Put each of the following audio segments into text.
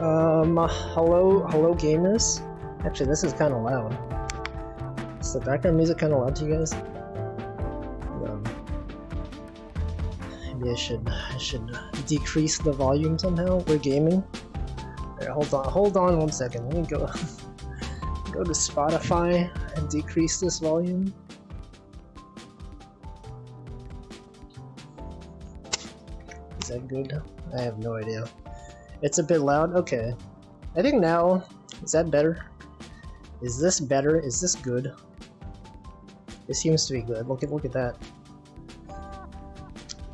Hello gamers. Actually, this is kind of loud. Is the background music kind of loud to you guys? Maybe I should decrease the volume somehow. We're gaming. Alright, hold on 1 second. Let me go to Spotify and decrease this volume. Is that good? I have no idea. It's a bit loud? Okay. I think now... Is that better? Is this better? Is this good? It seems to be good. Look at that.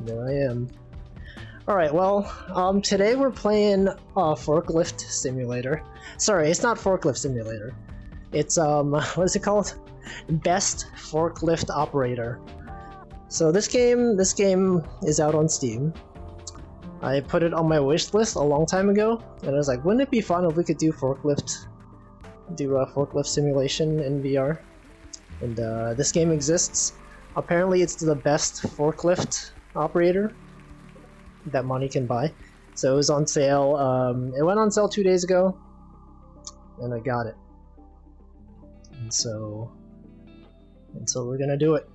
There I am. Alright, well, today we're playing Forklift Simulator. Sorry, it's not Forklift Simulator. It's, what is it called? Best Forklift Operator. So this game is out on Steam. I put it on my wish list a long time ago, and I was like, wouldn't it be fun if we could do forklift simulation in VR? And this game exists. Apparently it's the best forklift operator that money can buy. So it was on sale, it went on sale 2 days ago, and I got it. And so we're gonna do it.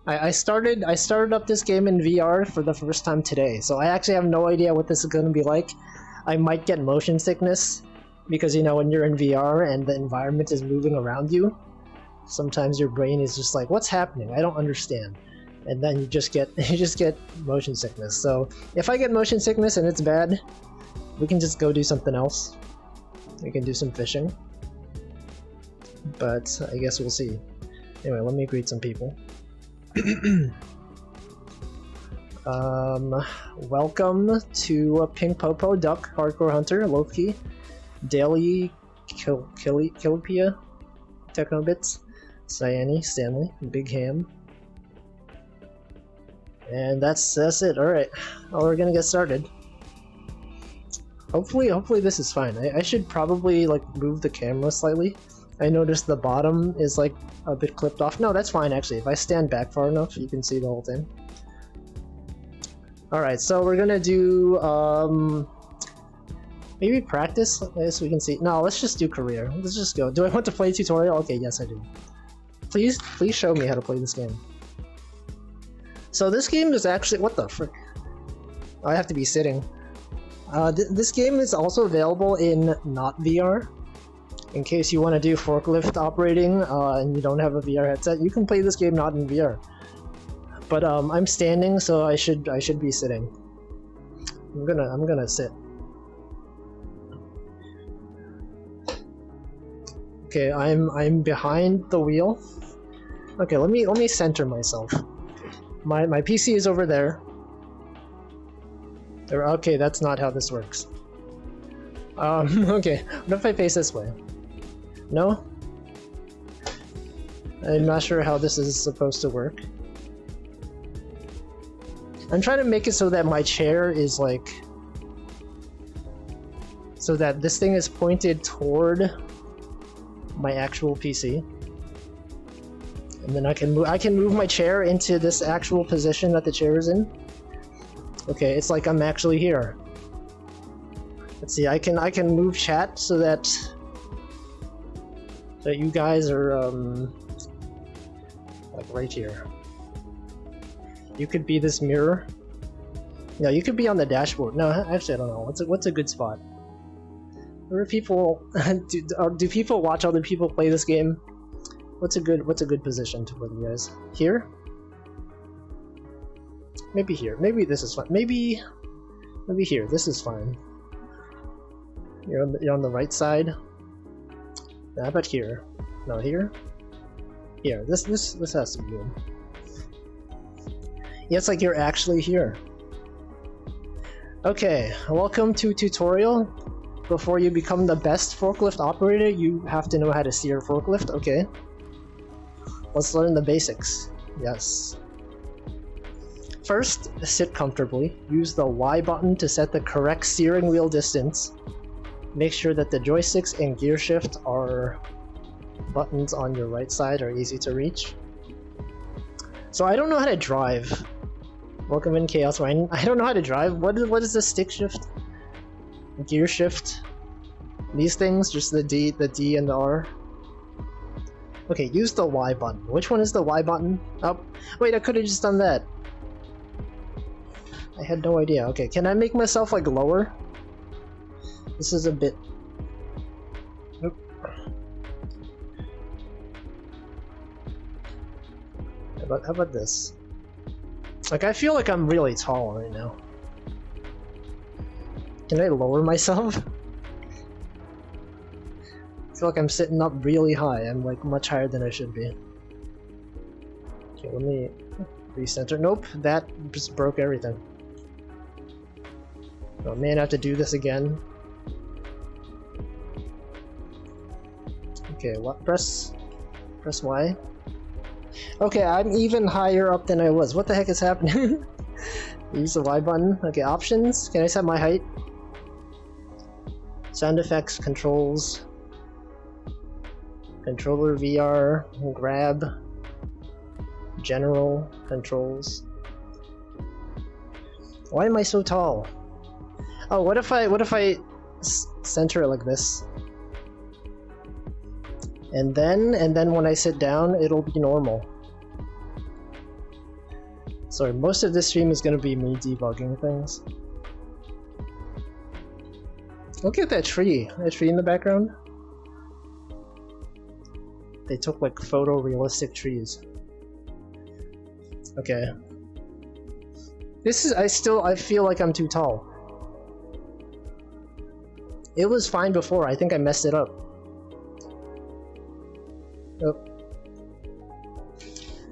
I started up this game in VR for the first time today, so I actually have no idea what this is going to be like. I might get motion sickness, because you know when you're in VR and the environment is moving around you, sometimes your brain is just like, what's happening? I don't understand. And then you just get motion sickness. So if I get motion sickness and it's bad, we can just go do something else. We can do some fishing. But I guess we'll see. Anyway, let me greet some people. Welcome to Pink Popo, Duck, Hardcore Hunter, Loki, Daily, Kilpia, Technobits, Cyane, Stanley, Big Ham, and that's it. All right, well, we're gonna get started. Hopefully this is fine. I should probably like move the camera slightly. I noticed the bottom is like a bit clipped off. No, that's fine actually. If I stand back far enough, you can see the whole thing. Alright, so we're gonna do maybe practice so we can see. No, let's just do career. Let's just go. Do I want to play tutorial? Okay, yes I do. Please show me how to play this game. So this game is actually, what the frick? I have to be sitting. This game is also available in not VR. In case you want to do forklift operating and you don't have a VR headset, you can play this game not in VR. But I'm standing, so I should be sitting. I'm gonna sit. Okay, I'm behind the wheel. Okay, let me center myself. My PC is over there. Okay, that's not how this works. Okay, what if I face this way? No? I'm not sure how this is supposed to work. I'm trying to make it so that my chair is like... so that this thing is pointed toward my actual PC. And then I can move my chair into this actual position that the chair is in. Okay, it's like I'm actually here. Let's see, I can move chat so that you guys are like right here. You could be this mirror. No, you could be on the dashboard. No, actually I don't know. What's a good spot? Where people do people watch other people play this game? What's a good position to put you guys? Here? Maybe here. Maybe this is fine. Maybe here. This is fine. You're on the right side. How about here? No, here? Here. This has to be good. Yeah, it's like you're actually here. Okay, welcome to tutorial. Before you become the best forklift operator, you have to know how to steer a forklift. Okay. Let's learn the basics. Yes. First, sit comfortably. Use the Y button to set the correct steering wheel distance. Make sure that the joysticks and gear shift are buttons on your right side are easy to reach. So I don't know how to drive. Welcome in Chaos Ryan. I don't know how to drive. What is the stick shift? gear shift. These things, just the D and the R. Okay, use the Y button. Which one is the Y button? Oh, wait, I could have just done that. I had no idea. Okay, can I make myself like lower? This is a bit... Nope. How about this? Like, I feel like I'm really tall right now. Can I lower myself? I feel like I'm sitting up really high. I'm like much higher than I should be. Okay, let me recenter. Nope, that just broke everything. Oh man, I have to do this again. Okay, what? Press Y. Okay, I'm even higher up than I was. What the heck is happening? Use the Y button. Okay, options. Can I set my height? Sound effects, controls. Controller VR, grab. General controls. Why am I so tall? Oh, what if I center it like this? And then when I sit down, it'll be normal. Sorry, most of this stream is gonna be me debugging things. Look at that tree in the background. They took like photorealistic trees. Okay. This is, I feel like I'm too tall. It was fine before, I think I messed it up. Nope.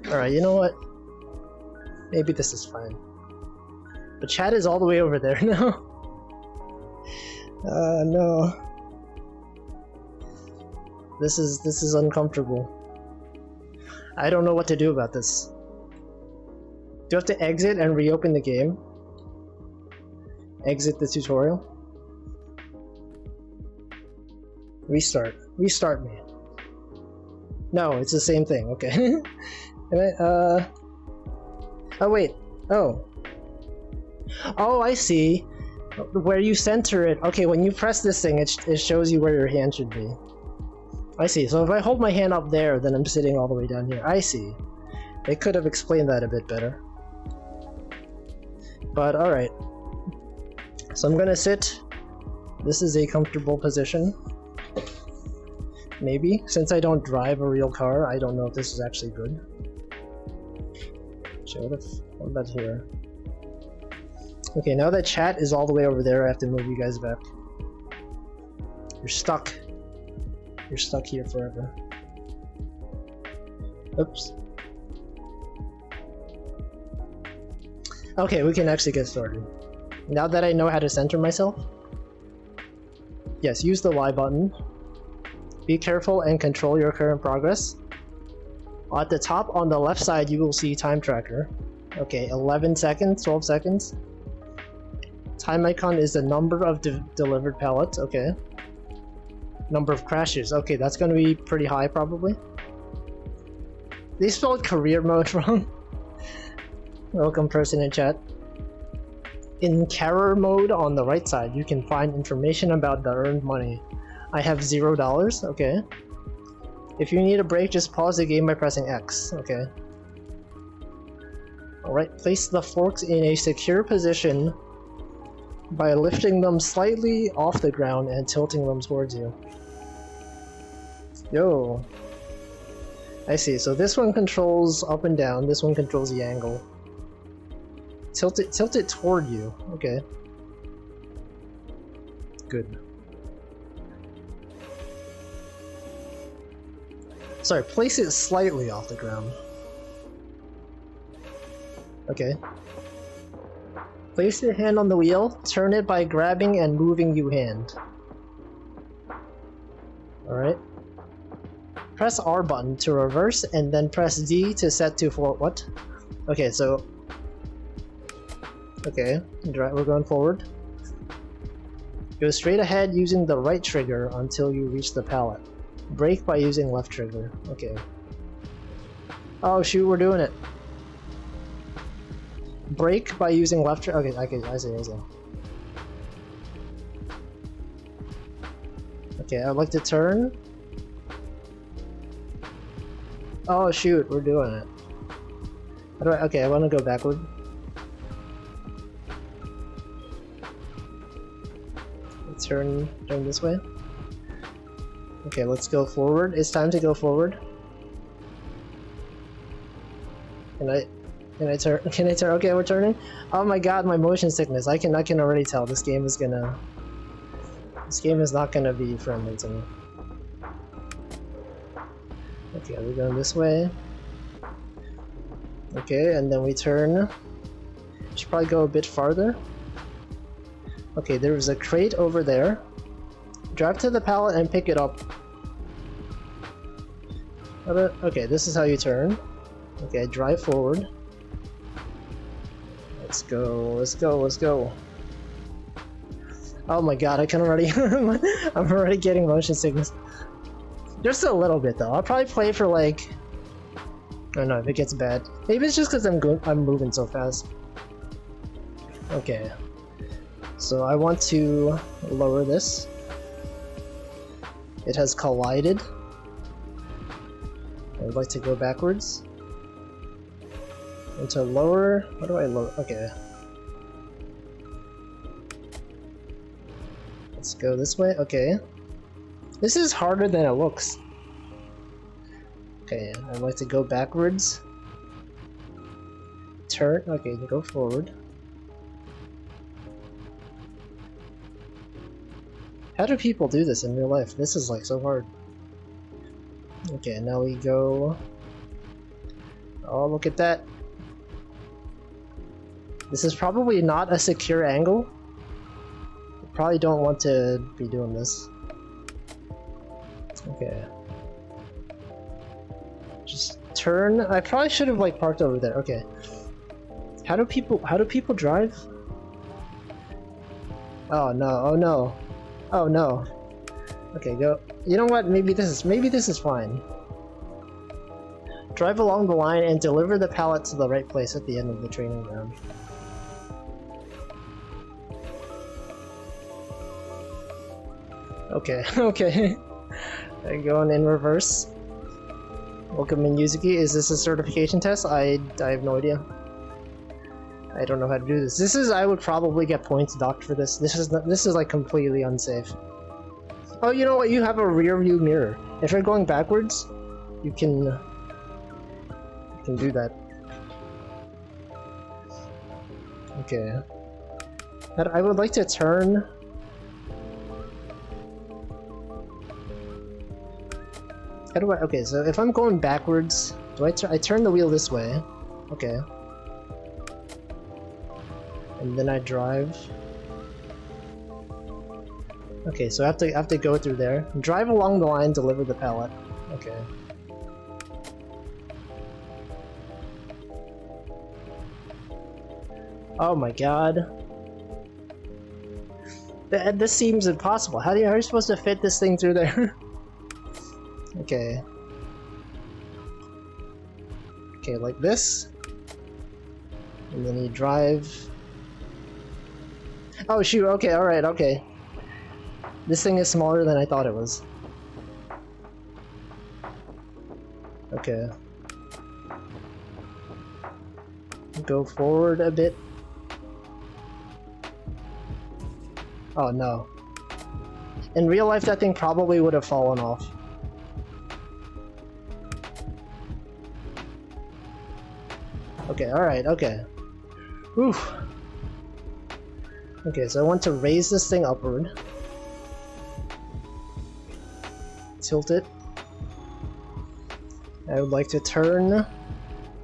Alright, you know what? Maybe this is fine. But chat is all the way over there now. No. This is uncomfortable. I don't know what to do about this. Do I have to exit and reopen the game? Exit the tutorial? Restart. Restart me. No, it's the same thing. Okay. Oh wait. Oh. Oh, I see. Where you center it. Okay, when you press this thing, it shows you where your hand should be. I see. So if I hold my hand up there, then I'm sitting all the way down here. I see. They could have explained that a bit better. But alright. So I'm gonna sit. This is a comfortable position. Maybe. Since I don't drive a real car, I don't know if this is actually good. So what about here? Okay, now that chat is all the way over there, I have to move you guys back. You're stuck. You're stuck here forever. Oops. Okay, we can actually get started. Now that I know how to center myself. Yes, use the Y button. Be careful and control your current progress. At the top on the left side, you will see time tracker. Okay, 11 seconds, 12 seconds. Time icon is the number of delivered pallets. Okay. Number of crashes. Okay, that's going to be pretty high probably. They spelled career mode wrong. Welcome person in chat. In carer mode on the right side, you can find information about the earned money. I have $0. Okay. If you need a break, just pause the game by pressing X. Okay. Alright, place the forks in a secure position by lifting them slightly off the ground and tilting them towards you. Yo. I see, so this one controls up and down, this one controls the angle. Tilt it toward you. Okay. Good. Sorry, place it slightly off the ground. Okay. Place your hand on the wheel, turn it by grabbing and moving U-hand. Alright. Press R button to reverse, and then press D to set to forward. What? Okay, so... Okay, we're going forward. Go straight ahead using the right trigger until you reach the pallet. Brake by using left trigger. Okay. Oh shoot, we're doing it. Brake by using left trigger. Okay, I see. Okay, I'd like to turn. Oh shoot, we're doing it. How do I? Okay, I want to go backward. Let's turn this way. Okay, let's go forward. It's time to go forward. Can I turn? Can I turn? Okay, we're turning. Oh my god, my motion sickness. I can already tell this game is not gonna be friendly to me. Okay, we're going this way. Okay, and then we turn. Should probably go a bit farther. Okay, there was a crate over there. Drive to the pallet and pick it up. Okay, this is how you turn. Okay, drive forward. Let's go, let's go, let's go. Oh my god, I can already... I'm already getting motion sickness. Just a little bit though. I'll probably play for like... I don't know if it gets bad. Maybe it's just because I'm moving so fast. Okay. So I want to lower this. It has collided. I'd like to go backwards. And to lower... What do I lower? Okay. Let's go this way. Okay. This is harder than it looks. Okay, I'd like to go backwards. Turn. Okay, go forward. How do people do this in real life? This is like so hard. Okay, now we go... Oh, look at that. This is probably not a secure angle. You probably don't want to be doing this. Okay. Just turn. I probably should have like parked over there. Okay. How do people drive? Oh no, oh no. Oh no. Okay, go. You know what? Maybe this is fine. Drive along the line and deliver the pallet to the right place at the end of the training ground. Okay, okay. Going in reverse. Welcome in Yuzuki. Is this a certification test? I have no idea. I don't know how to do this. I would probably get points docked for this. This is like completely unsafe. Oh, you know what? You have a rear view mirror. If you're going backwards, you can do that. Okay. I would like to turn. How do I? Okay, so if I'm going backwards, do I turn the wheel this way? Okay. And then I drive. Okay, so I have to go through there. Drive along the line, deliver the pallet. Okay. Oh my god. This seems impossible. How are you supposed to fit this thing through there? Okay. Okay, like this. And then you drive. Oh shoot, okay, alright, okay. This thing is smaller than I thought it was. Okay. Go forward a bit. Oh no. In real life, that thing probably would have fallen off. Okay, alright, okay. Oof. Okay, so I want to raise this thing upward. Tilt it. I would like to turn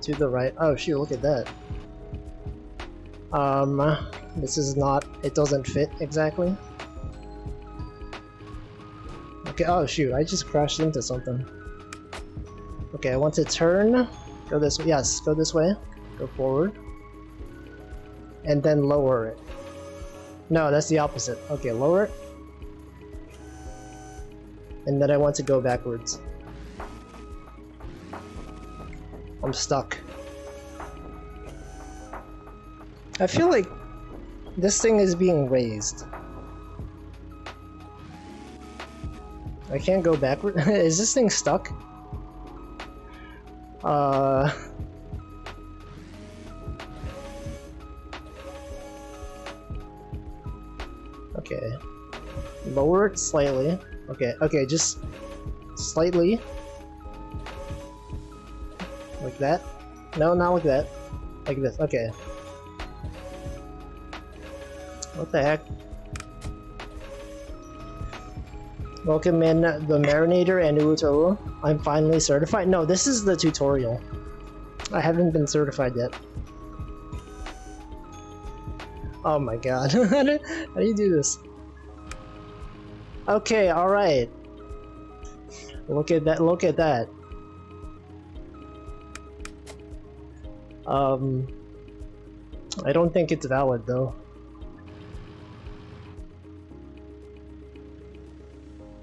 to the right. Oh shoot, look at that. This is not, it doesn't fit exactly. Okay, oh shoot, I just crashed into something. Okay, I want to turn. Go this way, yes, go this way. Go forward. And then lower it. No, that's the opposite. Okay, lower it. And then I want to go backwards. I'm stuck. I feel like this thing is being raised. I can't go backward. Is this thing stuck? Okay. Lower it slightly. Okay, okay, just slightly. Like that? No, not like that. Like this, okay. What the heck? Welcome in the Marinator and Uto. I'm finally certified. No, this is the tutorial. I haven't been certified yet. Oh my god. How do you do this? Okay, alright. Look at that, look at that. I don't think it's valid though.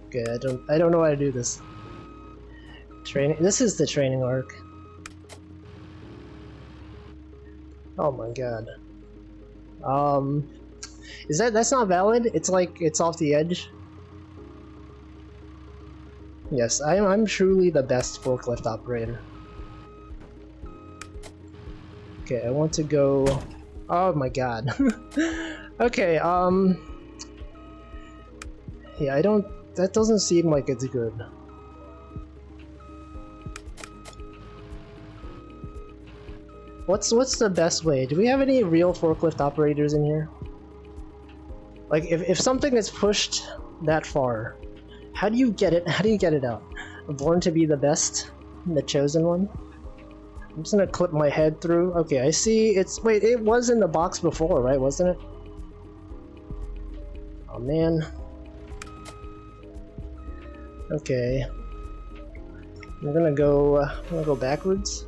Okay, I don't know how to do this. Training. This is the training arc. Oh my god. Is that's not valid? It's like it's off the edge. Yes, I'm truly the best forklift operator. Okay, I want to go. Oh my god. Okay, yeah, I don't. That doesn't seem like it's good. What's the best way? Do we have any real forklift operators in here? Like, if something is pushed that far, how do you get it? How do you get it out? Born to be the best, the chosen one. I'm just gonna clip my head through. Okay, I see. It's wait. It was in the box before, right? Wasn't it? Oh man. Okay. I'm gonna go backwards.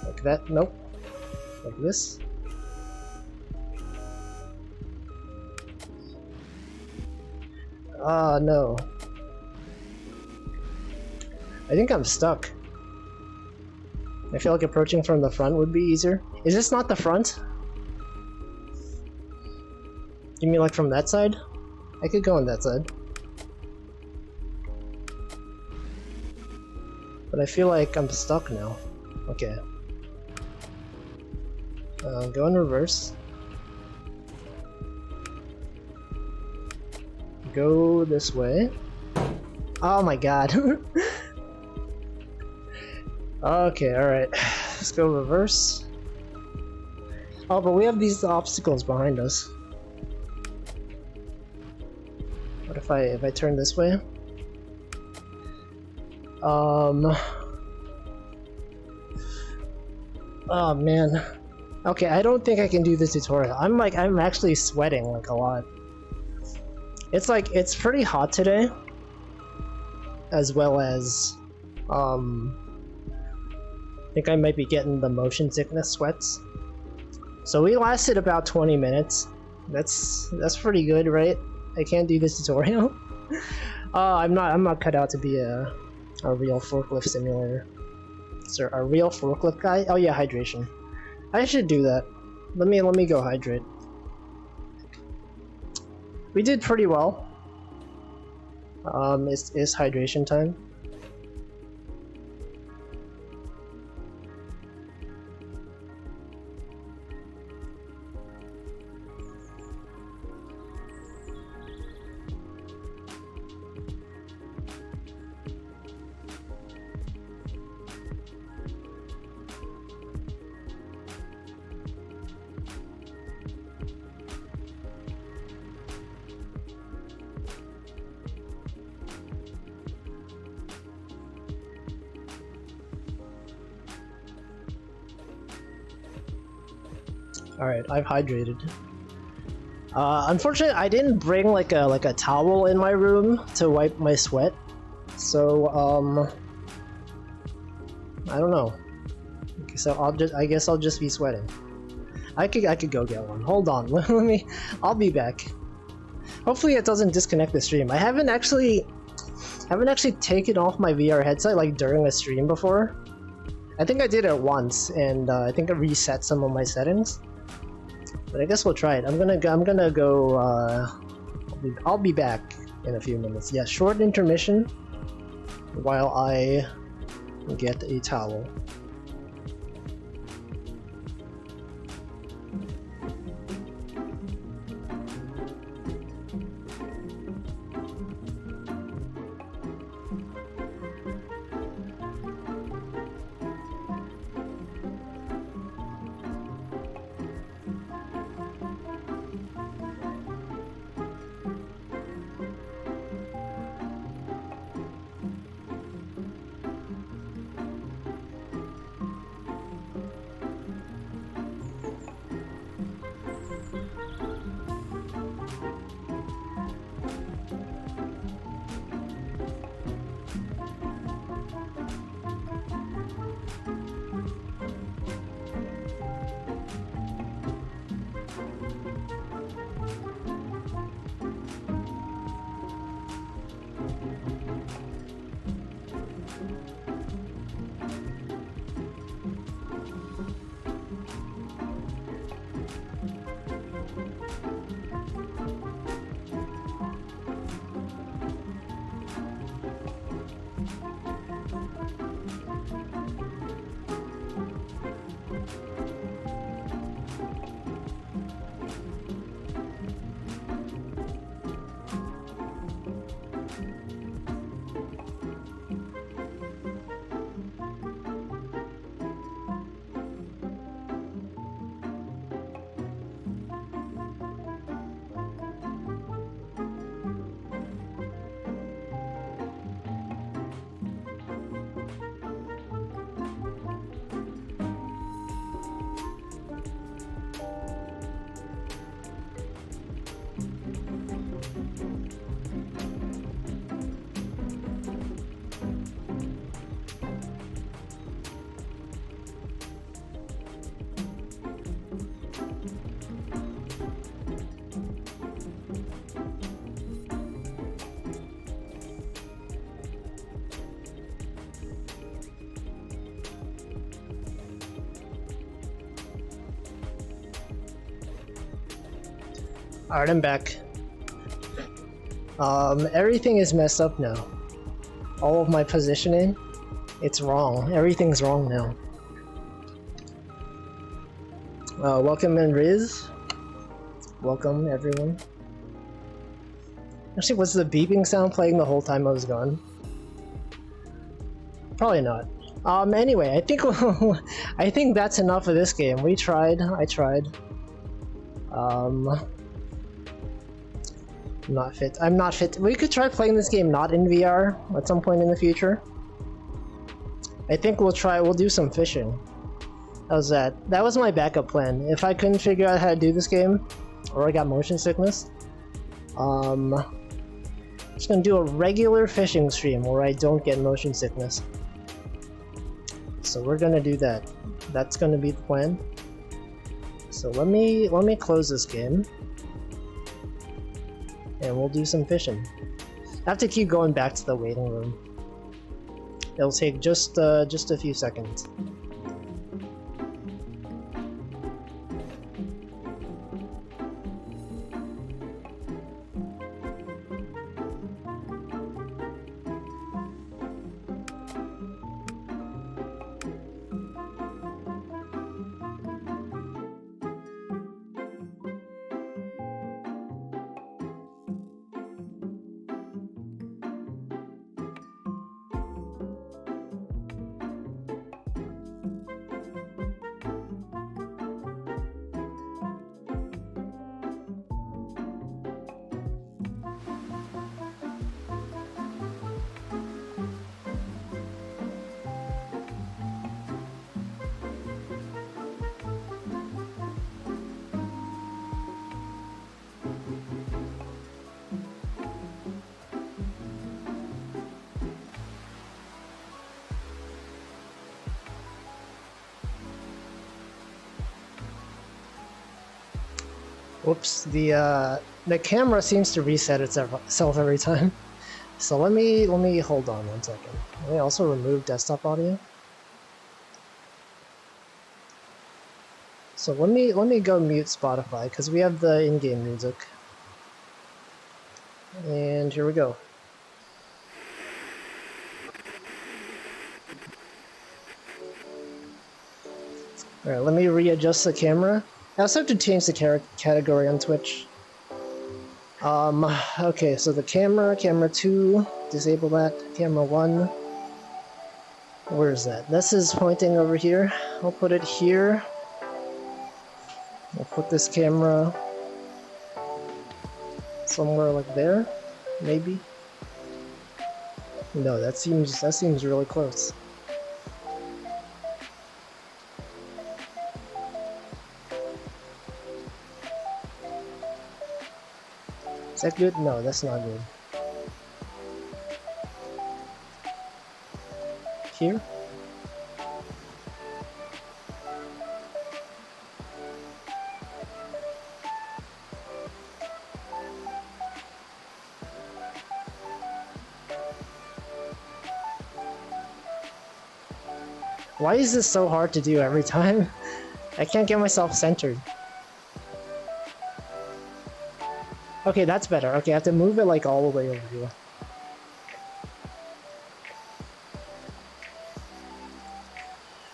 Like that? Nope. Like this. Ah, no. I think I'm stuck. I feel like approaching from the front would be easier. Is this not the front? You mean like from that side? I could go on that side. But I feel like I'm stuck now. Okay. Go in reverse. Go this way. Oh my god. Okay, alright. Let's go reverse. Oh, but we have these obstacles behind us. What if I turn this way? Oh man. Okay, I don't think I can do this tutorial. I'm actually sweating like a lot. It's like, it's pretty hot today. As well as, I think I might be getting the motion sickness sweats. So we lasted about 20 minutes. That's pretty good, right? I can't do this tutorial. I'm not cut out to be a real forklift simulator. Sir, a real forklift guy? Oh yeah, hydration. I should do that. Let me go hydrate. We did pretty well. It's hydration time. Alright, I've hydrated. Unfortunately, I didn't bring like a towel in my room to wipe my sweat, so I don't know. So I guess I'll just be sweating. I could go get one. Hold on, I'll be back. Hopefully it doesn't disconnect the stream. I haven't actually taken off my VR headset like during a stream before. I think I did it once, and I think I reset some of my settings. But I guess we'll try it. I'm gonna go. I'll be back in a few minutes. Yeah, short intermission while I get a towel. Alright, I'm back. Everything is messed up now. All of my positioning, it's wrong. Everything's wrong now. Welcome in, Riz. Welcome, everyone. Actually, was the beeping sound playing the whole time I was gone? Probably not. Anyway, I think I think that's enough of this game. We tried. I tried. Not fit. I'm not fit. We could try playing this game not in VR at some point in the future. I think we'll do some fishing. How's that? That was my backup plan. If I couldn't figure out how to do this game, or I got motion sickness, just gonna do a regular fishing stream where I don't get motion sickness. So we're gonna do that. That's gonna be the plan. So let me close this game. And we'll do some fishing. I have to keep going back to the waiting room. It'll take just a few seconds. Whoops, the camera seems to reset itself every time. So let me hold on 1 second. Let me also remove desktop audio. So let me go mute Spotify because we have the in-game music. And here we go. Alright, let me readjust the camera. I also have to change the category on Twitch. Okay, so the camera 2, disable that. Camera 1. Where is that? This is pointing over here. I'll put it here. I'll put this camera somewhere like there, maybe. No, that seems really close. Is that good? No, that's not good. Here? Why is this so hard to do every time? I can't get myself centered. Okay, that's better. Okay, I have to move it like all the way over here.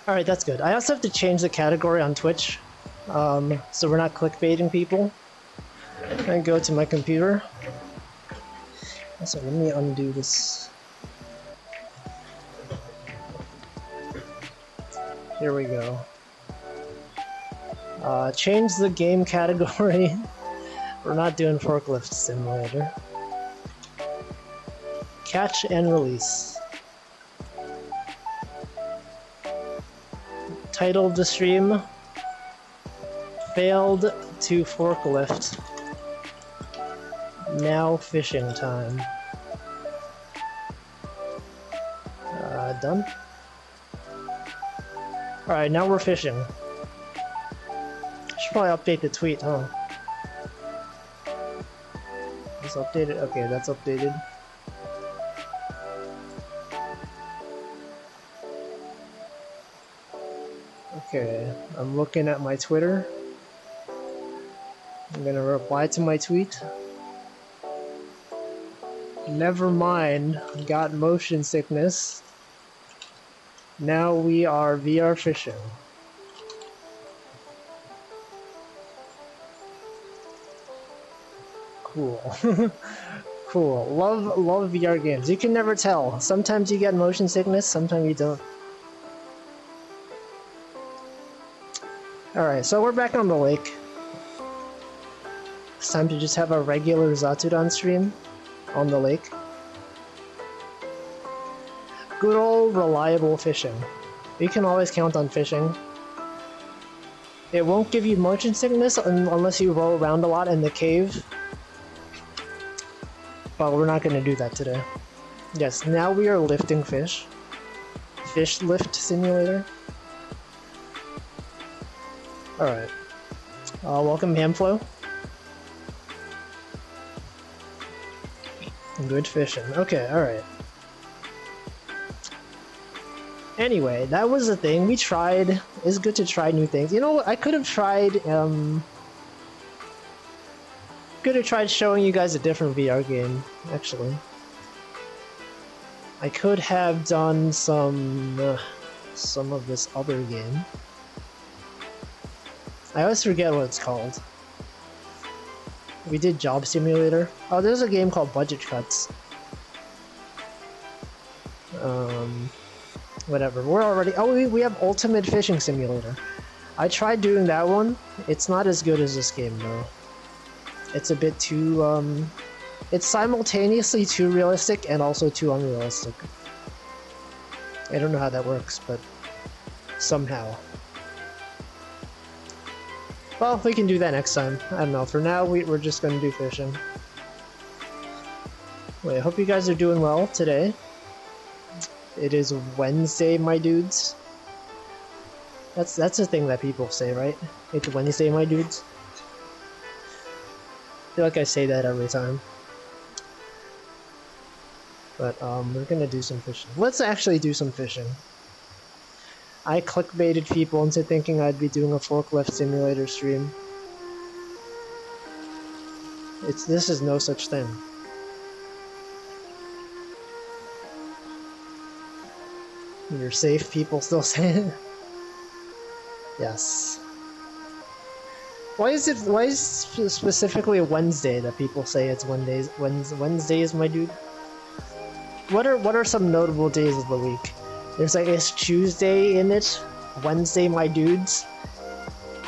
Alright, that's good. I also have to change the category on Twitch, so we're not clickbaiting people. And go to my computer. So let me undo this. Here we go. Change the game category. We're not doing Forklift Simulator. Catch and release. Title of the stream: Failed to forklift. Now fishing time. Done? Alright, now we're fishing. Should probably update the tweet, huh? Is updated? Okay, that's updated. Okay, I'm looking at my Twitter. I'm gonna reply to my tweet. Never mind, got motion sickness. Now we are VR fishing. Cool. Cool. Love VR games. You can never tell. Sometimes you get motion sickness, sometimes you don't. Alright, so we're back on the lake. It's time to just have a regular Zatsudan stream on the lake. Good old reliable fishing. You can always count on fishing. It won't give you motion sickness unless you roll around a lot in the cave. But we're not going to do that today. Yes, now we are lifting fish. Fish lift simulator. Alright. Welcome Hamflow. Good fishing. Okay, alright. Anyway, that was the thing. We tried. It's good to try new things. You know what? I could have tried, showing you guys a different VR game, actually. I could have done some of this other game. I always forget what it's called. We did Job Simulator. Oh, there's a game called Budget Cuts. Whatever. We're already... Oh, we have Ultimate Fishing Simulator. I tried doing that one. It's not as good as this game, though. It's a bit too, it's simultaneously too realistic and also too unrealistic. I don't know how that works, but somehow. Well, we can do that next time. I don't know. For now, we're just gonna do fishing. Wait, I hope you guys are doing well today. It is Wednesday, my dudes. That's the thing that people say, right? It's Wednesday, my dudes. I feel like I say that every time. But, we're gonna do some fishing. Let's actually do some fishing. I clickbaited people into thinking I'd be doing a Forklift Simulator stream. This is no such thing. You're safe, people still say it. Yes. Why is specifically Wednesday that people say it's Wednesdays? Wednesday is my dude. What are some notable days of the week? There's like, is Tuesday in it? Wednesday, my dudes.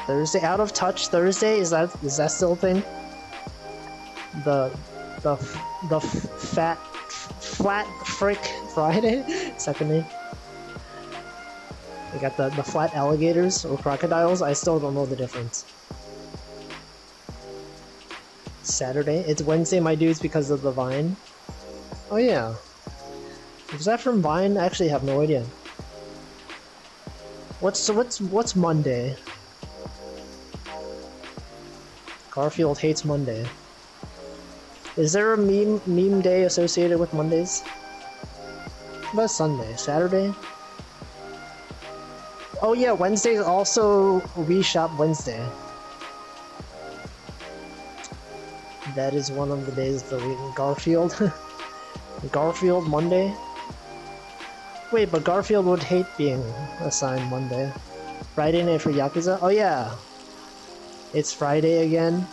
Thursday, out of touch Thursday. Is that still a thing? The flat frick Friday. Second name. We got the flat alligators or crocodiles. I still don't know the difference. Saturday. It's Wednesday, my dudes, because of the Vine. Oh yeah. Was that from Vine? I actually have no idea. What's Monday? Garfield hates Monday. Is there a meme day associated with Mondays? What about Sunday? Saturday? Oh yeah, Wednesday is also We Shop Wednesday. That is one of the days of the week. Garfield. Garfield Monday? Wait, but Garfield would hate being assigned Monday. Friday night for Yakuza? Oh yeah! It's Friday again.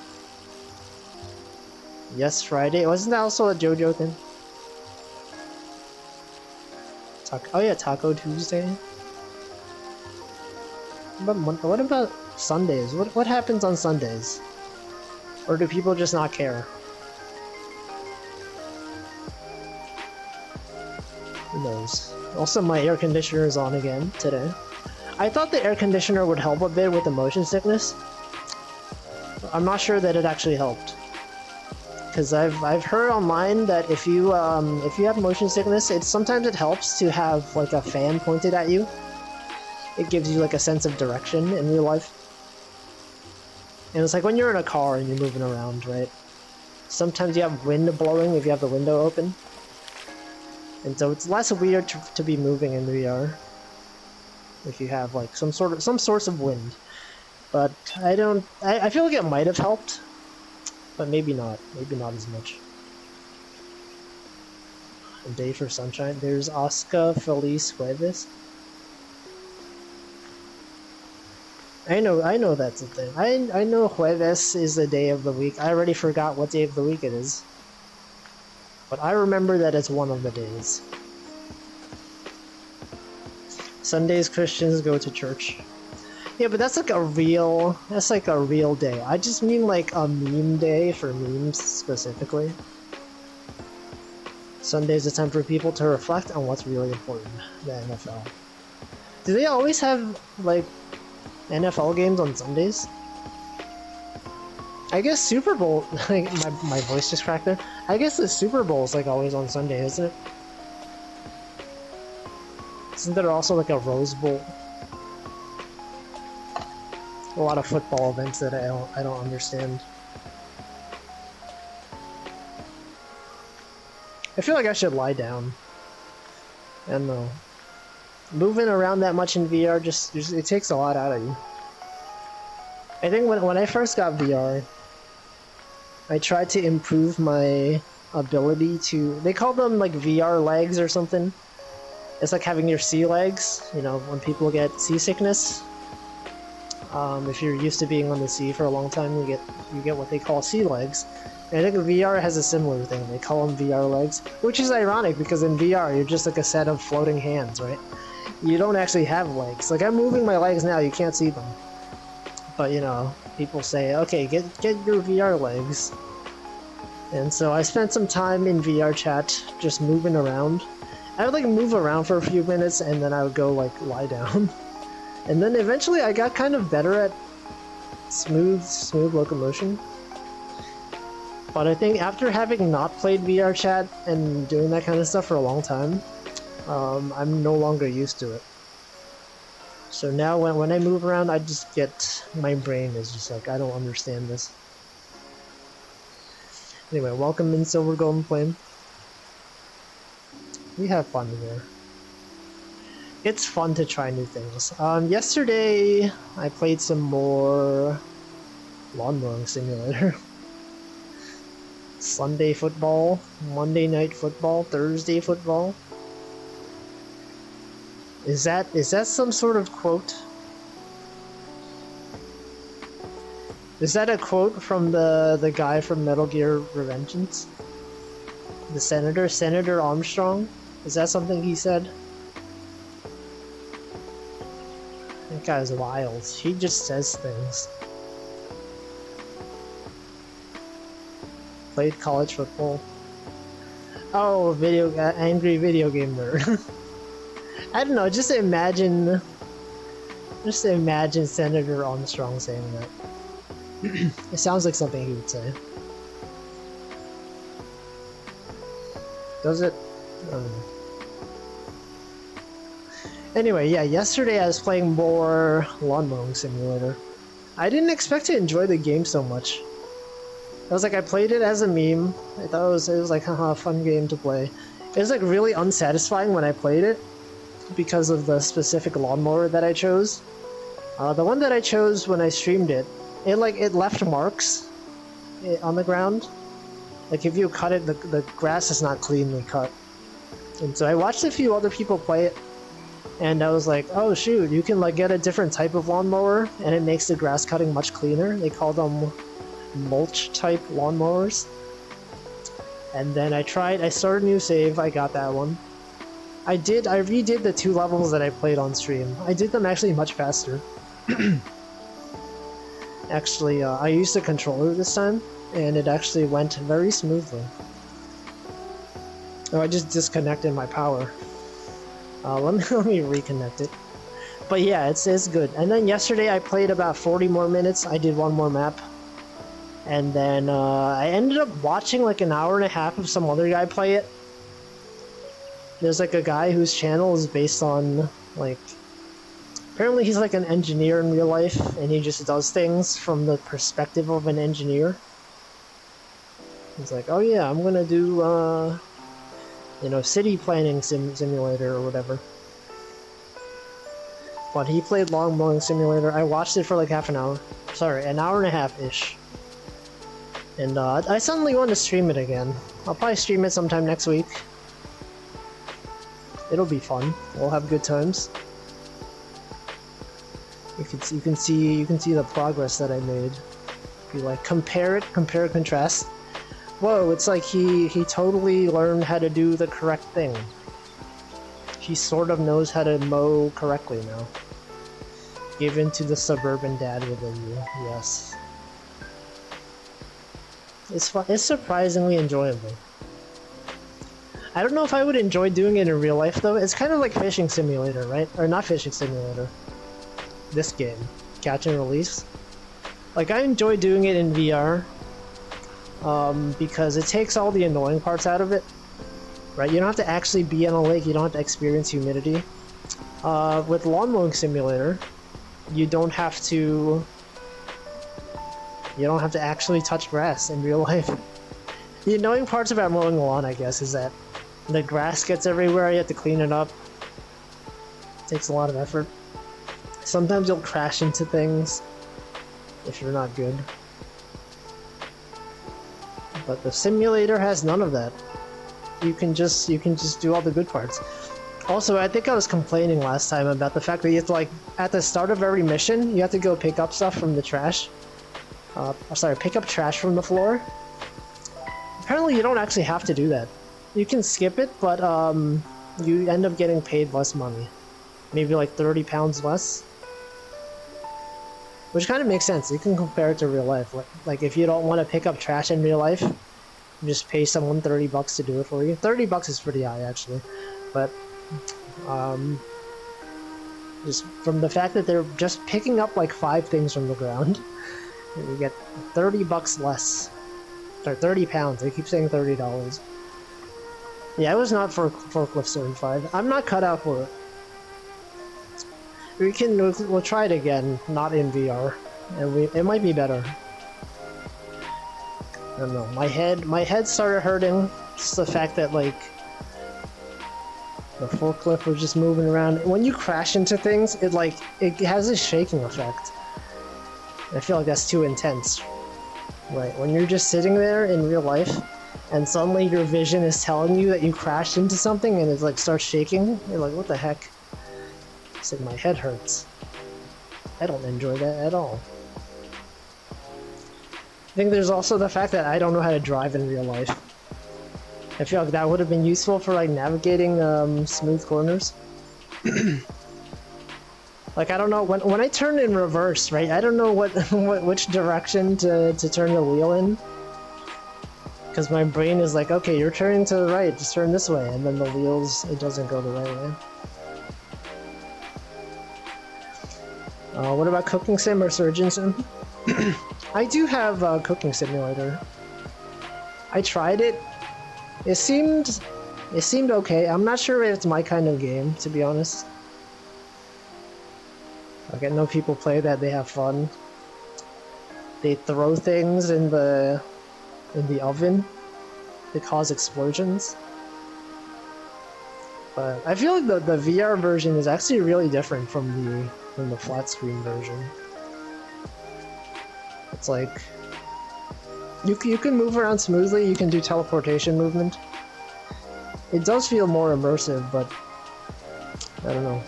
Yes, Friday. Wasn't that also a JoJo thing? Oh yeah, Taco Tuesday. What about Sundays? What happens on Sundays? Or do people just not care? Who knows? Also, my air conditioner is on again today. I thought the air conditioner would help a bit with the motion sickness. I'm not sure that it actually helped. Because I've heard online that if you have motion sickness, sometimes it helps to have like a fan pointed at you. It gives you like a sense of direction in real life. And it's like when you're in a car and you're moving around, right? Sometimes you have wind blowing if you have the window open. And so it's less weird to be moving in VR if you have like some source of wind. But I feel like it might have helped, but maybe not as much. A day for sunshine. There's Oscar Feliz Jueves. I know that's a thing. I know Jueves is the day of the week. I already forgot what day of the week it is. But I remember that it's one of the days. Sundays Christians go to church. Yeah, but that's like a real day. I just mean like a meme day for memes specifically. Sunday's a time for people to reflect on what's really important, the NFL. Do they always have like NFL games on Sundays? I guess Super Bowl, like my voice just cracked there. I guess the Super Bowl is like always on Sunday, isn't it? Isn't there also like a Rose Bowl? A lot of football events that I don't understand. I feel like I should lie down. I don't know. Moving around that much in VR just it takes a lot out of you. I think when I first got VR, I tried to improve my ability to... They call them like VR legs or something. It's like having your sea legs, you know, when people get seasickness. If you're used to being on the sea for a long time, you get what they call sea legs. And I think VR has a similar thing. They call them VR legs, which is ironic because in VR you're just like a set of floating hands, right? You don't actually have legs. Like I'm moving my legs now, you can't see them. But you know, people say, okay, get your VR legs. And so I spent some time in VR chat just moving around. I would like move around for a few minutes and then I would go like lie down. And then eventually I got kind of better at smooth locomotion. But I think after having not played VR chat and doing that kind of stuff for a long time, I'm no longer used to it. So now when I move around, I just get... my brain is just like, I don't understand this. Anyway, welcome in Silver Golden Flame. We have fun here. It's fun to try new things. Yesterday, I played some more Lawnmowing Simulator. Sunday football, Monday night football, Thursday football. Is that some sort of quote? Is that a quote from the guy from Metal Gear Revengeance? The Senator Armstrong? Is that something he said? That guy's wild. He just says things. Played college football. Oh, angry video game nerd. I don't know, just imagine Senator Armstrong saying that. It sounds like something he would say. Does it? Anyway, yeah, yesterday I was playing more Lawnmowing Simulator. I didn't expect to enjoy the game so much. I was like, I played it as a meme. I thought it was like, haha, a fun game to play. It was like really unsatisfying when I played it because of the specific lawnmower that I chose. The one that I chose when I streamed it, it left marks on the ground. Like if you cut it, the grass is not cleanly cut. And so I watched a few other people play it, and I was like, oh shoot, you can like get a different type of lawnmower, and it makes the grass cutting much cleaner. They call them mulch type lawnmowers. And then I started a new save, I got that one. I redid the 2 levels that I played on stream. I did them actually much faster. Actually, I used the controller this time, and it actually went very smoothly. Oh, I just disconnected my power. Let me reconnect it. But yeah, it's good. And then yesterday I played about 40 more minutes. I did one more map. And then I ended up watching like an hour and a half of some other guy play it. There's like a guy whose channel is based on like... Apparently he's like an engineer in real life, and he just does things from the perspective of an engineer. He's like, oh yeah, I'm gonna do, you know, city planning simulator or whatever. But he played Longmong Simulator. I watched it for like half an hour. Sorry, an hour and a half-ish. And I suddenly want to stream it again. I'll probably stream it sometime next week. It'll be fun. We'll have good times. You can see the progress that I made. If you like compare contrast. Whoa, it's like he totally learned how to do the correct thing. He sort of knows how to mow correctly now. Given to the suburban dad within you, yes. It's fun. It's surprisingly enjoyable. I don't know if I would enjoy doing it in real life though. It's kind of like Fishing Simulator, right? Or not Fishing Simulator. This game, Catch and Release. Like I enjoy doing it in VR because it takes all the annoying parts out of it. Right? You don't have to actually be on a lake. You don't have to experience humidity. With Lawnmowing Simulator, you don't have to actually touch grass in real life. The annoying parts about mowing the lawn, I guess, is that the grass gets everywhere. You have to clean it up. It takes a lot of effort. Sometimes you'll crash into things if you're not good. But the simulator has none of that. You can just do all the good parts. Also, I think I was complaining last time about the fact that you have to, like, at the start of every mission, you have to go pick up stuff from the trash. Pick up trash from the floor. Apparently you don't actually have to do that. You can skip it, but you end up getting paid less money. Maybe like 30 pounds less. Which kind of makes sense. You can compare it to real life. Like if you don't want to pick up trash in real life, you just pay someone 30 bucks to do it for you. 30 bucks is pretty high actually. But just from the fact that they're just picking up like 5 things from the ground, you get 30 bucks less. Or 30 pounds. I keep saying $30. Yeah, I was not for Forklift certified. I'm not cut out for it. We'll try it again, not in VR, and it might be better. I don't know. My head started hurting. Just the fact that like the forklift was just moving around. When you crash into things, it has a shaking effect. I feel like that's too intense. Right, when you're just sitting there in real life, and suddenly your vision is telling you that you crashed into something, and it like starts shaking. You're like, what the heck? It's like my head hurts. I don't enjoy that at all. I think there's also the fact that I don't know how to drive in real life. I feel like that would have been useful for like navigating smooth corners. Like I don't know when I turn in reverse, right? I don't know which direction to turn the wheel in. Because my brain is like, okay, you're turning to the right, just turn this way, and then the wheels, it doesn't go the right way. What about Cooking Sim or Surgeon Sim? I do have Cooking Simulator. I tried it. It seemed okay. I'm not sure if it's my kind of game, to be honest. Like I know people play that, they have fun. They throw things in the oven. They cause explosions. But I feel like the VR version is actually really different from the flat screen version. It's like you can move around smoothly, you can do teleportation movement. It does feel more immersive, but I don't know.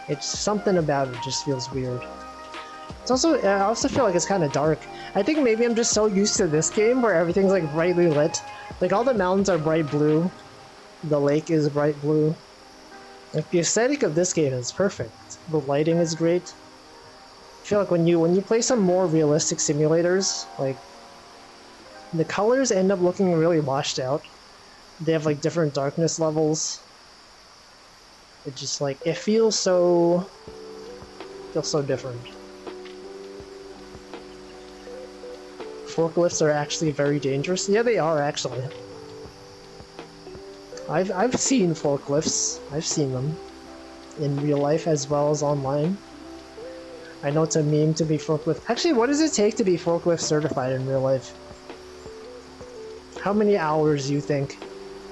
It's something about it just feels weird. It's also I also feel like it's kind of dark. I think maybe I'm just so used to this game where everything's like brightly lit. Like all the mountains are bright blue. The lake is bright blue. Like the aesthetic of this game is perfect. The lighting is great. I feel like when you play some more realistic simulators, like the colors end up looking really washed out. They have like different darkness levels. It just like it feels so different. Forklifts are actually very dangerous. Yeah, they are actually. I've seen forklifts. I've seen them in real life as well as online. I know it's a meme to be forklift. Actually, what does it take to be forklift certified in real life? How many hours do you think?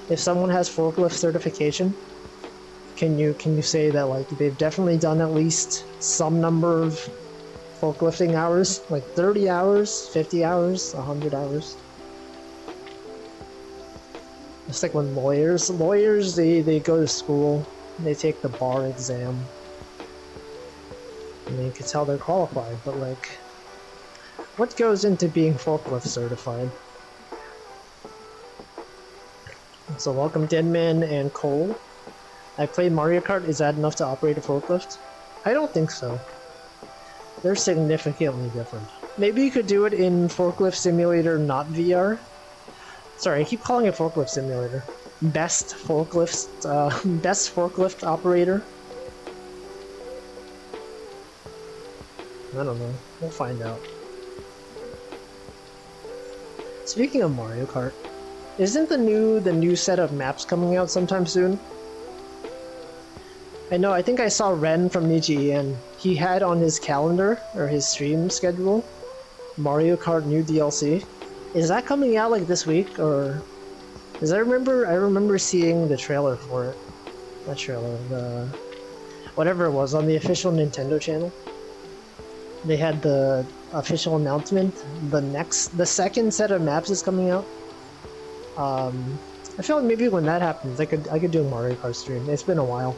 If someone has forklift certification, can you say that like they've definitely done at least some number of forklifting hours? Like 30 hours, 50 hours, 100 hours? It's like when lawyers they go to school, they take the bar exam, and you can tell they're qualified, but like, what goes into being forklift certified? So welcome Deadman and Cole. I played Mario Kart, is that enough to operate a forklift? I don't think so. They're significantly different. Maybe you could do it in Forklift Simulator, not VR. Sorry, I keep calling it Forklift Simulator. Best Forklift Operator. I don't know. We'll find out. Speaking of Mario Kart, isn't the new set of maps coming out sometime soon? I know, I think I saw Ren from Niji, and he had on his calendar, or his stream schedule, Mario Kart new DLC. Is that coming out like this week, or... Because I remember seeing the trailer for it. Not trailer, the... whatever it was, on the official Nintendo channel. They had the official announcement. The second set of maps is coming out. I feel like maybe when that happens, I could do a Mario Kart stream. It's been a while.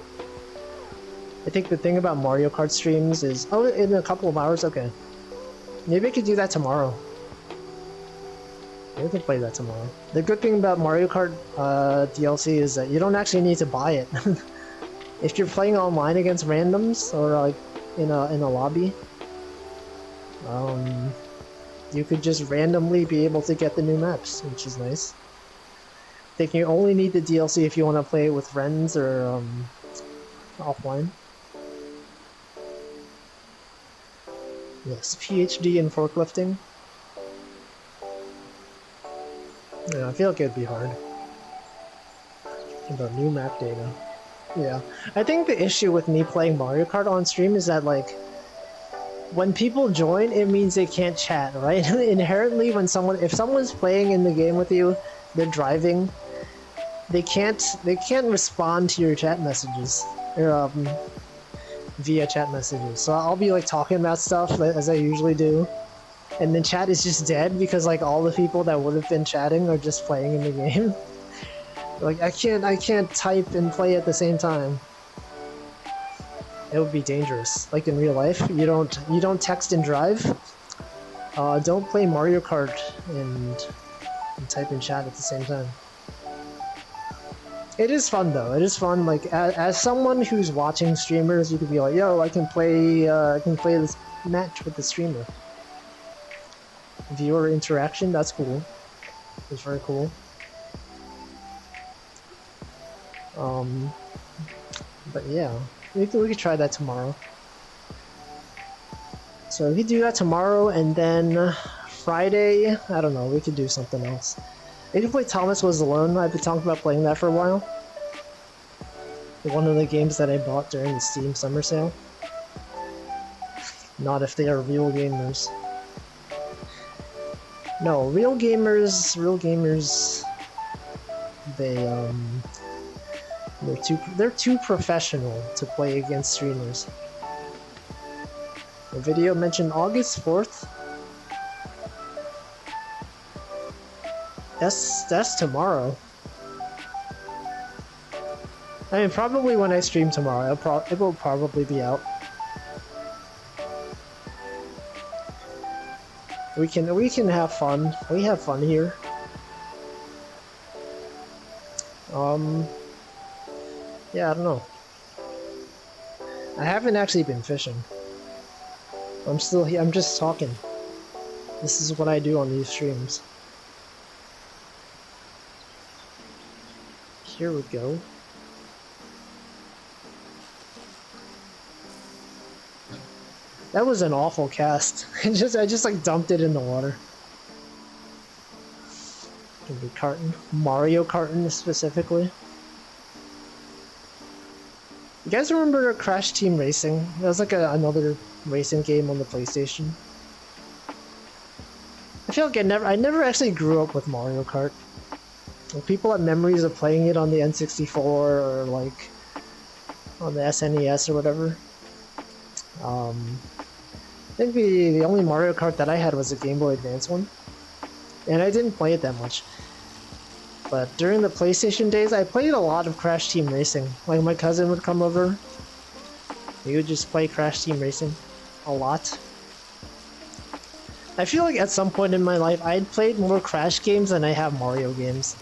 I think the thing about Mario Kart streams is... Oh, in a couple of hours? Okay. Maybe I could do that tomorrow. Maybe I can play that tomorrow. The good thing about Mario Kart DLC is that you don't actually need to buy it. If you're playing online against randoms, or like in a lobby, you could just randomly be able to get the new maps, which is nice. I think you only need the DLC if you want to play it with friends or offline. Yes, PhD in forklifting. Yeah, I feel like it'd be hard. About new map data. Yeah. I think the issue with me playing Mario Kart on stream is that, like, when people join, it means they can't chat, right? Inherently, if someone's playing in the game with you, they're driving, they can't respond to your chat messages, or via chat messages. So I'll be like talking about stuff as I usually do, and then chat is just dead because like all the people that would have been chatting are just playing in the game. Like I can't type and play at the same time. it would be dangerous. Like in real life, you don't text and drive. Don't play Mario Kart and type in chat at the same time. It is fun though. It is fun. Like as someone who's watching streamers, you could be like, "Yo, I can play this match with the streamer." Viewer interaction, that's cool. It's very cool. But yeah, we could try that tomorrow. So we could do that tomorrow, and then Friday, I don't know, we could do something else. We could play Thomas Was Alone. I've been talking about playing that for a while. One of the games that I bought during the Steam summer sale. Not if they are real gamers. No, real gamers, they're too professional to play against streamers. The video mentioned August 4th. That's tomorrow. I mean, probably when I stream tomorrow, it will probably be out. We can have fun. We have fun here. Yeah, I don't know. I haven't actually been fishing. I'm still here. I'm just talking. This is what I do on these streams. Here we go. That was an awful cast. I just like dumped it in the water. Gonna be karting. Mario Karting specifically. You guys remember Crash Team Racing? That was like another racing game on the PlayStation. I feel like I never actually grew up with Mario Kart. Like, people have memories of playing it on the N64 or like on the SNES or whatever. I think the only Mario Kart that I had was a Game Boy Advance one, and I didn't play it that much. But during the PlayStation days, I played a lot of Crash Team Racing. Like, my cousin would come over, we would just play Crash Team Racing a lot. I feel like at some point in my life, I'd played more Crash games than I have Mario games.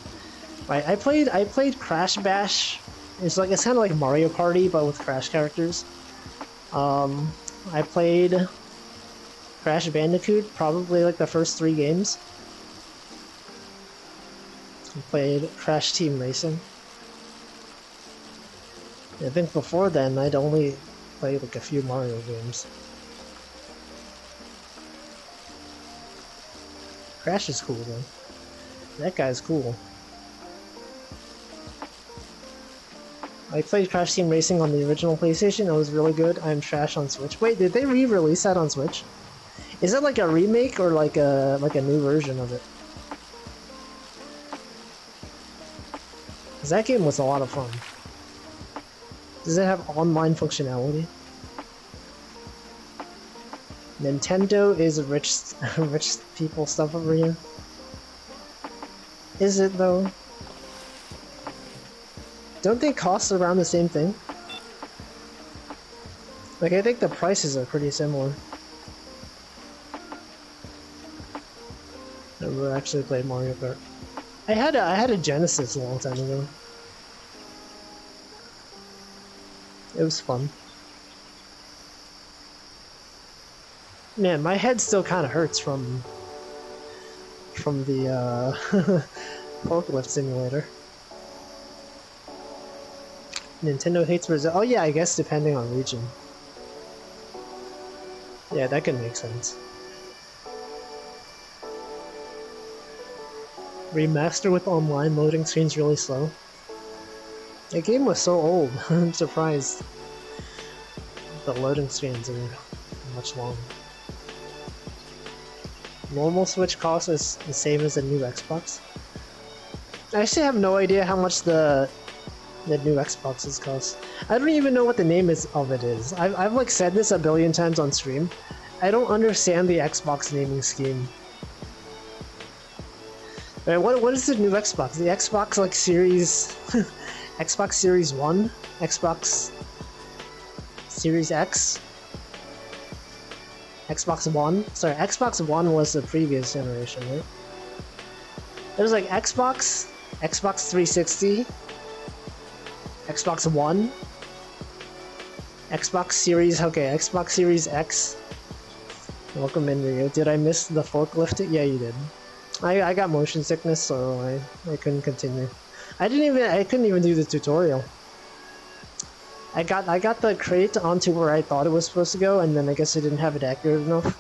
Right? I played Crash Bash. It's kind of like Mario Party, but with Crash characters. I played Crash Bandicoot, probably like the first 3 games. I played Crash Team Racing. I think before then, I'd only played like a few Mario games. Crash is cool though. That guy's cool. I played Crash Team Racing on the original PlayStation. It was really good. I'm trash on Switch. Wait, did they re-release that on Switch? Is it like a remake or like a new version of it? Because that game was a lot of fun. Does it have online functionality? Nintendo is rich people stuff over here. Is it though? Don't they cost around the same thing? Like, I think the prices are pretty similar. Never actually played Mario Kart. I had a Genesis a long time ago. It was fun. Man, my head still kind of hurts from the Forklift Simulator. Nintendo hates Brazil. Oh yeah, I guess depending on region. Yeah, that could make sense. Remaster with online loading screens really slow. The game was so old. I'm surprised. The loading screens are much longer. Normal Switch cost is the same as the new Xbox. I actually have no idea how much the new Xboxes cost. I don't even know what the name of it is. I've like said this a billion times on stream. I don't understand the Xbox naming scheme. Right, what is the new Xbox? The Xbox like Series Xbox Series 1? Xbox Series X, Xbox One. Sorry, Xbox One was the previous generation, right? There's like Xbox, Xbox 360, Xbox One, Xbox Series. Okay, Xbox Series X. Welcome in, Rio. Did I miss the forklift? Yeah, you did. I got motion sickness, so I couldn't continue. I couldn't even do the tutorial. I got the crate onto where I thought it was supposed to go, and then I guess I didn't have it accurate enough.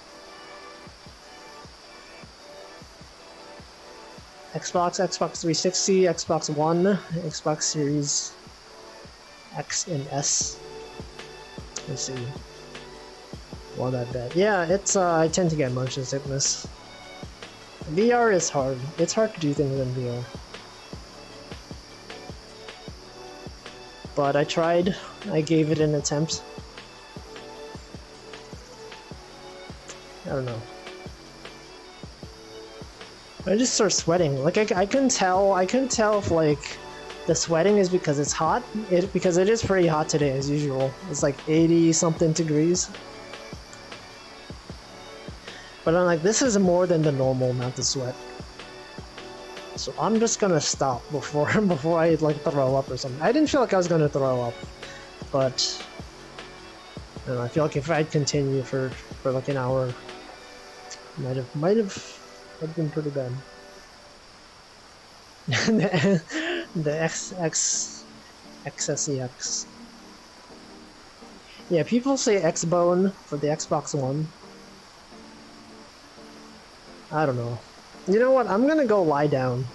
Xbox, Xbox 360, Xbox One, Xbox Series X and S. Let's see. Well, that bad. Yeah, it's I tend to get motion sickness. VR is hard. It's hard to do things in VR. But I tried. I gave it an attempt. I don't know. I just start sweating. Like I couldn't tell. I couldn't tell if like the sweating is because it's hot. Because it is pretty hot today as usual. It's like 80 something degrees. But I'm like, this is more than the normal amount of sweat. So I'm just gonna stop before I like throw up or something. I didn't feel like I was gonna throw up, but I don't know, I feel like if I'd continue for like an hour, might have been pretty bad. the XSEX. Yeah, people say X-Bone for the Xbox One. I don't know. You know what? I'm gonna go lie down.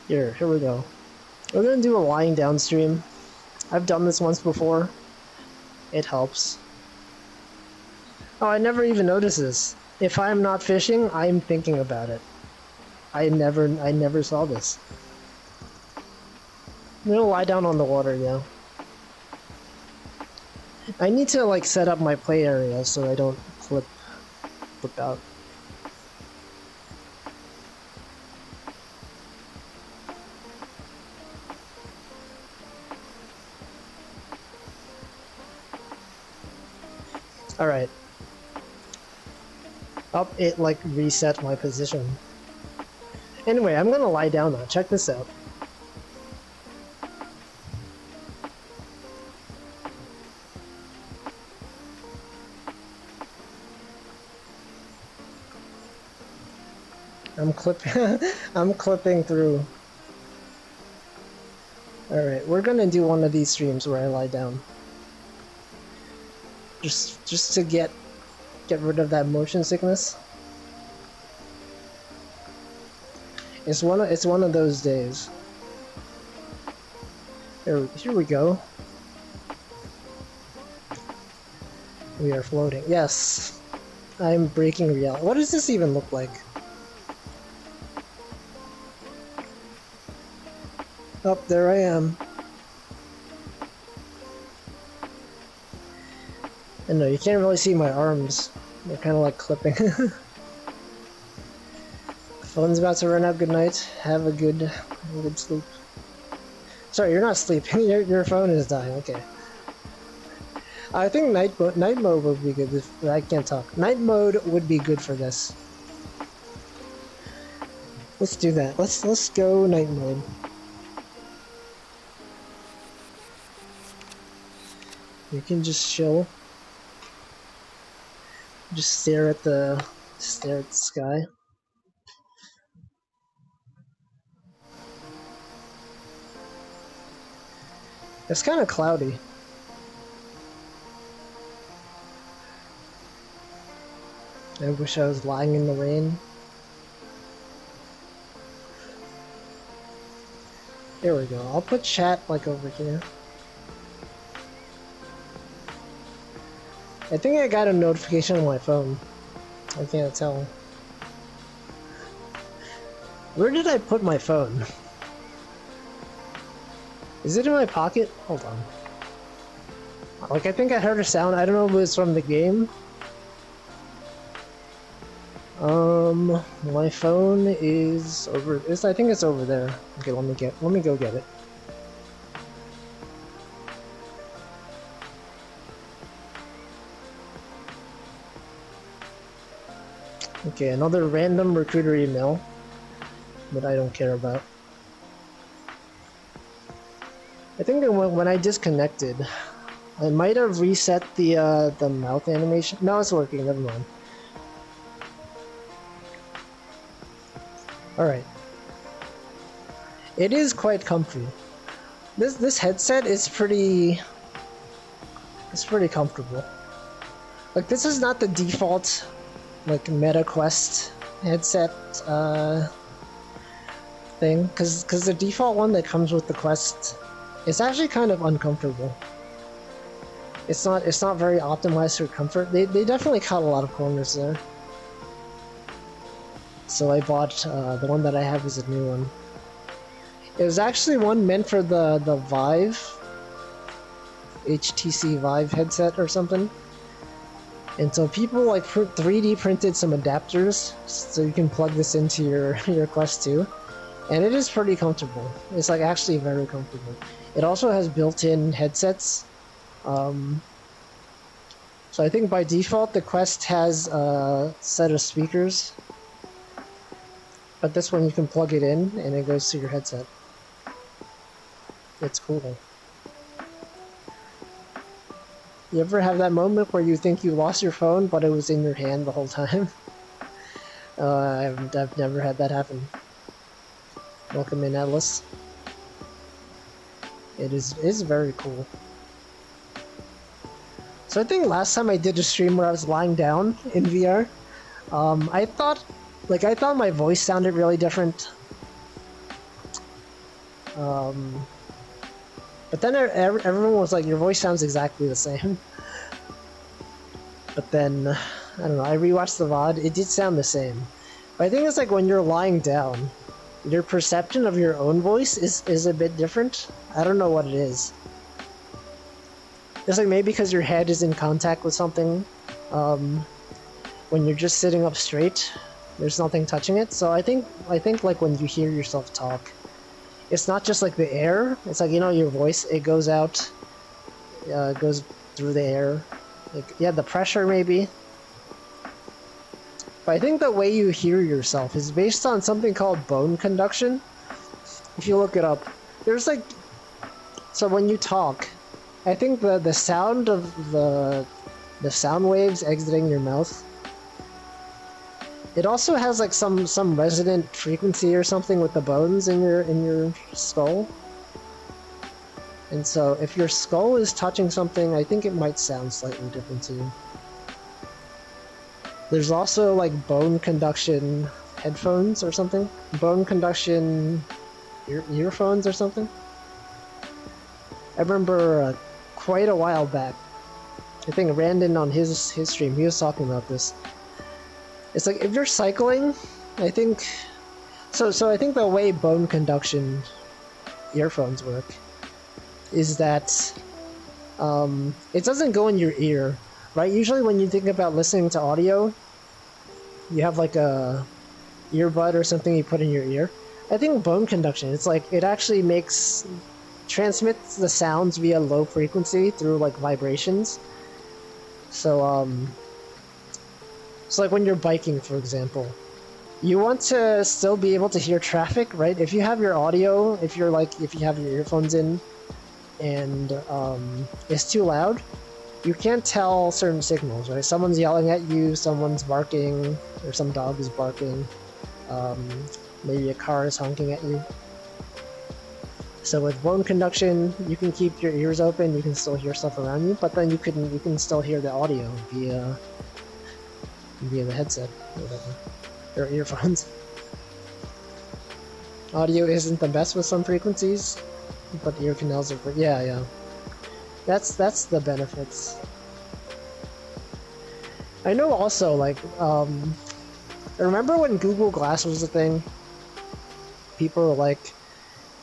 Here we go. We're gonna do a lying down stream. I've done this once before. It helps. Oh, I never even noticed this. If I'm not fishing, I'm thinking about it. I never saw this. I'm gonna lie down on the water, yeah. I need to like set up my play area so I don't flip out. Alright. Up, it like reset my position. Anyway, I'm gonna lie down now. Check this out. I'm clipping through. Alright, we're gonna do one of these streams where I lie down. Just to get rid of that motion sickness. It's one of those days. Here we go. We are floating. Yes, I'm breaking reality. What does this even look like? Oh, there I am. And no, you can't really see my arms. They're kind of like clipping. Phone's about to run out. Good night. Have a good sleep. Sorry, you're not sleeping. Your phone is dying. Okay. I think night mode would be good. I can't talk. Night mode would be good for this. Let's do that. Let's go night mode. You can just chill. Just stare at the sky. It's kind of cloudy. I wish I was lying in the rain. There we go. I'll put chat like over here. I think I got a notification on my phone. I can't tell. Where did I put my phone? Is it in my pocket? Hold on. Like, I think I heard a sound. I don't know if it was from the game. My phone is over. I think it's over there. Okay, let me go get it. Okay, another random recruiter email that I don't care about. I think that when I disconnected, I might have reset the mouth animation. No, it's working. Never mind. All right. It is quite comfy. This headset is pretty. It's pretty comfortable. Like, this is not the default like Meta Quest headset thing, because the default one that comes with the Quest is actually kind of uncomfortable. It's not very optimized for comfort. They definitely cut a lot of corners there. So I bought the one that I have is a new one. It was actually one meant for the Vive, HTC Vive headset or something. And so people like 3D printed some adapters so you can plug this into your Quest 2. And it is pretty comfortable. It's like actually very comfortable. It also has built-in headsets. So I think by default the Quest has a set of speakers. But this one you can plug it in and it goes to your headset. It's cool. You ever have that moment where you think you lost your phone, but it was in your hand the whole time? I've never had that happen. Welcome in, Atlas. It is very cool. So I think last time I did a stream where I was lying down in VR, I thought my voice sounded really different. But then everyone was like, your voice sounds exactly the same. But then, I don't know, I rewatched the VOD, it did sound the same. But I think it's like when you're lying down, your perception of your own voice is a bit different. I don't know what it is. It's like maybe because your head is in contact with something. When you're just sitting up straight, there's nothing touching it. So I think like when you hear yourself talk, it's not just like the air. It's like, you know, your voice, it goes out, it goes through the air. Like, yeah, the pressure maybe. But I think the way you hear yourself is based on something called bone conduction. If you look it up, there's like, so when you talk, I think the sound of the sound waves exiting your mouth, it also has like some resonant frequency or something with the bones in your skull. And so if your skull is touching something, I think it might sound slightly different too. There's also like bone conduction headphones or something. Bone conduction earphones or something. I remember quite a while back, I think Randon on his stream, he was talking about this. It's like if you're cycling, I think so I think the way bone conduction earphones work is that it doesn't go in your ear, right? Usually when you think about listening to audio, you have like a earbud or something you put in your ear. I think bone conduction, it's like it actually transmits the sounds via low frequency through like vibrations. So so like when you're biking, for example, you want to still be able to hear traffic, right? If you have your audio, if you have your earphones in and it's too loud, you can't tell certain signals, right? Someone's yelling at you, someone's barking, or some dog is barking, maybe a car is honking at you. So with bone conduction, you can keep your ears open, you can still hear stuff around you, but then you can still hear the audio via the headset or whatever, or earphones. Audio isn't the best with some frequencies, but ear canals are yeah. That's the benefits. I know also, like, remember when Google Glass was a thing? People were like,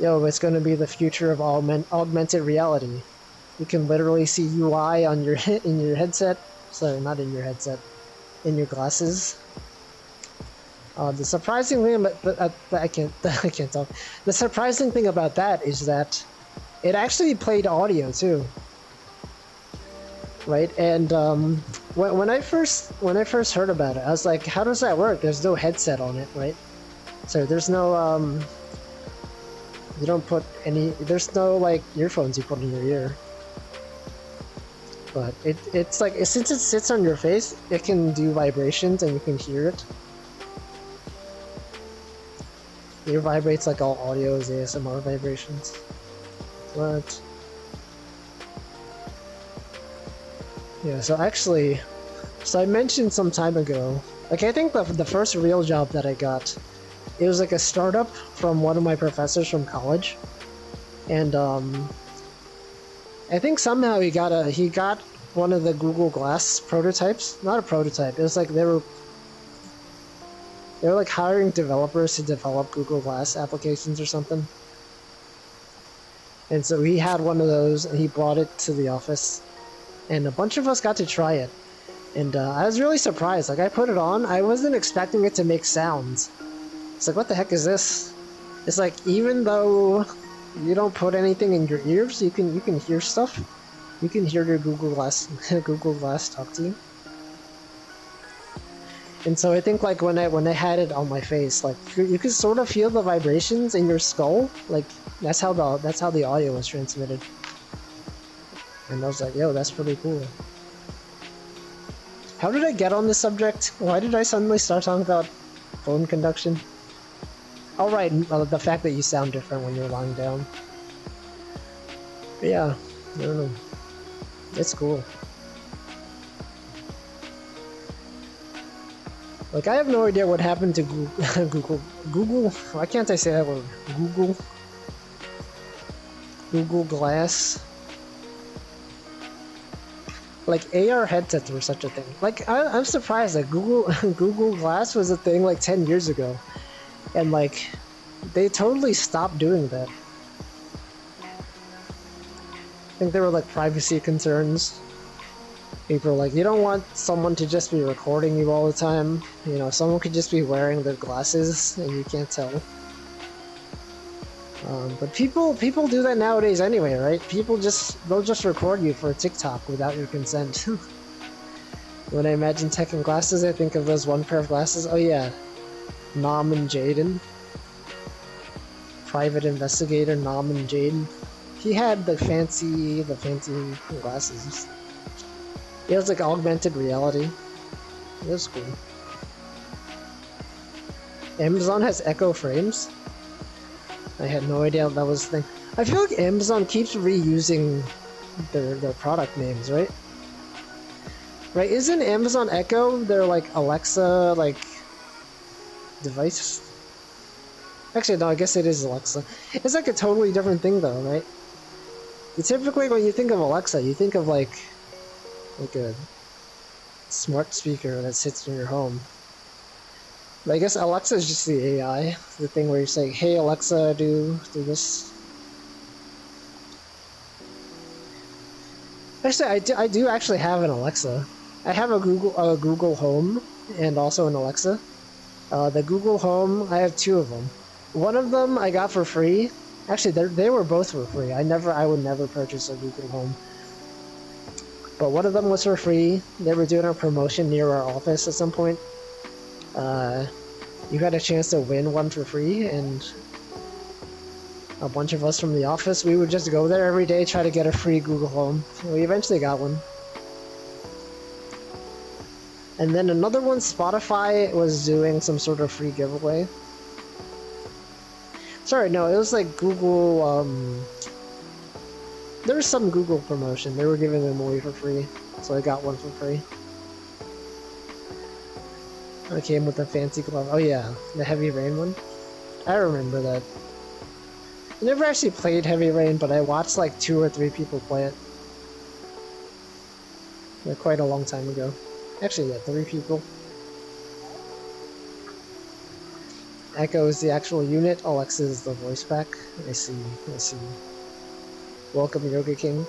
yo, it's gonna be the future of augmented reality. You can literally see UI on your in your headset. Sorry, not in your headset. In your glasses. The surprising thing about I can't talk. The surprising thing about that is that it actually played audio too, right? And When I first heard about it, I was like, how does that work? There's no headset on it, right? So there's no you don't put any. There's no like earphones you put in your ear. But it's like since it sits on your face, it can do vibrations and you can hear it. It vibrates like all audio is ASMR vibrations. What? Yeah, so actually, I mentioned some time ago, like I think the first real job that I got, it was like a startup from one of my professors from college. And I think somehow he got one of the Google Glass prototypes. Not a prototype, it was like they were like hiring developers to develop Google Glass applications or something. And so he had one of those and he brought it to the office. And a bunch of us got to try it. And I was really surprised. Like I put it on, I wasn't expecting it to make sounds. It's like, what the heck is this? It's like, even though you don't put anything in your ears, you can hear stuff. You can hear your Google Glass Google Glass talk to you. And so I think like when I had it on my face, like you could sort of feel the vibrations in your skull. Like that's how the audio was transmitted. And I was like, yo, that's pretty cool. How did I get on this subject? Why did I suddenly start talking about phone conduction? Oh right, the fact that you sound different when you're lying down. But yeah, I don't know. It's cool. Like, I have no idea what happened to Google, why can't I say that word? Google Glass. Like, AR headsets were such a thing. Like, I'm surprised that Google Glass was a thing like 10 years ago. And like, they totally stopped doing that. I think there were like privacy concerns. People are like, you don't want someone to just be recording you all the time. You know, someone could just be wearing their glasses and you can't tell. But people do that nowadays anyway, right? They'll just record you for TikTok without your consent. When I imagine tech and glasses, I think of those one pair of glasses. Oh yeah, Nom and Jaden. Private investigator Nom and Jaden. He had the fancy glasses. It was like augmented reality. It was cool. Amazon has Echo frames. I had no idea that was the thing. I feel like Amazon keeps reusing their product names, right? Right? Isn't Amazon Echo their like Alexa like device? Actually, no. I guess it is Alexa. It's like a totally different thing, though, right? Typically, when you think of Alexa, you think of like a smart speaker that sits in your home. But I guess Alexa is just the AI, the thing where you say, "Hey Alexa, do this." Actually, I do actually have an Alexa. I have a Google Home and also an Alexa. The Google Home, I have two of them. One of them I got for free. Actually, they were both for free. I would never purchase a Google Home. But one of them was for free. They were doing a promotion near our office at some point. You had a chance to win one for free, and a bunch of us from the office, we would just go there every day, try to get a free Google Home. We eventually got one. And then another one, Spotify was doing some sort of free giveaway. Sorry, no, it was like Google, there was some Google promotion. They were giving them away for free, so I got one for free. I came with a fancy glove. Oh yeah, the Heavy Rain one. I remember that. I never actually played Heavy Rain, but I watched like 2 or 3 people play it. Like quite a long time ago. Actually, yeah, 3 people. Echo is the actual unit, Alexa is the voice pack. I see. Welcome, Yoga King.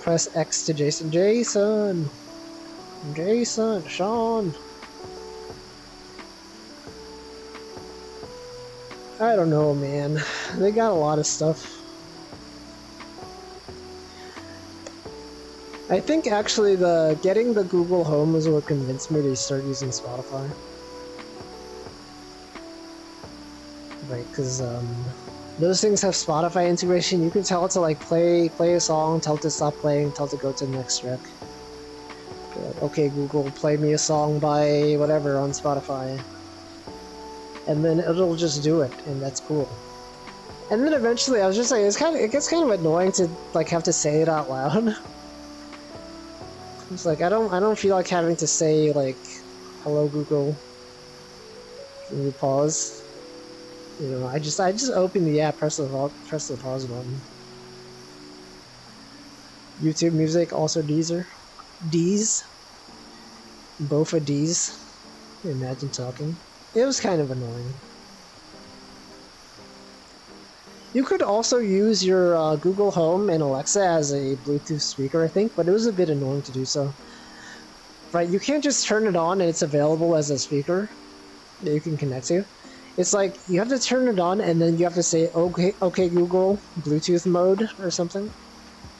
Press X to Jason. Jason, Sean. I don't know, man. They got a lot of stuff. I think actually getting the Google Home is what convinced me to start using Spotify. Right, because those things have Spotify integration. You can tell it to like play a song, tell it to stop playing, tell it to go to the next track. Like, okay, Google, play me a song by whatever on Spotify, and then it'll just do it, and that's cool. And then eventually, I was just like, it gets kind of annoying to like have to say it out loud. It's like I don't feel like having to say like, "Hello Google, can you pause?" You know, I just open the app, press the pause button. YouTube Music, also Deezer. D's. Both of D's. Imagine talking. It was kind of annoying. You could also use your Google Home and Alexa as a Bluetooth speaker, I think, but it was a bit annoying to do so. Right, you can't just turn it on and it's available as a speaker that you can connect to. It's like, you have to turn it on and then you have to say, okay Google, Bluetooth mode or something.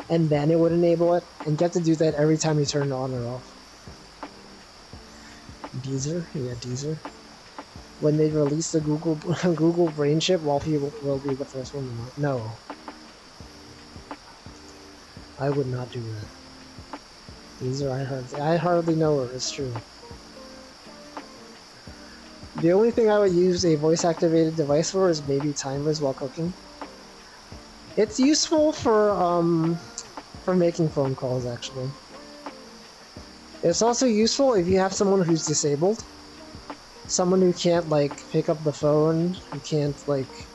And then it would enable it. And you have to do that every time you turn it on or off. Deezer? Yeah, Deezer. When they release the Google Brain chip, Wolfie will be the first one to know. No. I would not do that. Deezer, I hardly know her, it's true. The only thing I would use a voice-activated device for is maybe timers while cooking. It's useful for making phone calls, actually. It's also useful if you have someone who's disabled. Someone who can't, like, pick up the phone, who can't, like,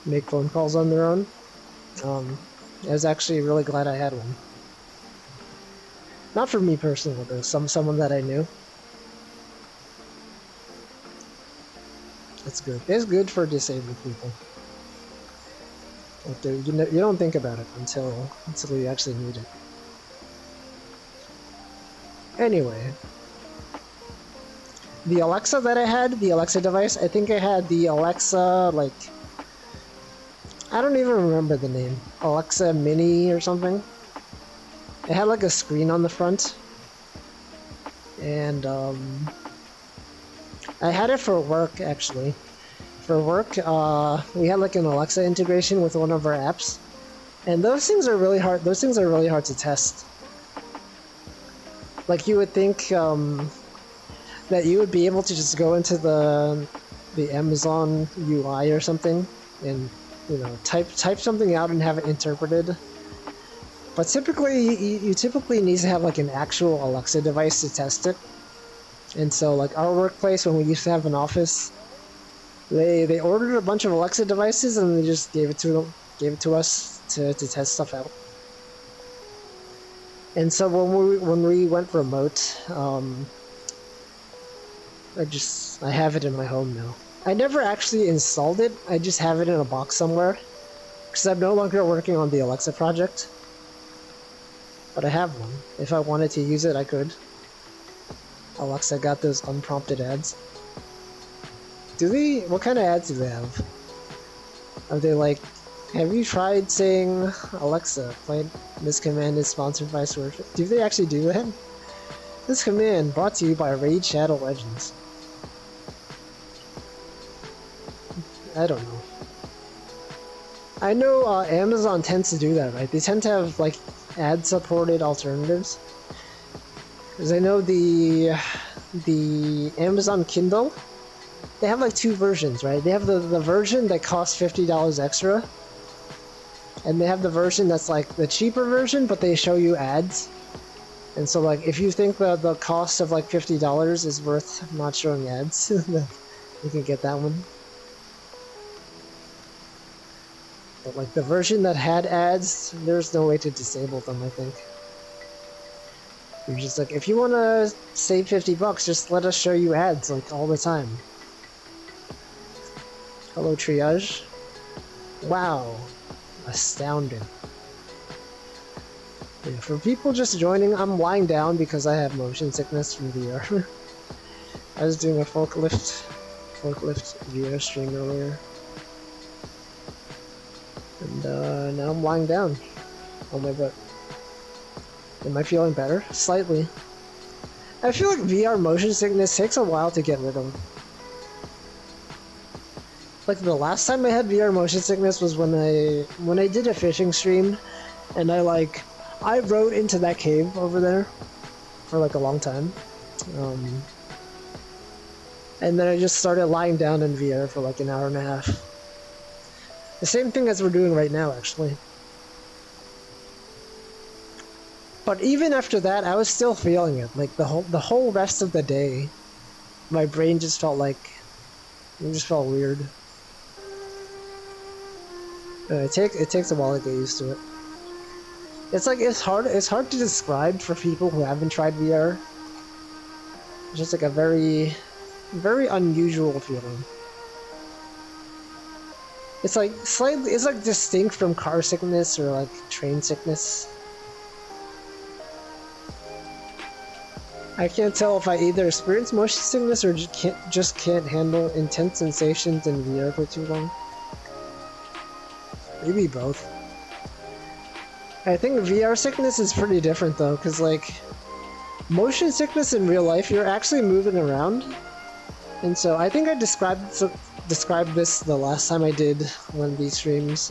make phone calls on their own. I was actually really glad I had one. Not for me personally, though. Someone that I knew. It's good. It's good for disabled people. But you don't think about it until you actually need it. Anyway, the Alexa that I had, the Alexa device, I think I had the Alexa, like, I don't even remember the name. Alexa Mini or something. It had like a screen on the front. And I had it for work, actually. For work, we had like an Alexa integration with one of our apps. And those things are really hard to test. Like, you would think that you would be able to just go into the Amazon UI or something and, you know, type something out and have it interpreted. But typically, you typically need to have like an actual Alexa device to test it. And so, like, our workplace, when we used to have an office, they ordered a bunch of Alexa devices and they just gave it to us to test stuff out. And so when we went remote, I have it in my home now. I never actually installed it. I just have it in a box somewhere because I'm no longer working on the Alexa project. But I have one. If I wanted to use it, I could. Alexa got those unprompted ads. What kind of ads do they have? Are they like, have you tried saying, Alexa, this command is sponsored by Sword? Do they actually do that? This command brought to you by Raid Shadow Legends. I don't know. I know Amazon tends to do that, right? They tend to have, like, ad-supported alternatives. Because I know the Amazon Kindle, they have like two versions, right? They have the version that costs $50 extra, and they have the version that's like the cheaper version, but they show you ads. And so, like, if you think the cost of like $50 is worth not showing ads, you can get that one. But like the version that had ads, there's no way to disable them, I think. You're just like, if you want to save $50, just let us show you ads like all the time. Hello, Triage. Wow. Astounding. Yeah, for people just joining, I'm lying down because I have motion sickness from VR. I was doing a forklift VR stream earlier. And now I'm lying down on my butt. Am I feeling better? Slightly. I feel like VR motion sickness takes a while to get rid of. Like the last time I had VR motion sickness was when I did a fishing stream, and I rode into that cave over there for like a long time. And then I just started lying down in VR for like an hour and a half. The same thing as we're doing right now, actually. But even after that, I was still feeling it. Like the whole rest of the day, my brain just felt weird. It takes a while to get used to it. It's hard to describe for people who haven't tried VR. It's just like a very unusual feeling. It's like distinct from car sickness or like train sickness. I can't tell if I either experience motion sickness or just can't handle intense sensations in VR for too long. Maybe both. I think VR sickness is pretty different though, because like motion sickness in real life, you're actually moving around. And so I think I described this the last time I did one of these streams.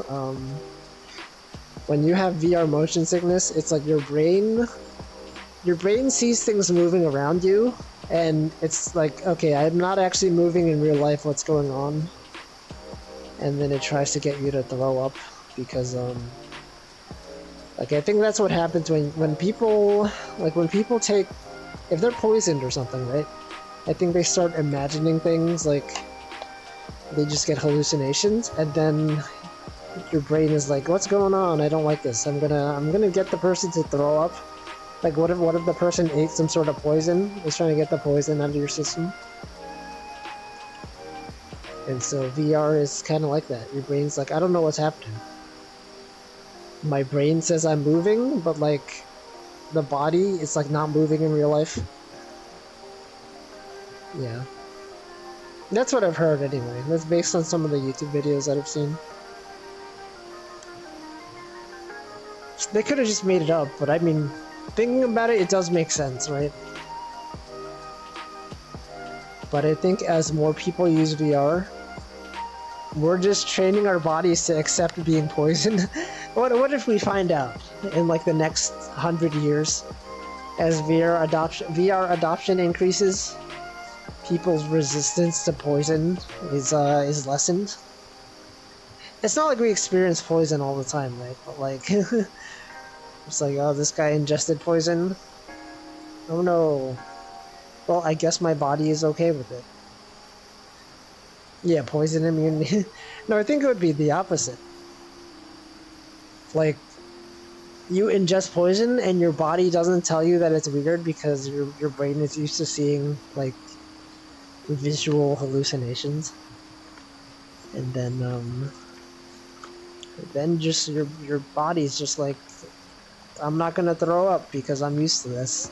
When you have VR motion sickness, it's like your brain sees things moving around you, and it's like, okay, I'm not actually moving in real life, what's going on? And then it tries to get you to throw up, because like I think that's what happens when people take, if they're poisoned or something, right? I think they start imagining things, like they just get hallucinations, and then your brain is like, what's going on? I don't like this. I'm gonna get the person to throw up. Like what if the person ate some sort of poison, is trying to get the poison out of your system? And so VR is kind of like that. Your brain's like, I don't know what's happening. My brain says I'm moving, but like the body is like not moving in real life. Yeah. That's what I've heard anyway. That's based on some of the YouTube videos that I've seen. They could have just made it up, but I mean, thinking about it, it does make sense, right? But I think as more people use VR, we're just training our bodies to accept being poisoned. What if we find out in like the next 100 years, as VR adoption increases, people's resistance to poison is lessened? It's not like we experience poison all the time, right? But like, it's like, oh, this guy ingested poison. Oh no. Well, I guess my body is okay with it. Yeah, poison immunity. No, I think it would be the opposite. Like, you ingest poison and your body doesn't tell you that it's weird because your brain is used to seeing like visual hallucinations, and then just your body's just like, I'm not gonna throw up because I'm used to this.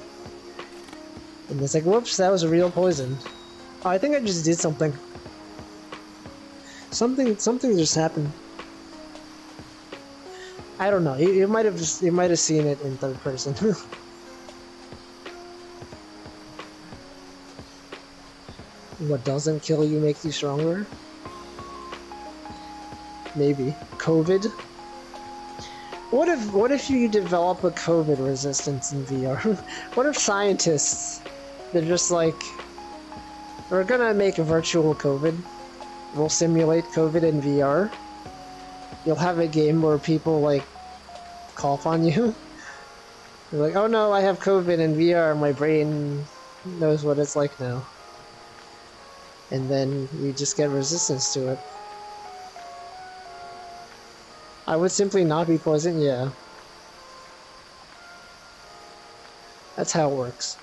And it's like, whoops, that was real poison. Oh, I think I just did something. Something just happened. I don't know. You might have seen it in third person. What doesn't kill you makes you stronger? Maybe. COVID? What if you develop a COVID resistance in VR? What if scientists, they're just like, we're gonna make a virtual COVID. We'll simulate COVID in VR. You'll have a game where people like cough on you. You're like, oh no, I have COVID in VR, my brain knows what it's like now. And then you just get resistance to it. I would simply not be poisoned, yeah. That's how it works.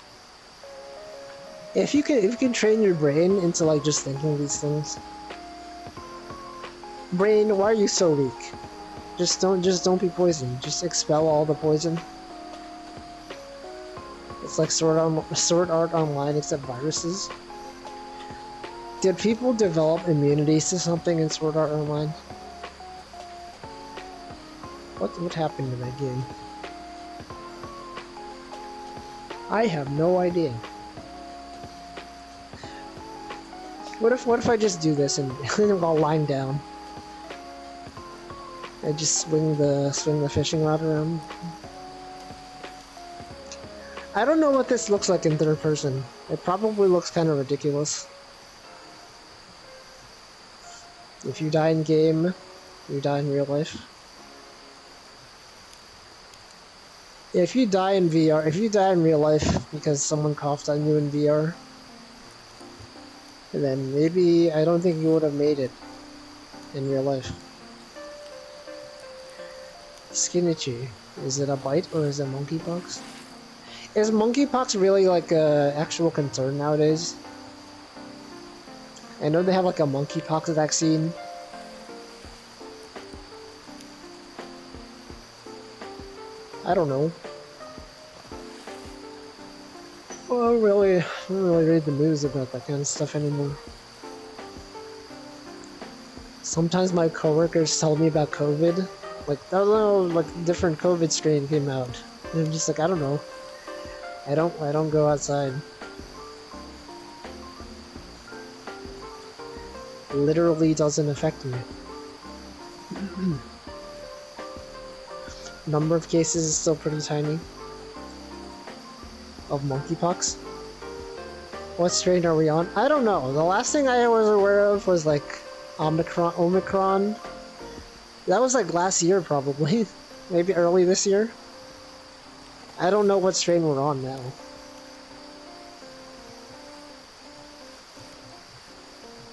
If you can train your brain into like just thinking these things. Brain, why are you so weak? Just don't be poisoned. Just expel all the poison. It's like Sword Art Online except viruses. Did people develop immunities to something in Sword Art Online? What happened in that game? I have no idea. What if I just do this and while lying down, I just swing the fishing rod around? I don't know what this looks like in third person. It probably looks kind of ridiculous. If you die in game, you die in real life. If you die in VR, if you die in real life because someone coughed on you in VR, then maybe I don't think you would have made it in real life. Skinichi. Is it a bite or is it monkeypox? Is monkeypox really like a actual concern nowadays? I know they have like a monkeypox vaccine. I don't know. Well, I don't really read the news about that kind of stuff anymore. Sometimes my coworkers tell me about COVID. Like, I don't know, like different COVID strain came out. And I'm just like, I don't know. I don't go outside. Literally doesn't affect me. Number of cases is still pretty tiny. Of monkeypox. What strain are we on? I don't know. The last thing I was aware of was like Omicron. That was like last year probably. Maybe early this year. I don't know what strain we're on now.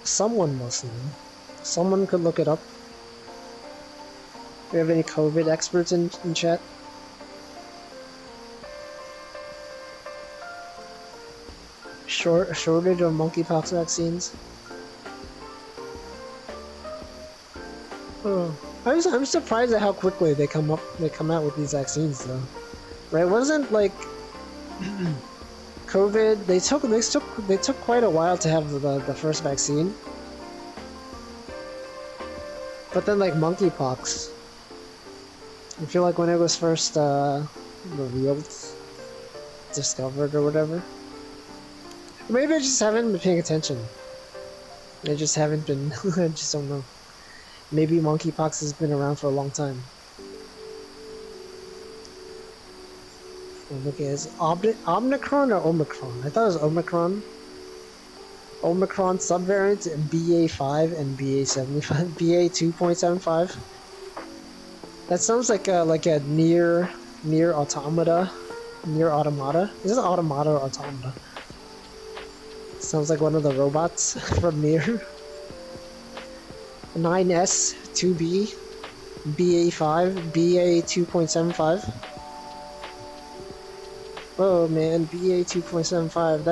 Someone must know. Someone could look it up. Do we have any COVID experts in chat? Shortage of monkeypox vaccines. Oh, I'm surprised at how quickly they come out with these vaccines though. Right? Wasn't like COVID? They took quite a while to have the first vaccine. But then like monkeypox, I feel like when it was first revealed, discovered or whatever. Maybe I just haven't been paying attention. I just haven't been. I just don't know. Maybe monkeypox has been around for a long time. Look, is Omicron or Omicron? I thought it was Omicron. Omicron subvariant in BA5 and BA75, BA 2.75. That sounds like a near automata. Near automata. Is it automata or automata? Sounds like one of the robots from Nier. 9S 2B BA5 BA 2.75. Oh man, BA 2.75.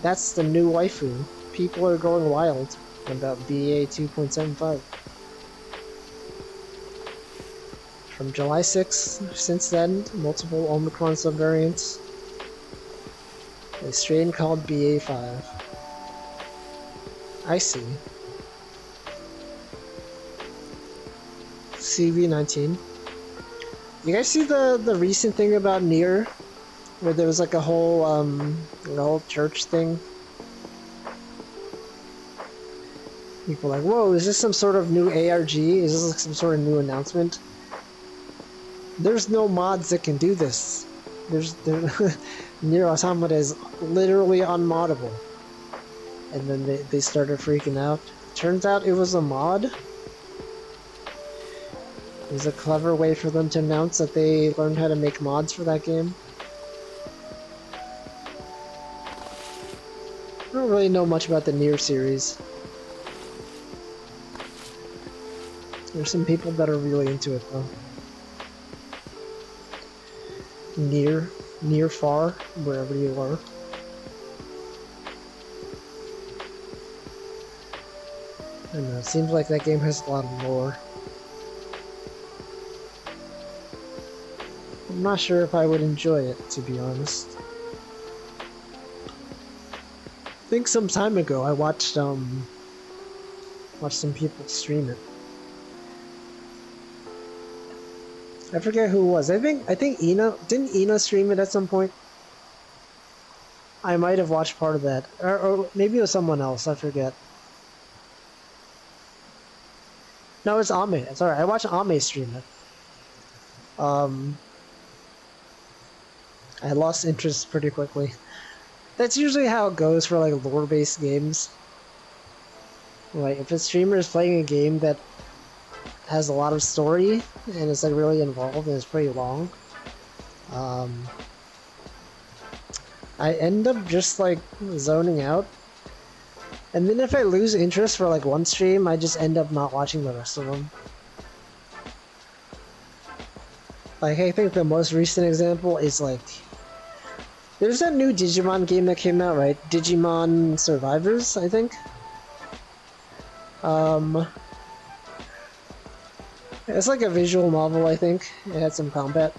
That's the new waifu. People are going wild about BA 2.75. From July 6th, since then, multiple Omicron subvariants. A strain called BA5. I see. CV19. You guys see the recent thing about Nier? Where there was like a whole church thing? People are like, whoa, is this some sort of new ARG? Is this like some sort of new announcement? There's no mods that can do this. Nier Automata is literally unmoddable. And then they started freaking out. Turns out it was a mod. It was a clever way for them to announce that they learned how to make mods for that game. I don't really know much about the Nier series. There's some people that are really into it though. Near far, wherever you are. I don't know, it seems like that game has a lot of lore. I'm not sure if I would enjoy it, to be honest. I think some time ago I watched some people stream it. I forget who it was. I think Ina, didn't Ina stream it at some point? I might have watched part of that, or maybe it was someone else. I forget. No, it's Ame. Sorry, I watched Ame stream it. I lost interest pretty quickly. That's usually how it goes for like lore-based games. Like if a streamer is playing a game that has a lot of story and it's like really involved and it's pretty long, I end up just like zoning out. And then if I lose interest for like one stream, I just end up not watching the rest of them. Like I think the most recent example is like there's that new Digimon game that came out, right? Digimon Survivors, I think. It's like a visual novel, I think. It had some combat.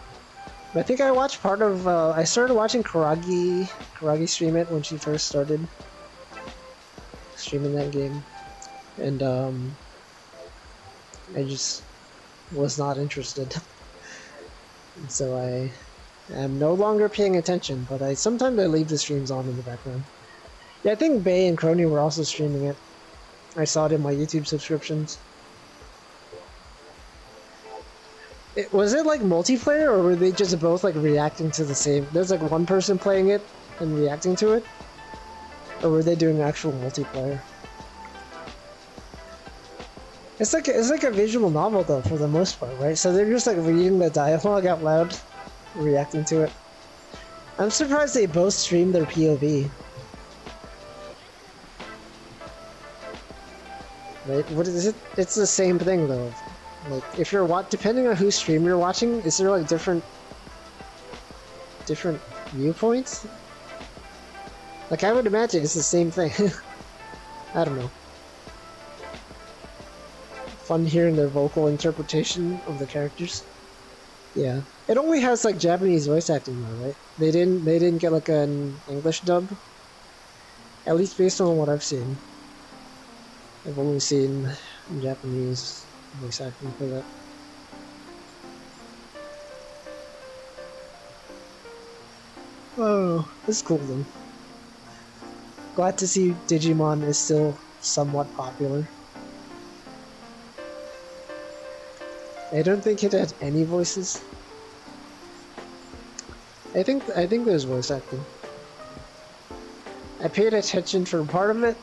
But I think I watched part of. I started watching Karagi stream it when she first started streaming that game, and I just was not interested. And so I am no longer paying attention. But sometimes I leave the streams on in the background. Yeah, I think Bay and Crony were also streaming it. I saw it in my YouTube subscriptions. Was it like multiplayer, or were they just both like reacting to the same? There's like one person playing it and reacting to it, or were they doing actual multiplayer? It's like a visual novel though, for the most part, right? So they're just like reading the dialogue out loud, reacting to it. I'm surprised they both stream their POV. Right? What is it? It's the same thing though. Like, if you're depending on whose stream you're watching, is there like different viewpoints? Like, I would imagine it's the same thing. I don't know. Fun hearing their vocal interpretation of the characters. Yeah, it only has like Japanese voice acting though, right? They didn't get like an English dub. At least based on what I've seen. I've only seen Japanese voice acting for that. Oh, that's cool then. Glad to see Digimon is still somewhat popular. I don't think it had any voices. I think there's voice acting. I paid attention for part of it.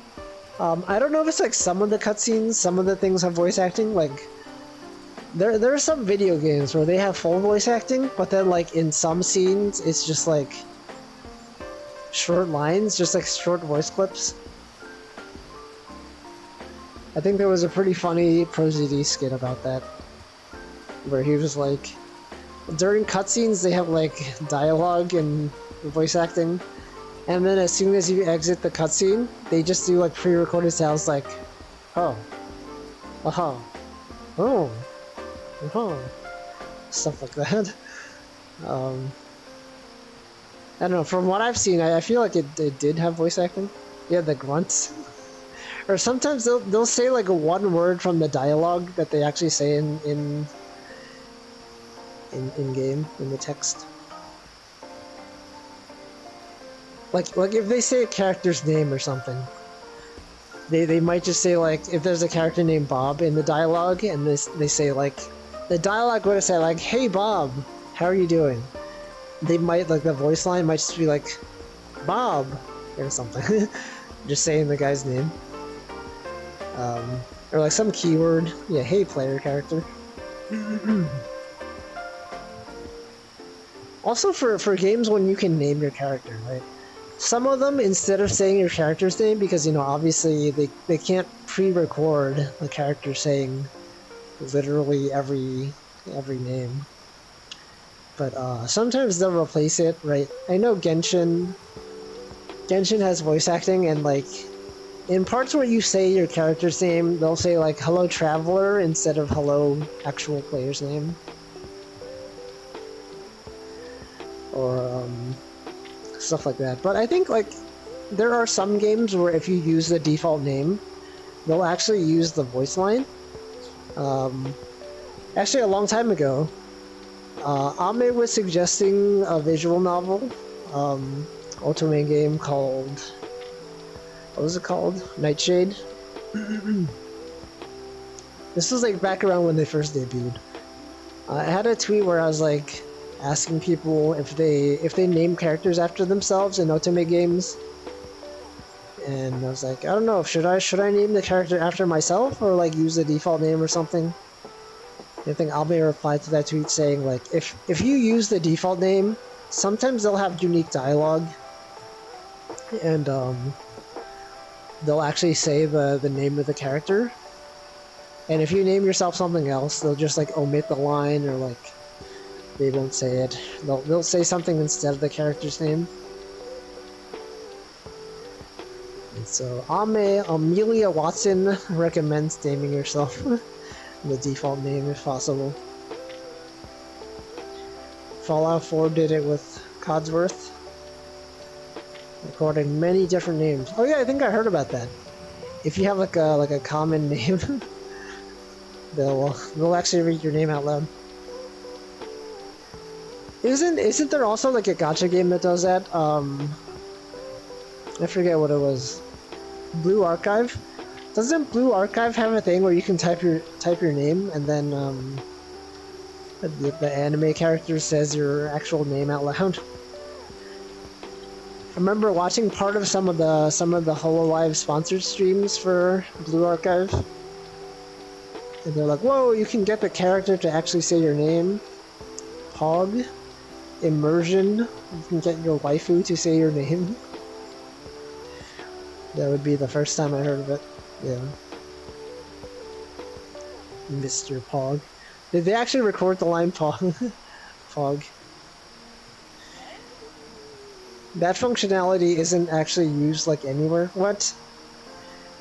I don't know if it's like some of the cutscenes, some of the things have voice acting. Like, there are some video games where they have full voice acting, but then like in some scenes it's just like short lines, just like short voice clips. I think there was a pretty funny ProZD skit about that, where he was like, during cutscenes they have like dialogue and voice acting, and then as soon as you exit the cutscene, they just do like pre-recorded sounds like, oh, aha, oh, oh, stuff like that. I don't know, from what I've seen, I feel like it did have voice acting. Yeah, the grunts. Or sometimes they'll say like one word from the dialogue that they actually say in game, in the text. Like if they say a character's name or something, they might just say like, if there's a character named Bob in the dialogue, and they say like, the dialogue would have said like, "Hey Bob, how are you doing?" They might, like, the voice line might just be like, "Bob," or something. Just saying the guy's name. Or like some keyword. Yeah, "Hey player character." Also for games when you can name your character, right? Some of them, instead of saying your character's name, because, you know, obviously they can't pre-record the character saying literally every name. But sometimes they'll replace it, right? I know Genshin has voice acting, and like in parts where you say your character's name, they'll say like "Hello Traveler" instead of "Hello actual player's name." Or stuff like that. But I think like there are some games where if you use the default name, they'll actually use the voice line. Actually, a long time ago, Ame was suggesting a visual novel Ultimate game called... What was it called? Nightshade? This was like back around when they first debuted. I had a tweet where I was like asking people if they name characters after themselves in Ultimate games. And I was like, I don't know, should I name the character after myself or like use the default name or something? I think Abe replied to that tweet saying like, if you use the default name, sometimes they'll have unique dialogue, and they'll actually say the name of the character. And if you name yourself something else, they'll just like omit the line, or like they won't say it. They'll say something instead of the character's name. And so Amelia Watson recommends naming yourself the default name if possible. Fallout 4 did it with Codsworth, recording many different names. Oh yeah, I think I heard about that. If you have like a common name, they'll actually read your name out loud. Isn't there also like a gacha game that does that? I forget what it was. Blue Archive? Doesn't Blue Archive have a thing where you can type your name and then the anime character says your actual name out loud? I remember watching part of some of the HoloLive sponsored streams for Blue Archive, and they're like, "Whoa, you can get the character to actually say your name." Pog, immersion. You can get your waifu to say your name. That would be the first time I heard of it. Yeah. Mr. Pog. Did they actually record the line Pog? Pog. That functionality isn't actually used like anywhere. What?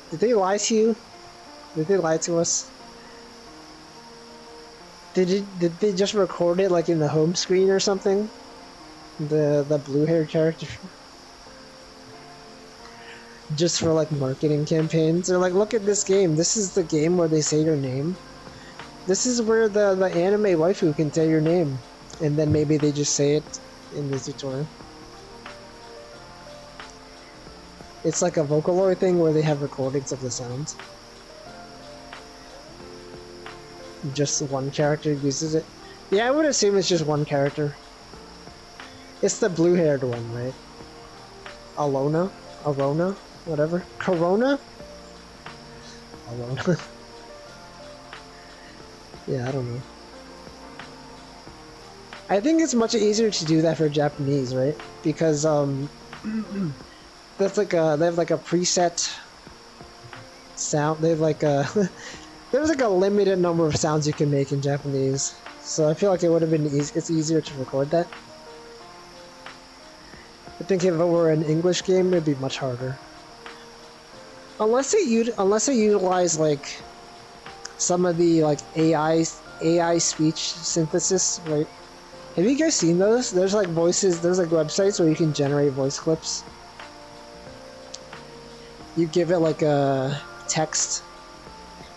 Did they lie to you? Did they lie to us? Did they just record it like in the home screen or something? The blue-haired character? Just for like marketing campaigns. They're like, look at this game. This is the game where they say your name. This is where the anime waifu can say your name. And then maybe they just say it in the tutorial. It's like a Vocaloid thing where they have recordings of the sounds. Just one character uses it. Yeah, I would assume it's just one character. It's the blue-haired one, right? Alona? Arona? Whatever. Corona? Alona. Yeah, I don't know. I think it's much easier to do that for Japanese, right? Because, that's like they have like a preset sound. They have like a... There's like a limited number of sounds you can make in Japanese. So I feel like it would have been it's easier to record that. I think if it were an English game, it'd be much harder. Unless they utilize like some of the like AI speech synthesis, right? Have you guys seen those? There's like voices. There's like websites where you can generate voice clips. You give it like a text,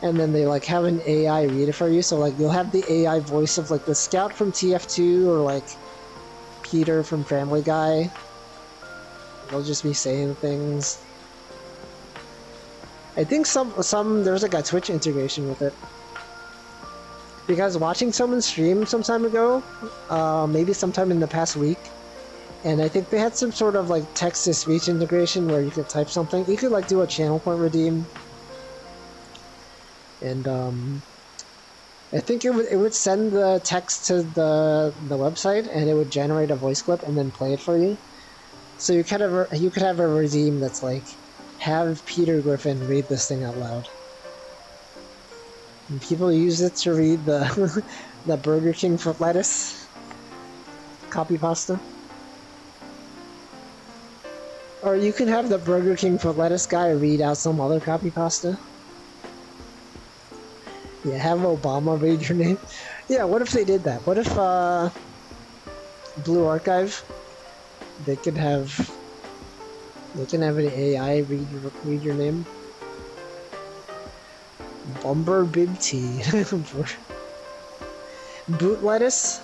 and then they like have an AI read it for you. So like you'll have the AI voice of like the Scout from TF2 or like Peter from Family Guy. They'll just be saying things. I think some there's like a Twitch integration with it. Because watching someone stream some time ago, maybe sometime in the past week, and I think they had some sort of like text-to-speech integration where you could type something. You could like do a channel point redeem, and I think it would send the text to the website, and it would generate a voice clip and then play it for you. So you could have a redeem that's like, have Peter Griffin read this thing out loud. And people use it to read the the Burger King foot lettuce copy pasta. Or you can have the Burger King foot lettuce guy read out some other copy pasta. Yeah, have Obama read your name. Yeah, what if they did that? What if Blue Archive, they can have an AI read your name. Bumber Bib Tea. Boot lettuce.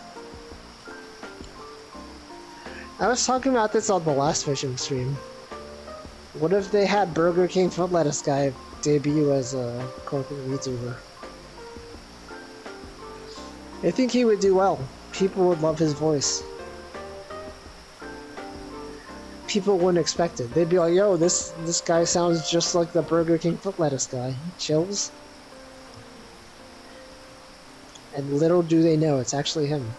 I was talking about this on the last fishing stream. What if they had Burger King foot lettuce guy debut as a corporate YouTuber? I think he would do well. People would love his voice. People wouldn't expect it. They'd be like, yo, this guy sounds just like the Burger King foot lettuce guy. Chills. And little do they know, it's actually him.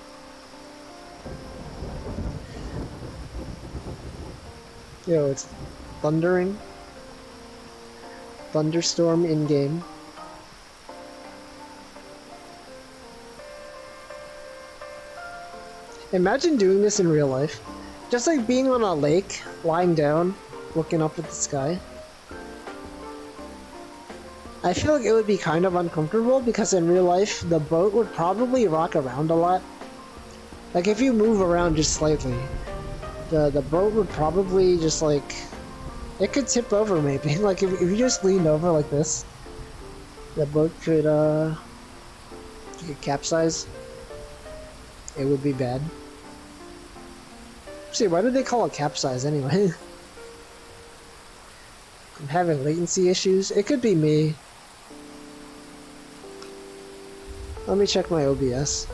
Yo, it's thundering. Thunderstorm in-game. Imagine doing this in real life. Just like being on a lake, lying down, looking up at the sky. I feel like it would be kind of uncomfortable because in real life, the boat would probably rock around a lot. Like if you move around just slightly, the boat would probably just like... It could tip over maybe. Like if you just leaned over like this, the boat could capsize. It would be bad. See, why do they call it capsize anyway? I'm having latency issues. It could be me. Let me check my OBS.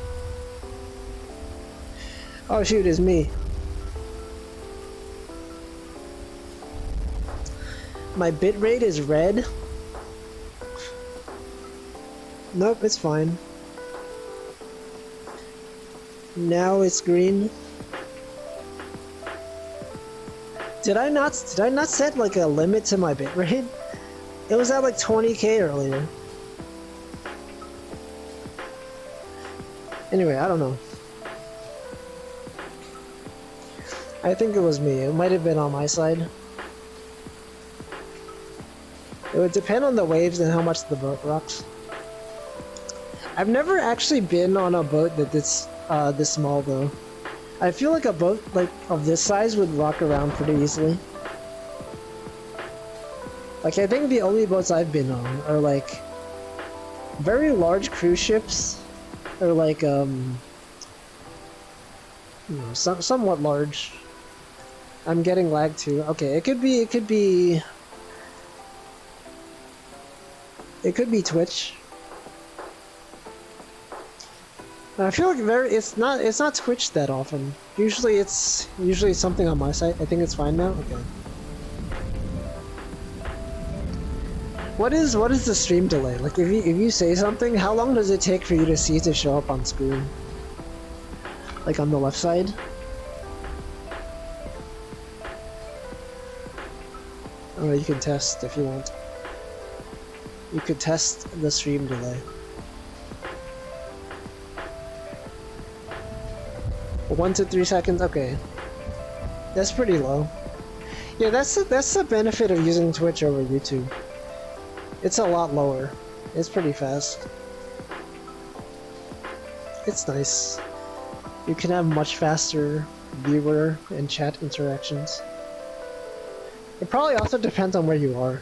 Oh shoot, it's me. My bitrate is red. Nope, it's fine. Now it's green. Did I not set like a limit to my bitrate? It was at like 20k earlier. Anyway, I don't know. I think it was me. It might have been on my side. It would depend on the waves and how much the boat rocks. I've never actually been on a boat that this small though. I feel like a boat like of this size would rock around pretty easily. Like I think the only boats I've been on are like very large cruise ships, or like you know, somewhat large. I'm getting lag too. Okay, it could be Twitch. I feel like it's not Twitch that often. Usually it's something on my site. I think it's fine now. Okay. What is the stream delay? Like if you say something, how long does it take for you to see it to show up on screen? Like on the left side? Oh, you can test if you want. You could test the stream delay. 1 to 3 seconds. Okay, that's pretty low. Yeah, that's the benefit of using Twitch over YouTube. It's a lot lower. It's pretty fast. It's nice. You can have much faster viewer and chat interactions. It probably also depends on where you are.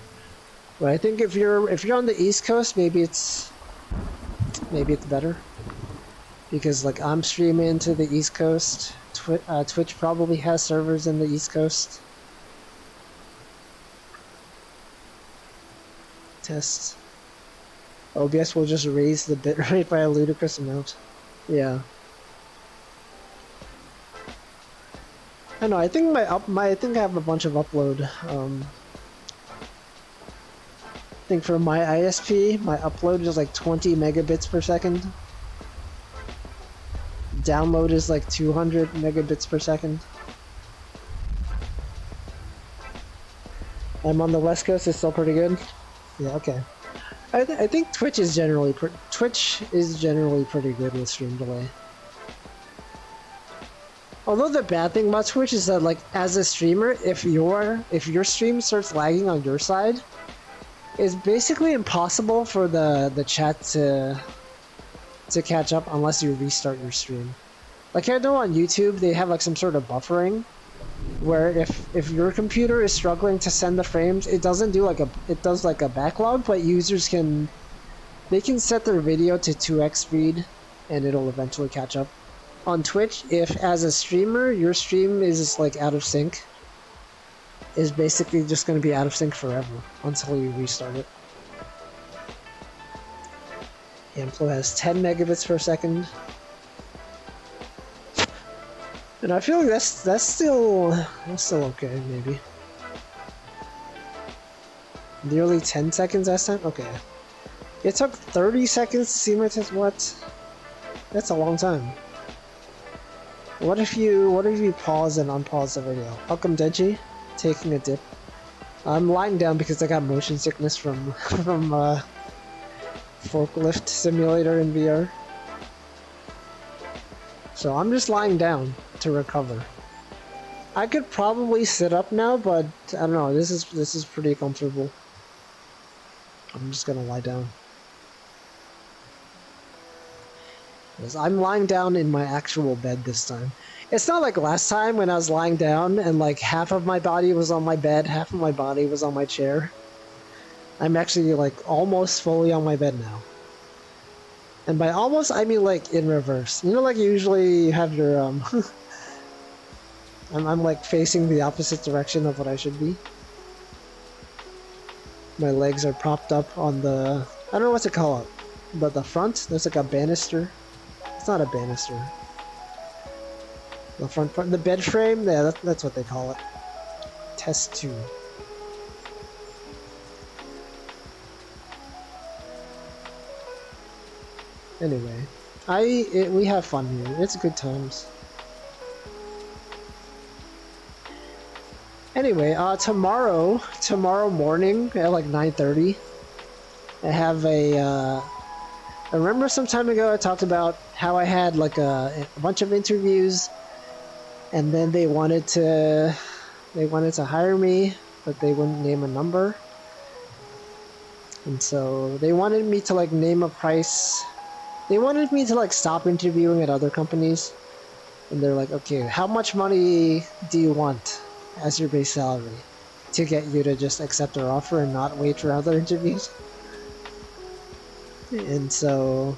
But I think if you're on the East Coast, maybe it's better. Because like I'm streaming to the East Coast, Twitch probably has servers in the East Coast. Test. OBS will just raise the bitrate by a ludicrous amount. Yeah. I know. I think I think I have a bunch of upload. I think for my ISP, my upload is like 20 megabits per second. Download is like 200 megabits per second. I'm on the West Coast. It's still pretty good. Yeah. Okay. I think Twitch is generally pretty good with stream delay. Although the bad thing about Twitch is that, like, as a streamer, if your stream starts lagging on your side, it's basically impossible for the chat to catch up unless you restart your stream. Like I know on YouTube they have like some sort of buffering, where if your computer is struggling to send the frames, it does like a backlog, but users can set their video to 2x speed, and it'll eventually catch up. on Twitch, if as a streamer your stream is like out of sync, is basically just going to be out of sync forever until you restart it. Amplo has 10 megabits per second. And I feel like that's still okay, maybe. Nearly 10 seconds last time? Okay. It took 30 seconds to see my test. What? That's a long time. What if you pause and unpause the video? Welcome Deji, taking a dip. I'm lying down because I got motion sickness from Forklift Simulator in VR. So I'm just lying down to recover. I could probably sit up now, but I don't know. This is pretty comfortable. I'm just gonna lie down. Because I'm lying down in my actual bed this time. It's not like last time when I was lying down and like half of my body was on my bed, half of my body was on my chair. I'm actually like almost fully on my bed now. And by almost, I mean like in reverse. You know, like usually you have your I'm like facing the opposite direction of what I should be. My legs are propped up on the, I don't know what to call it, but the front, there's like a banister. It's not a banister. The front, the bed frame, yeah, that's what they call it. Test 2. Anyway, we have fun here. It's good times. Anyway, tomorrow morning at like 9:30, I have I remember some time ago I talked about how I had like a bunch of interviews, and then they wanted to hire me, but they wouldn't name a number, and so they wanted me to like name a price. They wanted me to like stop interviewing at other companies, and they're like, okay, how much money do you want as your base salary to get you to just accept our offer and not wait for other interviews? And so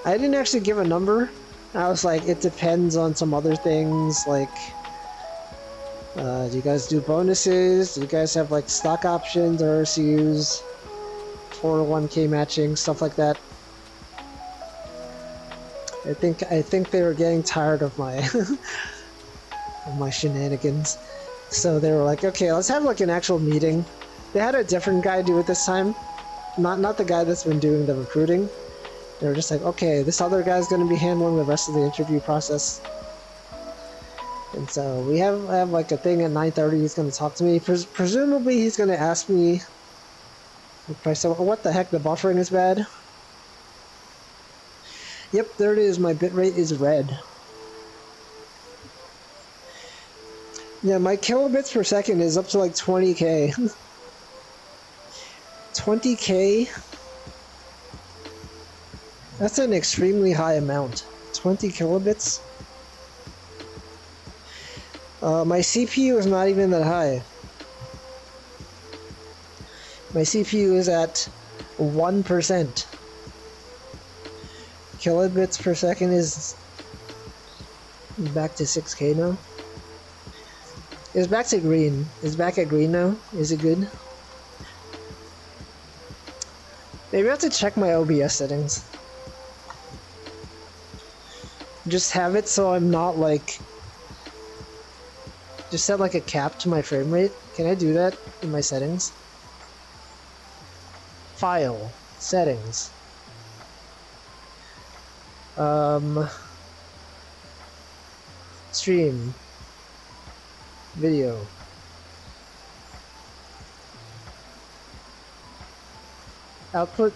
I didn't actually give a number. I was like, it depends on some other things, like do you guys do bonuses? Do you guys have like stock options or RSUs, 401k matching, stuff like that? I think they were getting tired of my of my shenanigans. So they were like, okay, let's have like an actual meeting. They had a different guy do it this time. Not the guy that's been doing the recruiting. They were just like, okay, this other guy's going to be handling the rest of the interview process. And so we have like a thing at 9:30. He's going to talk to me. Presumably he's going to ask me if I said, what the heck, the buffering is bad? Yep, there it is. My bitrate is red. Yeah, my kilobits per second is up to like 20k. 20k? That's an extremely high amount. 20 kilobits? My CPU is not even that high. My CPU is at 1%. Kilobits per second is back to 6k now. It's back to green. It's back at green now. Is it good? Maybe I have to check my OBS settings. Just have it so I'm not like... Just set like a cap to my frame rate. Can I do that in my settings? File. Settings. Stream. Video. Output.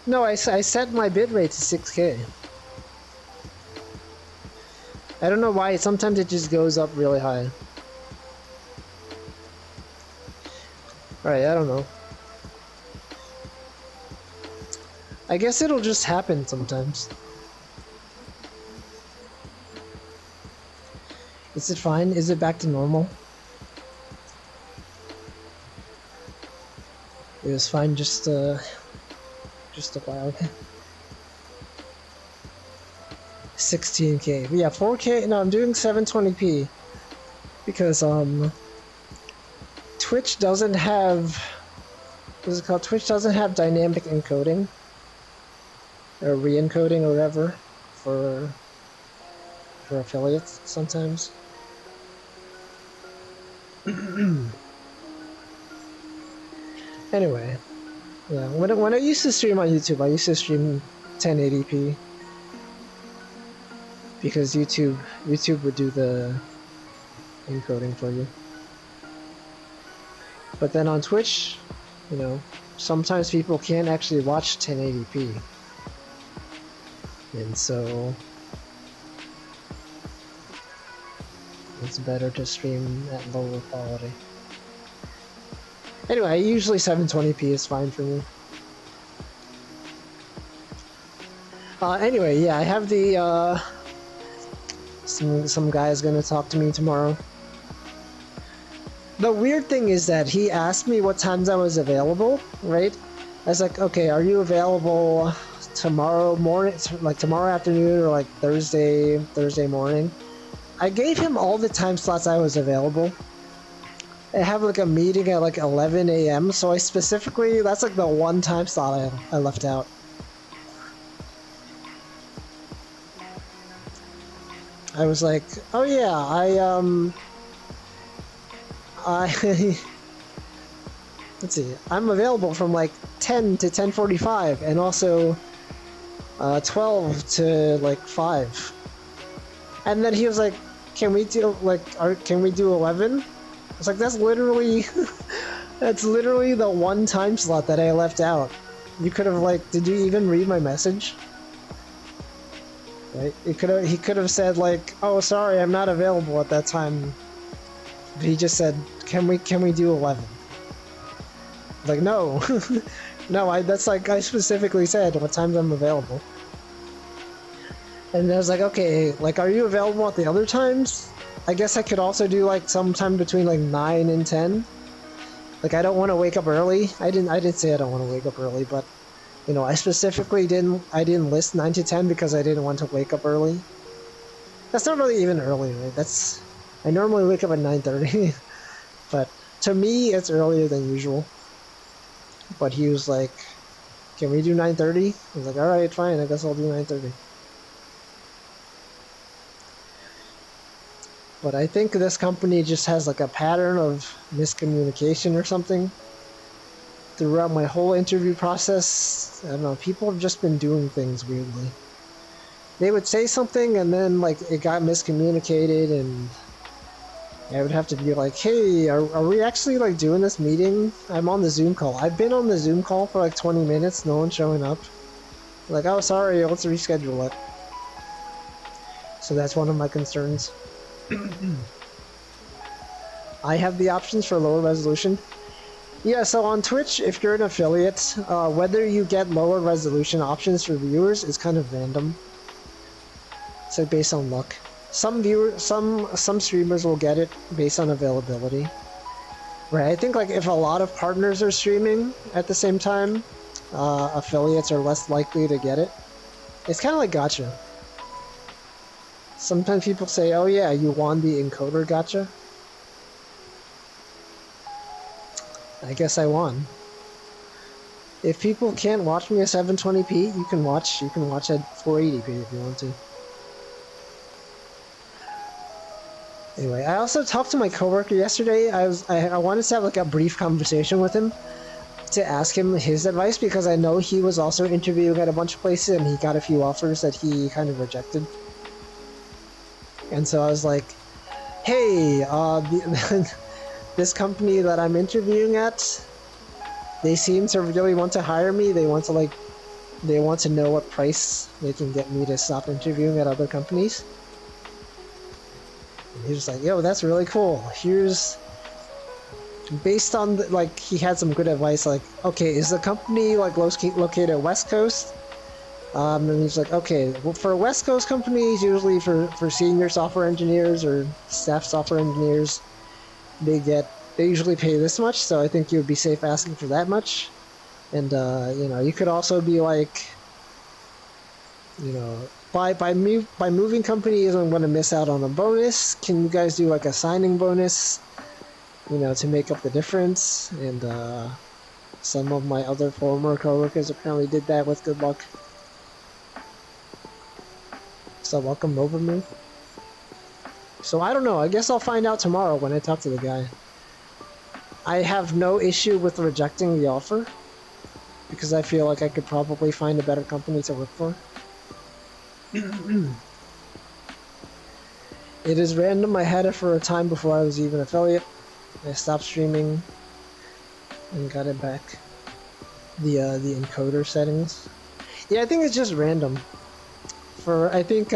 No, I set my bitrate to 6k. I don't know why, sometimes it just goes up really high. Alright, I don't know. I guess it'll just happen sometimes. Is it fine? Is it back to normal? It was fine just a while. 16K. Yeah, 4K. No, I'm doing 720p because Twitch doesn't have, what's it called? Twitch doesn't have dynamic encoding or re-encoding or whatever for affiliates sometimes. Anyway, yeah. When I used to stream on YouTube, I used to stream 1080p because YouTube would do the encoding for you. But then on Twitch, you know, sometimes people can't actually watch 1080p. And so it's better to stream at lower quality. Anyway, usually 720p is fine for me. Anyway, yeah, I have the some guy's gonna talk to me tomorrow. The weird thing is that he asked me what times I was available, right? I was like, okay, are you available tomorrow morning, like tomorrow afternoon, or like Thursday morning? I gave him all the time slots I was available. I have like a meeting at like 11 a.m. So I specifically, that's like the one time slot I left out. I was like, oh yeah, let's see, I'm available from like 10 to 10:45 and also 12 to like 5. And then he was like, can we do like, can we do 11? I was like, that's literally the one time slot that I left out. You could have like, did you even read my message? Right? He could have said like, oh sorry, I'm not available at that time. But he just said, can we do 11? Like, no. No, that's like, I specifically said what times I'm available. And I was like, okay, like, are you available at the other times? I guess I could also do like sometime between like 9 and 10. Like, I don't want to wake up early. I didn't say I don't want to wake up early, but you know, I specifically didn't list 9 to 10 because I didn't want to wake up early. That's not really even early, right? I normally wake up at 9:30, but to me it's earlier than usual. But he was like, can we do 9:30? I was like, alright, fine, I guess I'll do 9:30. But I think this company just has like a pattern of miscommunication or something. Throughout my whole interview process, I don't know, people have just been doing things weirdly. They would say something and then like it got miscommunicated and I would have to be like, hey, are we actually like doing this meeting? I'm on the Zoom call. I've been on the Zoom call for like 20 minutes, no one's showing up. Like, oh sorry, let's reschedule it. So that's one of my concerns. I have the options for lower resolution. Yeah, so on Twitch, if you're an affiliate, whether you get lower resolution options for viewers is kind of random. So based on luck. Some streamers will get it based on availability. Right, I think like if a lot of partners are streaming at the same time, affiliates are less likely to get it. It's kind of like gacha. Sometimes people say, oh yeah, you won the encoder gacha. I guess I won. If people can't watch me at 720p, you can watch at 480p if you want to. Anyway, I also talked to my coworker yesterday. I wanted to have like a brief conversation with him to ask him his advice because I know he was also interviewing at a bunch of places and he got a few offers that he kind of rejected. And so I was like, hey, this company that I'm interviewing at, they seem to really want to hire me. They want to know what price they can get me to stop interviewing at other companies. And he was like, yo, that's really cool. Here's, based on, like, he had some good advice, like, okay, is the company, like, located West Coast? And he's like, okay, well, for West Coast companies, usually for senior software engineers or staff software engineers, they usually pay this much, so I think you would be safe asking for that much. And, you know, you could also be like, you know, by moving companies, I'm going to miss out on a bonus. Can you guys do like a signing bonus, you know, to make up the difference? And some of my other former coworkers apparently did that with good luck. So welcome Overmove. So I don't know. I guess I'll find out tomorrow when I talk to the guy. I have no issue with rejecting the offer because I feel like I could probably find a better company to work for. It is random. I had it for a time before I was even affiliate. I stopped streaming and got it back. The encoder settings. Yeah, I think it's just random. I think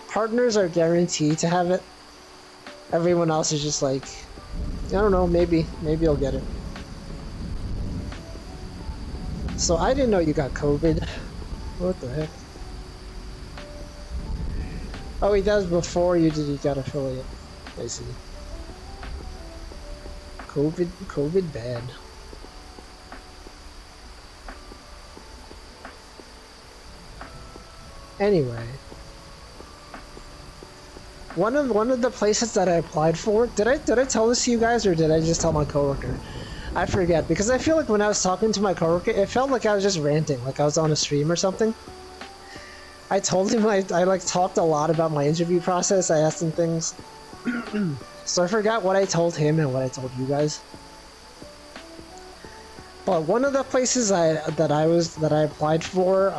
partners are guaranteed to have it. Everyone else is just like, I don't know, maybe I'll get it. So I didn't know you got COVID. What the heck? Oh, that was before you got affiliate. I see. COVID bad. Anyway, one of the places that I applied for, did I tell this to you guys or did I just tell my coworker? I forget, because I feel like when I was talking to my coworker, it felt like I was just ranting, like I was on a stream or something. I told him I like talked a lot about my interview process. I asked him things. So I forgot what I told him and what I told you guys. But one of the places that I applied for,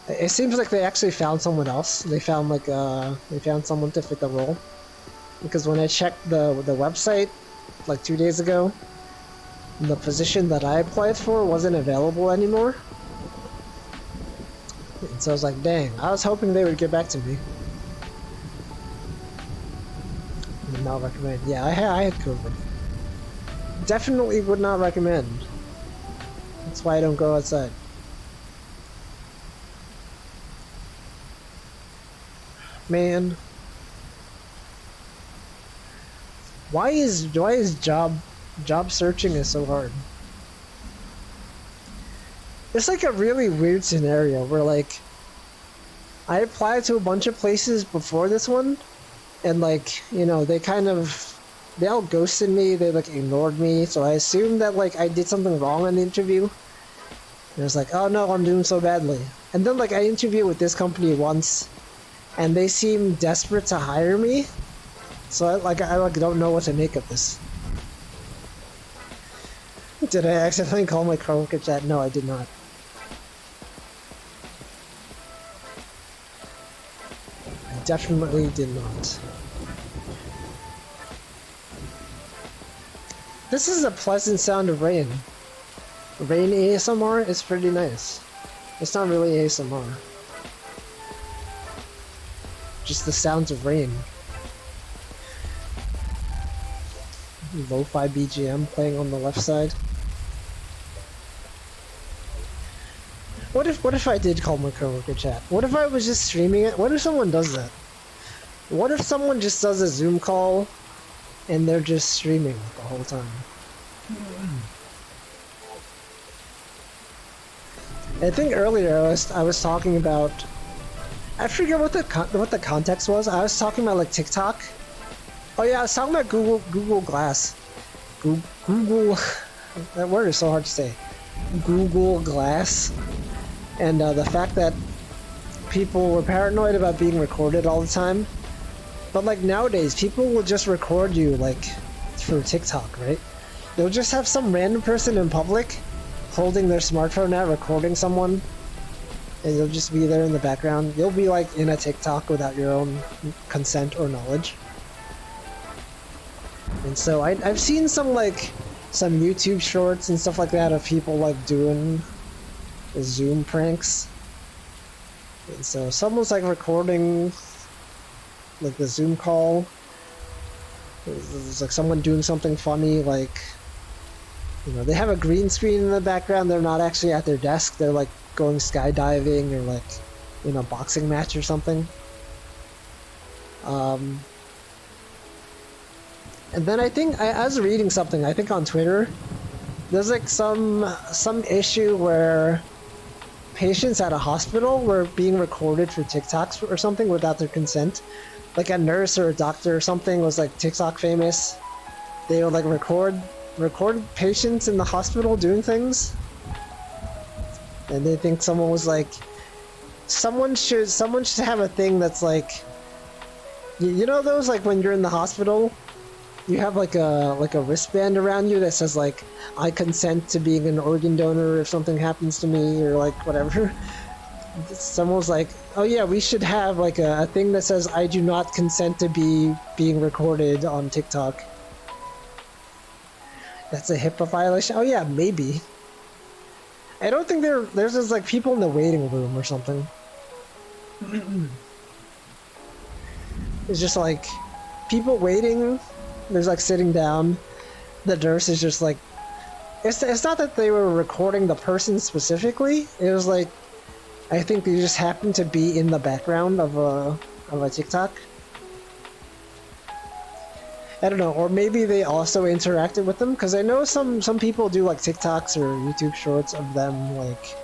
it seems like they actually found someone else. They found someone to fit the role. Because when I checked the website like 2 days ago, the position that I applied for wasn't available anymore. And so I was like, dang, I was hoping they would get back to me. Would not recommend. Yeah, I had COVID. Definitely would not recommend. That's why I don't go outside. Man, why is job searching is so hard? It's like a really weird scenario where like I applied to a bunch of places before this one, and like, you know, they all ghosted me. They like ignored me, so I assumed that like I did something wrong in the interview. And I was like, oh no, I'm doing so badly. And then like I interviewed with this company once, and they seem desperate to hire me, so I don't know what to make of this. Did I accidentally call my coworker chat? No, I did not. I definitely did not. This is a pleasant sound of rain. Rain ASMR is pretty nice. It's not really ASMR. Just the sounds of rain. Lo-fi BGM playing on the left side. What if I did call my coworker chat? What if I was just streaming it? What if someone does that? What if someone just does a Zoom call and they're just streaming the whole time? I think earlier I was talking about, I forget what the context was. I was talking about like TikTok. Oh yeah, I was talking about Google Glass. Google that word is so hard to say. Google Glass, and the fact that people were paranoid about being recorded all the time. But like nowadays, people will just record you like through TikTok, right? They'll just have some random person in public holding their smartphone out, recording someone, and you'll just be there in the background. You'll be like in a TikTok without your own consent or knowledge. And so I've seen some YouTube shorts and stuff like that of people like doing Zoom pranks. And so someone's like recording like the Zoom call. There's like someone doing something funny, like, you know, they have a green screen in the background. They're not actually at their desk. They're like going skydiving or like in a boxing match or something. And then I think I was reading something, I think on Twitter, there's like some issue where patients at a hospital were being recorded for TikToks or something without their consent. Like a nurse or a doctor or something was like TikTok famous. They would like record patients in the hospital doing things. And they think someone was like, someone should have a thing that's like, you know those like when you're in the hospital, you have like a wristband around you that says like, I consent to being an organ donor if something happens to me, or like whatever. Someone was like, oh yeah, we should have like a thing that says I do not consent to being recorded on TikTok. That's a HIPAA violation? Oh yeah, maybe. I don't think there's just like people in the waiting room or something. It's just like people waiting. There's like sitting down. The nurse is just like, it's not that they were recording the person specifically. It was like, I think they just happened to be in the background of a TikTok. I don't know, or maybe they also interacted with them, because I know some people do like TikToks or YouTube shorts of them like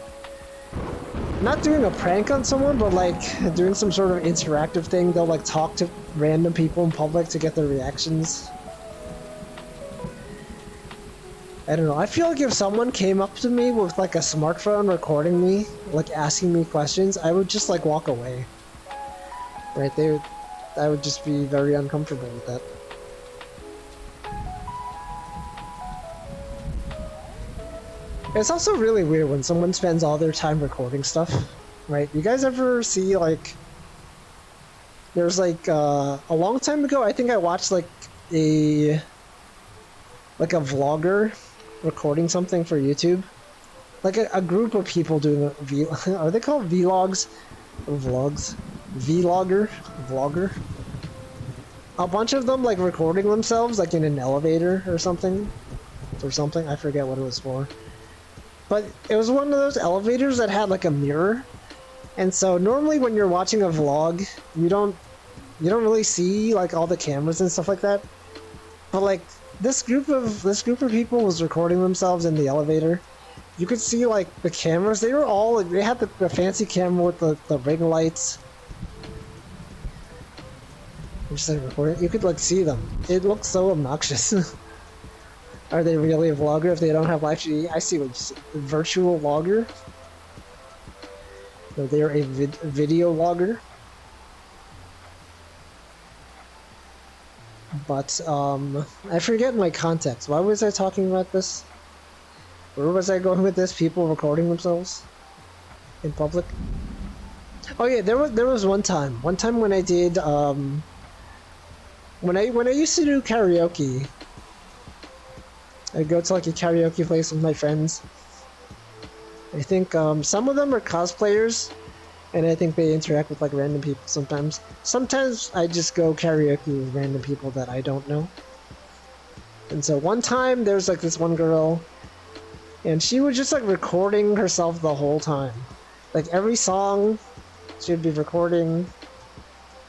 not doing a prank on someone, but like doing some sort of interactive thing. They'll like talk to random people in public to get their reactions. I don't know. I feel like if someone came up to me with like a smartphone recording me, like asking me questions, I would just like walk away. Right? I would just be very uncomfortable with that. It's also really weird when someone spends all their time recording stuff, right? You guys ever see like, there's like a long time ago, I think I watched like a vlogger recording something for YouTube, like a group of people doing are they called vlogs or vlogs? Vlogger. A bunch of them like recording themselves like in an elevator or something. I forget what it was for. But it was one of those elevators that had like a mirror, and so normally when you're watching a vlog, you don't really see like all the cameras and stuff like that. But like this group of people was recording themselves in the elevator. You could see like the cameras. They had the fancy camera with the ring lights. Just like recording. You could like see them. It looks so obnoxious. Are they really a vlogger if they don't have live stream? I see what you see. Virtual vlogger? No, they're a video vlogger. But, I forget my context. Why was I talking about this? Where was I going with this? People recording themselves? In public? Oh yeah, there was one time. One time when I did, when I used to do karaoke, I'd go to like a karaoke place with my friends. I think some of them are cosplayers, and I think they interact with like random people sometimes. Sometimes I just go karaoke with random people that I don't know. And so one time there's like this one girl, and she was just like recording herself the whole time. Like every song, she'd be recording.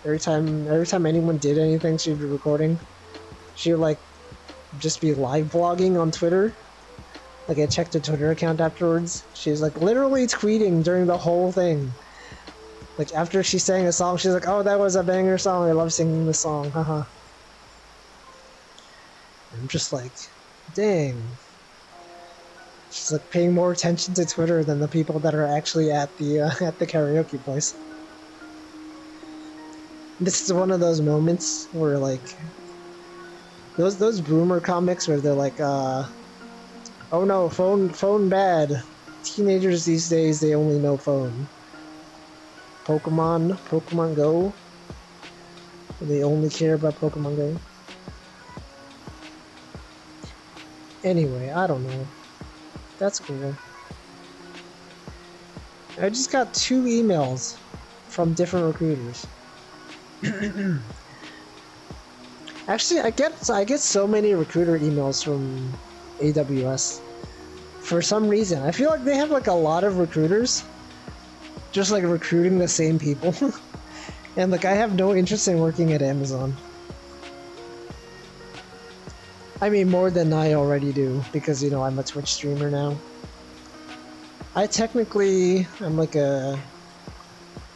Every time anyone did anything, she'd be recording. She would like just be live vlogging on Twitter. Like I checked her Twitter account afterwards. She was like literally tweeting during the whole thing. Like after she sang a song, she's like, "Oh, that was a banger song. I love singing this song." Haha. I'm just like, dang. She's like paying more attention to Twitter than the people that are actually at the karaoke place. This is one of those moments where like those boomer comics where they're like, oh no, phone bad. Teenagers these days, they only know phone. Pokemon Go. They only care about Pokemon Go. Anyway, I don't know. That's cool. I just got 2 emails from different recruiters. Actually, I get so many recruiter emails from AWS. For some reason, I feel like they have like a lot of recruiters, just like recruiting the same people. And like I have no interest in working at Amazon. I mean, more than I already do, because you know I'm a Twitch streamer now. I'm like a...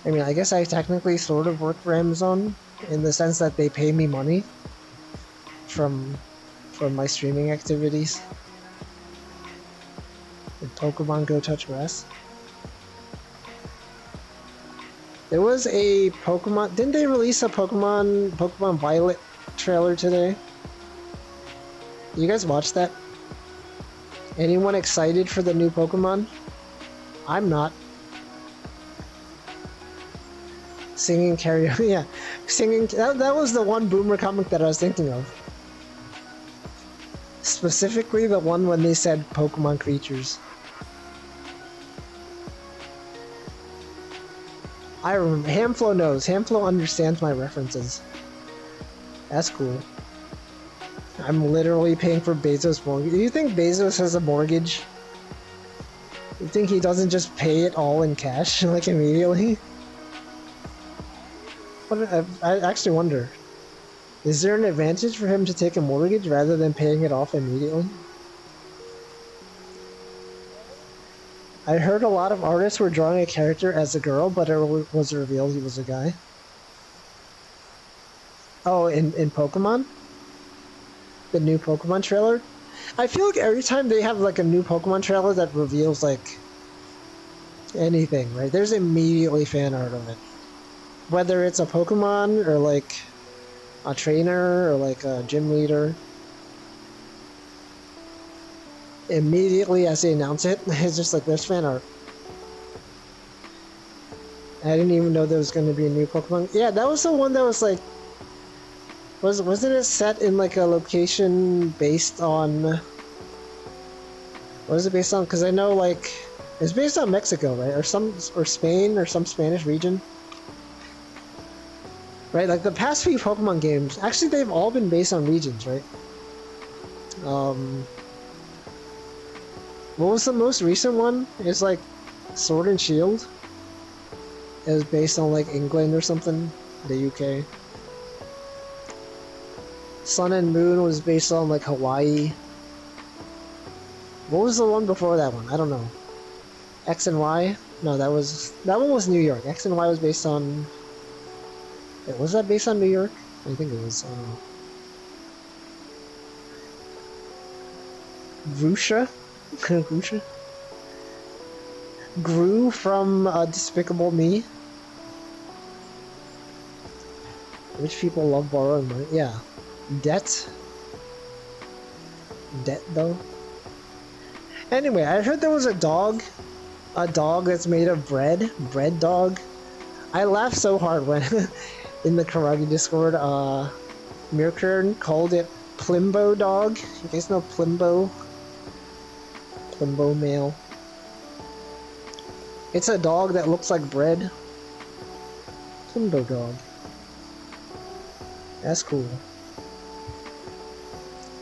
I mean, I guess I technically sort of work for Amazon in the sense that they pay me money from my streaming activities. Did Pokemon Go touch grass? There was a Pokemon... Didn't they release a Pokemon Violet trailer today? You guys watch that? Anyone excited for the new Pokemon? I'm not. Singing karaoke, yeah. Singing, that was the one boomer comic that I was thinking of. Specifically the one when they said Pokemon creatures. I remember, Hamflo knows. Hamflo understands my references. That's cool. I'm literally paying for Bezos' mortgage. Do you think Bezos has a mortgage? You think he doesn't just pay it all in cash, like immediately? I actually wonder. Is there an advantage for him to take a mortgage rather than paying it off immediately? I heard a lot of artists were drawing a character as a girl, but it was revealed he was a guy. Oh, in Pokemon? The new Pokemon trailer? I feel like every time they have like a new Pokemon trailer that reveals like anything, right? There's immediately fan art of it. Whether it's a Pokemon or like a trainer or like a gym leader. Immediately as they announce it, it's just like there's fan art. I didn't even know there was going to be a new Pokemon. Yeah, that was the one that was like... Wasn't it set in like a location based on... What is it based on? Because I know like... It's based on Mexico, right? Or Spain, or some Spanish region. Right, like the past few Pokemon games, actually they've all been based on regions, right? What was the most recent one? It's like Sword and Shield. It was based on like England or something, the UK. Sun and Moon was based on like Hawaii. What was the one before that one? I don't know. X and Y? No, that one was New York. X and Y was based on... Wait, was that based on New York? I think it was. Grusha? Grusha? Gru from Despicable Me? Rich people love borrowing money. Yeah. Debt? Debt, though? Anyway, I heard there was a dog. A dog that's made of bread. Bread dog. I laughed so hard when... in the Karagi Discord, Mirkern called it Plimbo dog. You guys know Plimbo? Plimbo male. It's a dog that looks like bread. Plimbo dog. That's cool.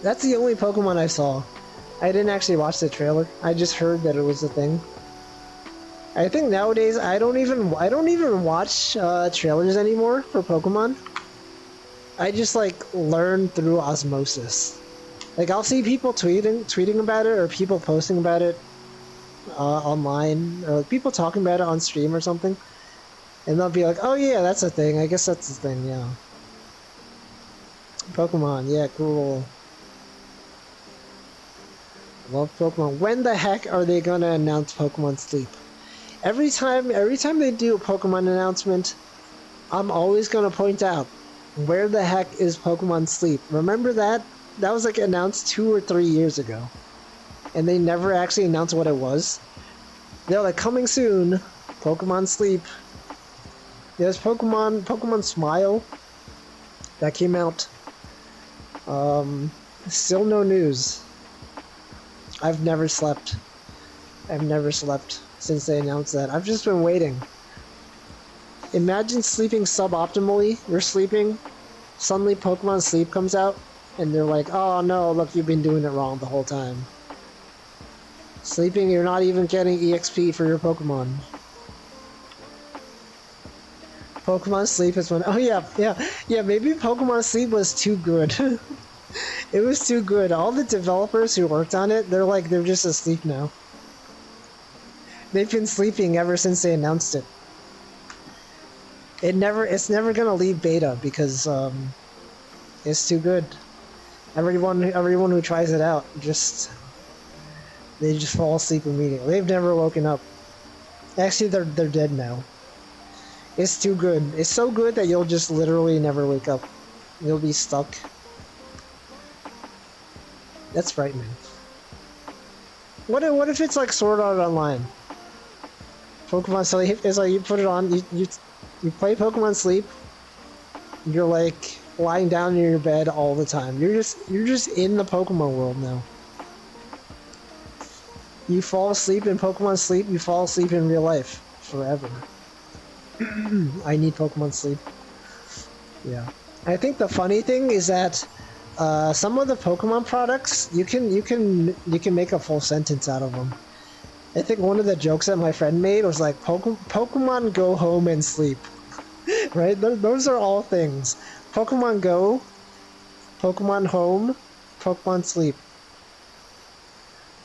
That's the only Pokemon I saw. I didn't actually watch the trailer. I just heard that it was a thing. I think nowadays I don't even watch trailers anymore for Pokemon. I just like learn through osmosis. Like I'll see people tweeting about it, or people posting about it online, or like people talking about it on stream or something, and they'll be like, "Oh yeah, that's a thing. I guess that's the thing." Yeah. Pokemon, yeah, cool. Love Pokemon. When the heck are they gonna announce Pokemon Sleep? Every time they do a Pokemon announcement, I'm always gonna point out, where the heck is Pokemon Sleep? Remember that? That was like announced 2 or 3 years ago. And they never actually announced what it was. They're like, coming soon, Pokemon Sleep. There's Pokemon Smile. That came out. Still no news. I've never slept since they announced that. I've just been waiting. Imagine sleeping suboptimally. You're sleeping, suddenly Pokemon Sleep comes out, and they're like, oh no, look, you've been doing it wrong the whole time. Sleeping, you're not even getting EXP for your Pokemon. Pokemon Sleep is when... Oh yeah, maybe Pokemon Sleep was too good. It was too good. All the developers who worked on it, they're just asleep now. They've been sleeping ever since they announced it. It's never gonna leave beta because it's too good. Everyone who tries it out they just fall asleep immediately. They've never woken up. Actually, they're dead now. It's too good. It's so good that you'll just literally never wake up. You'll be stuck. That's frightening. What if it's like Sword Art Online? Pokemon Sleep. It's like you put it on. You play Pokemon Sleep. You're like lying down in your bed all the time. You're just in the Pokemon world now. You fall asleep in Pokemon Sleep. You fall asleep in real life forever. I need Pokemon Sleep. Yeah. I think the funny thing is that some of the Pokemon products you can make a full sentence out of them. I think one of the jokes that my friend made was like Pokemon go home and sleep. Right? Those are all things. Pokemon go, Pokemon home, Pokemon sleep.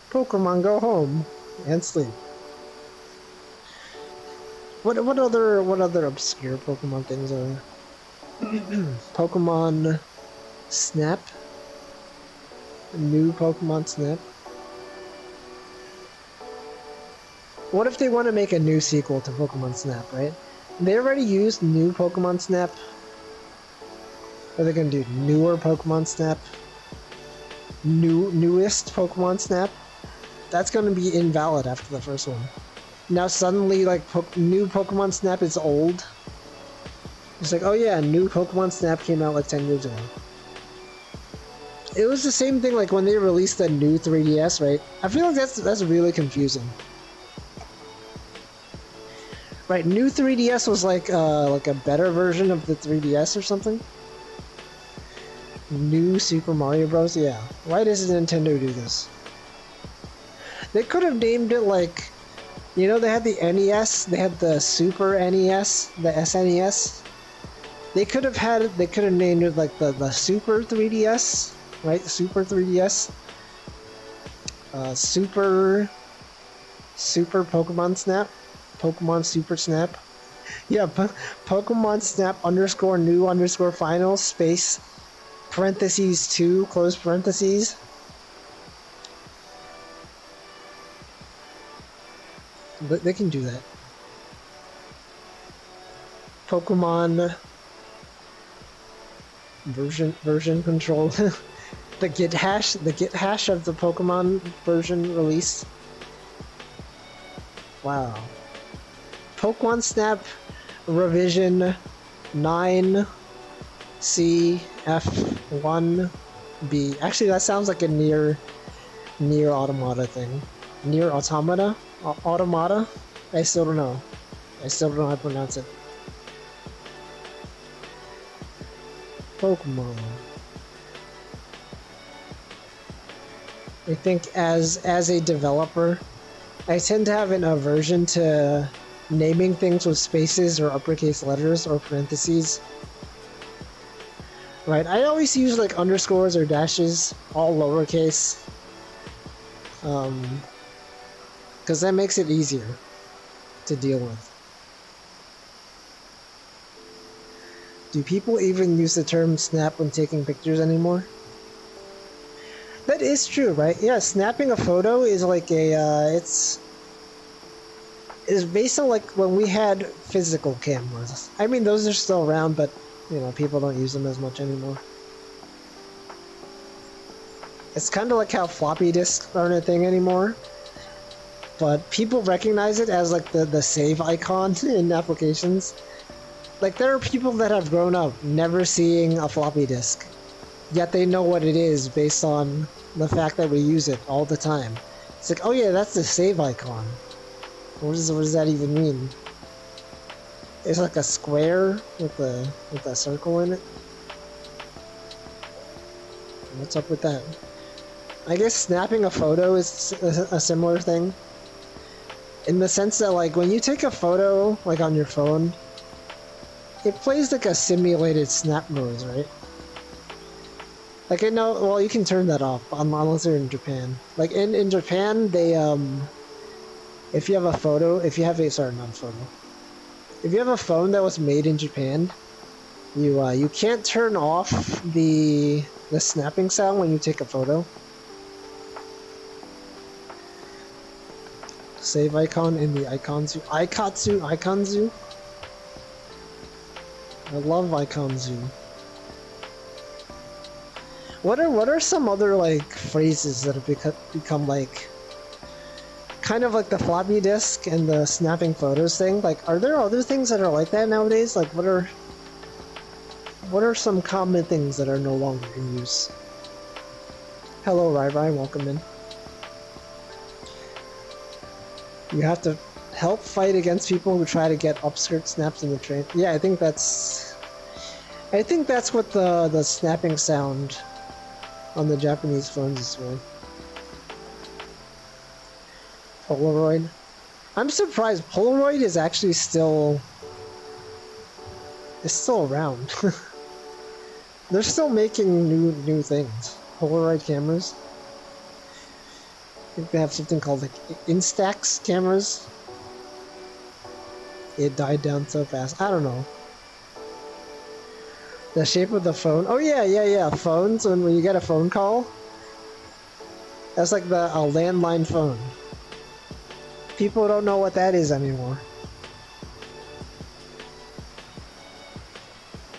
Pokemon go home and sleep. What other obscure Pokemon things are there? Pokemon Snap? New Pokemon Snap? What if they want to make a new sequel to Pokemon Snap, right? They already used new Pokemon Snap. Are they gonna do newer Pokemon Snap? Newest Pokemon Snap? That's gonna be invalid after the first one. Now suddenly, like, new Pokemon Snap is old. It's like, oh yeah, new Pokemon Snap came out like 10 years ago. It was the same thing like when they released the new 3DS, right? I feel like that's really confusing. Right, new 3DS was like a better version of the 3DS or something. New Super Mario Bros. Yeah. Why does Nintendo do this? They could have named it like, you know, they had the NES, they had the Super NES, the SNES. They could have named it like the Super 3DS, right? Super 3DS. Super Pokemon Snap. Pokemon Super Snap. Yeah, Pokemon Snap _new _final space parentheses 2 close parentheses. But they can do that. Pokemon version control. the git hash of the Pokemon version release. Wow. Pokemon Snap revision 9CF1B. Actually, that sounds like a near Automata thing. Near Automata? Automata? I still don't know. I still don't know how to pronounce it. Pokemon. I think as a developer, I tend to have an aversion to naming things with spaces or uppercase letters or parentheses. Right, I always use like underscores or dashes, all lowercase. Because that makes it easier to deal with. Do people even use the term snap when taking pictures anymore? That is true, right? Yeah, snapping a photo is like a, it's based on like when we had physical cameras. I mean, those are still around, but, you know, people don't use them as much anymore. It's kind of like how floppy disks aren't a thing anymore. But people recognize it as like the save icon in applications. Like, there are people that have grown up never seeing a floppy disk, yet they know what it is based on the fact that we use it all the time. It's like, oh yeah, that's the save icon. What does that even mean? It's like a square with a circle in it. What's up with that? I guess snapping a photo is a similar thing. In the sense that, like, when you take a photo, like, on your phone, it plays like a simulated snap noise, right? Like, I know, well, you can turn that off, unless you're in Japan. Like, in Japan, they If you have a photo, if you have a, sorry, not a photo. If you have a phone that was made in Japan, you can't turn off the snapping sound when you take a photo. Save icon in the icon zoo. Icon zoo. I love icon zoo. What are some other like phrases that have become like kind of like the floppy disk and the snapping photos thing? Like, are there other things that are like that nowadays? Like, what are some common things that are no longer in use? Hello, Rai, welcome in. You have to help fight against people who try to get upskirt snaps in the train. Yeah, I think that's what the snapping sound on the Japanese phones is for. Polaroid. I'm surprised Polaroid is actually still around. They're still making new things. Polaroid cameras. I think they have something called like Instax cameras. It died down so fast. I don't know. The shape of the phone. Oh yeah. Phones, when you get a phone call. That's like a landline phone. People don't know what that is anymore.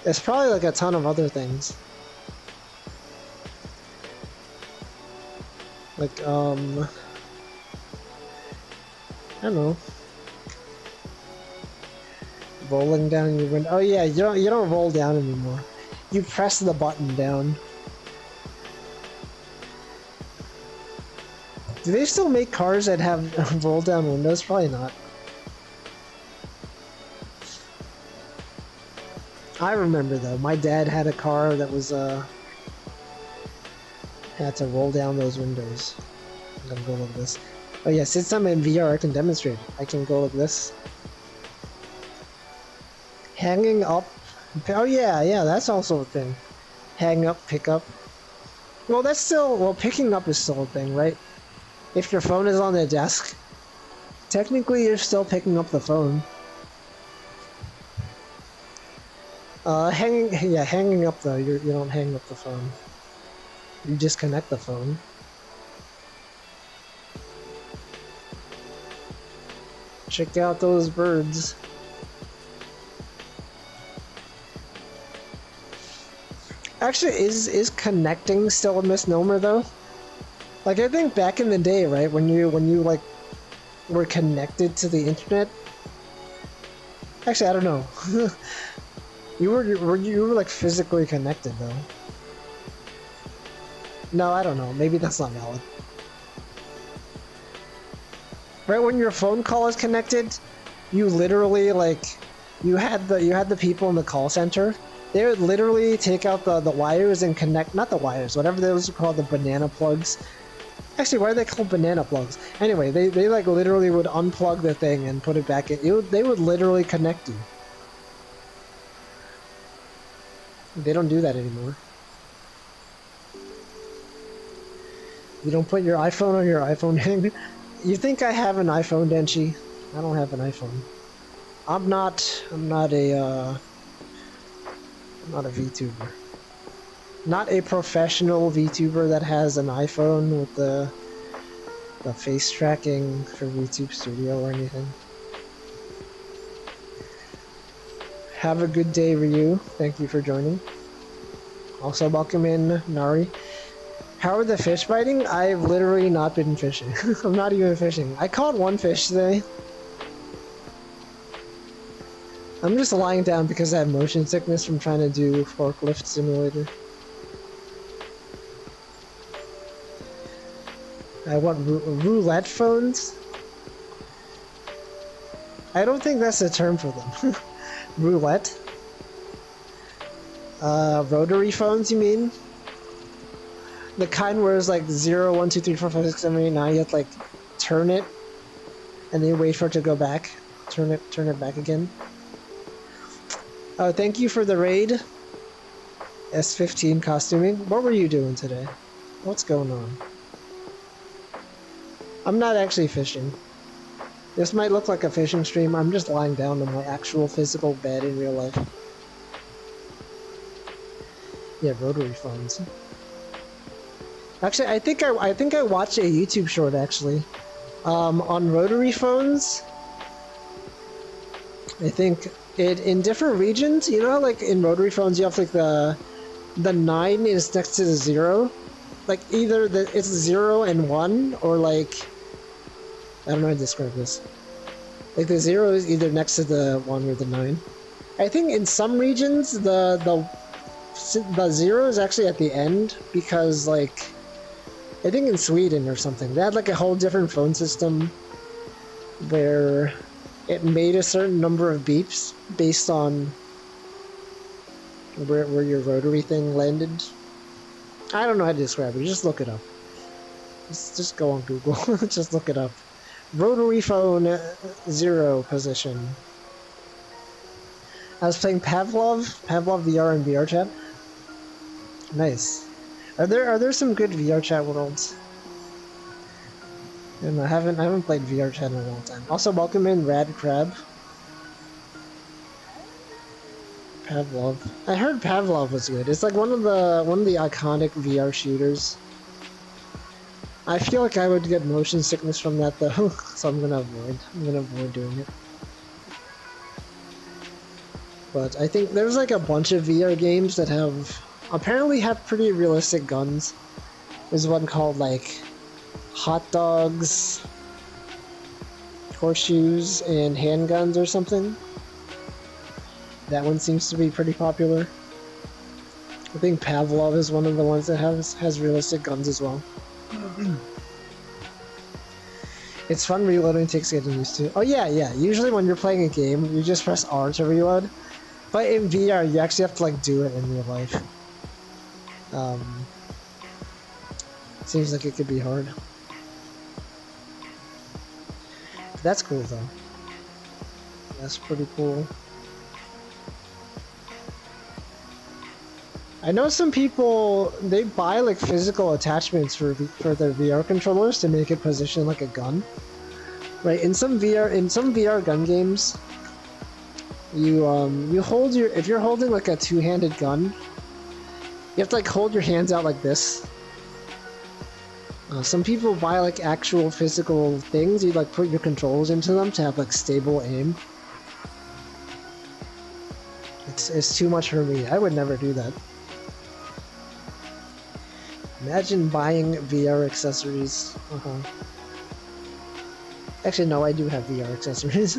There's probably like a ton of other things. Like, I don't know. Rolling down your window. Oh yeah, you don't roll down anymore. You press the button down. Do they still make cars that have roll down windows? Probably not. I remember though, my dad had a car that was had to roll down those windows. I'm gonna go like this. Oh yeah, since I'm in VR, I can demonstrate. I can go like this. Hanging up. Oh yeah, that's also a thing. Hang up, pick up. Well, that's still, well, picking up is still a thing, right? If your phone is on the desk, technically you're still picking up the phone. Hanging up though, you don't hang up the phone. You disconnect the phone. Check out those birds. Actually, is connecting still a misnomer though? Like, I think back in the day, right, when you like were connected to the internet. Actually, I don't know. you were like physically connected though. No, I don't know. Maybe that's not valid. Right when your phone call is connected, you literally like you had the people in the call center. They would literally take out the wires and connect, not the wires, whatever those are called, the banana plugs. Actually, why are they called banana plugs? Anyway, they like literally would unplug the thing and put it back in. They would literally connect you. They don't do that anymore. You don't put your iPhone on your iPhone hang. You think I have an iPhone, Denchi? I don't have an iPhone. I'm not a VTuber. Not a professional VTuber that has an iPhone with the face tracking for YouTube Studio or anything. Have a good day, Ryu. Thank you for joining. Also, welcome in, Nari. How are the fish biting? I've literally not been fishing. I'm not even fishing. I caught one fish today. I'm just lying down because I have motion sickness from trying to do Forklift Simulator. I want roulette phones? I don't think that's a term for them. Roulette? Rotary phones, you mean? The kind where it's like 0, 1, 2, 3, 4, 5, 6, 7, 8, 9, you have to like turn it and then wait for it to go back. Turn it back again. Thank you for the raid. S15 costuming. What were you doing today? What's going on? I'm not actually fishing. This might look like a fishing stream. I'm just lying down on my actual physical bed in real life. Yeah, rotary phones. Actually, I think I watched a YouTube short actually, on rotary phones. I think it in different regions. You know, how, like in rotary phones, you have like the 9 is next to the 0. Like either it's 0 and 1, or like I don't know how to describe this. Like the 0 is either next to the 1 or the 9. I think in some regions the 0 is actually at the end because like. I think in Sweden or something, they had like a whole different phone system where it made a certain number of beeps based on where your rotary thing landed. I don't know how to describe it, just look it up. Just go on Google, just look it up. Rotary phone 0 position. I was playing Pavlov VR and VR chat. Nice. Are there some good VR chat worlds? And I haven't played VR chat in a long time. Also, welcome in Rad Crab. Pavlov. I heard Pavlov was good. It's like one of the iconic VR shooters. I feel like I would get motion sickness from that though, so I'm gonna avoid doing it. But I think there's like a bunch of VR games that apparently have pretty realistic guns. There's one called like Hot Dogs, Horseshoes, and Handguns or something. That one seems to be pretty popular. I think Pavlov is one of the ones that has realistic guns as well. It's fun reloading, takes getting used to. Oh yeah. Usually when you're playing a game, you just press R to reload. But in VR, you actually have to like do it in real life. Seems like it could be hard. That's cool though. That's pretty cool. I know some people, they buy like physical attachments for their VR controllers to make it position like a gun. Right, in some VR gun games, you hold if you're holding like a two-handed gun, you have to like hold your hands out like this. Some people buy like actual physical things. You like put your controls into them to have like stable aim. It's too much for me. I would never do that. Imagine buying VR accessories. Actually, no, I do have VR accessories.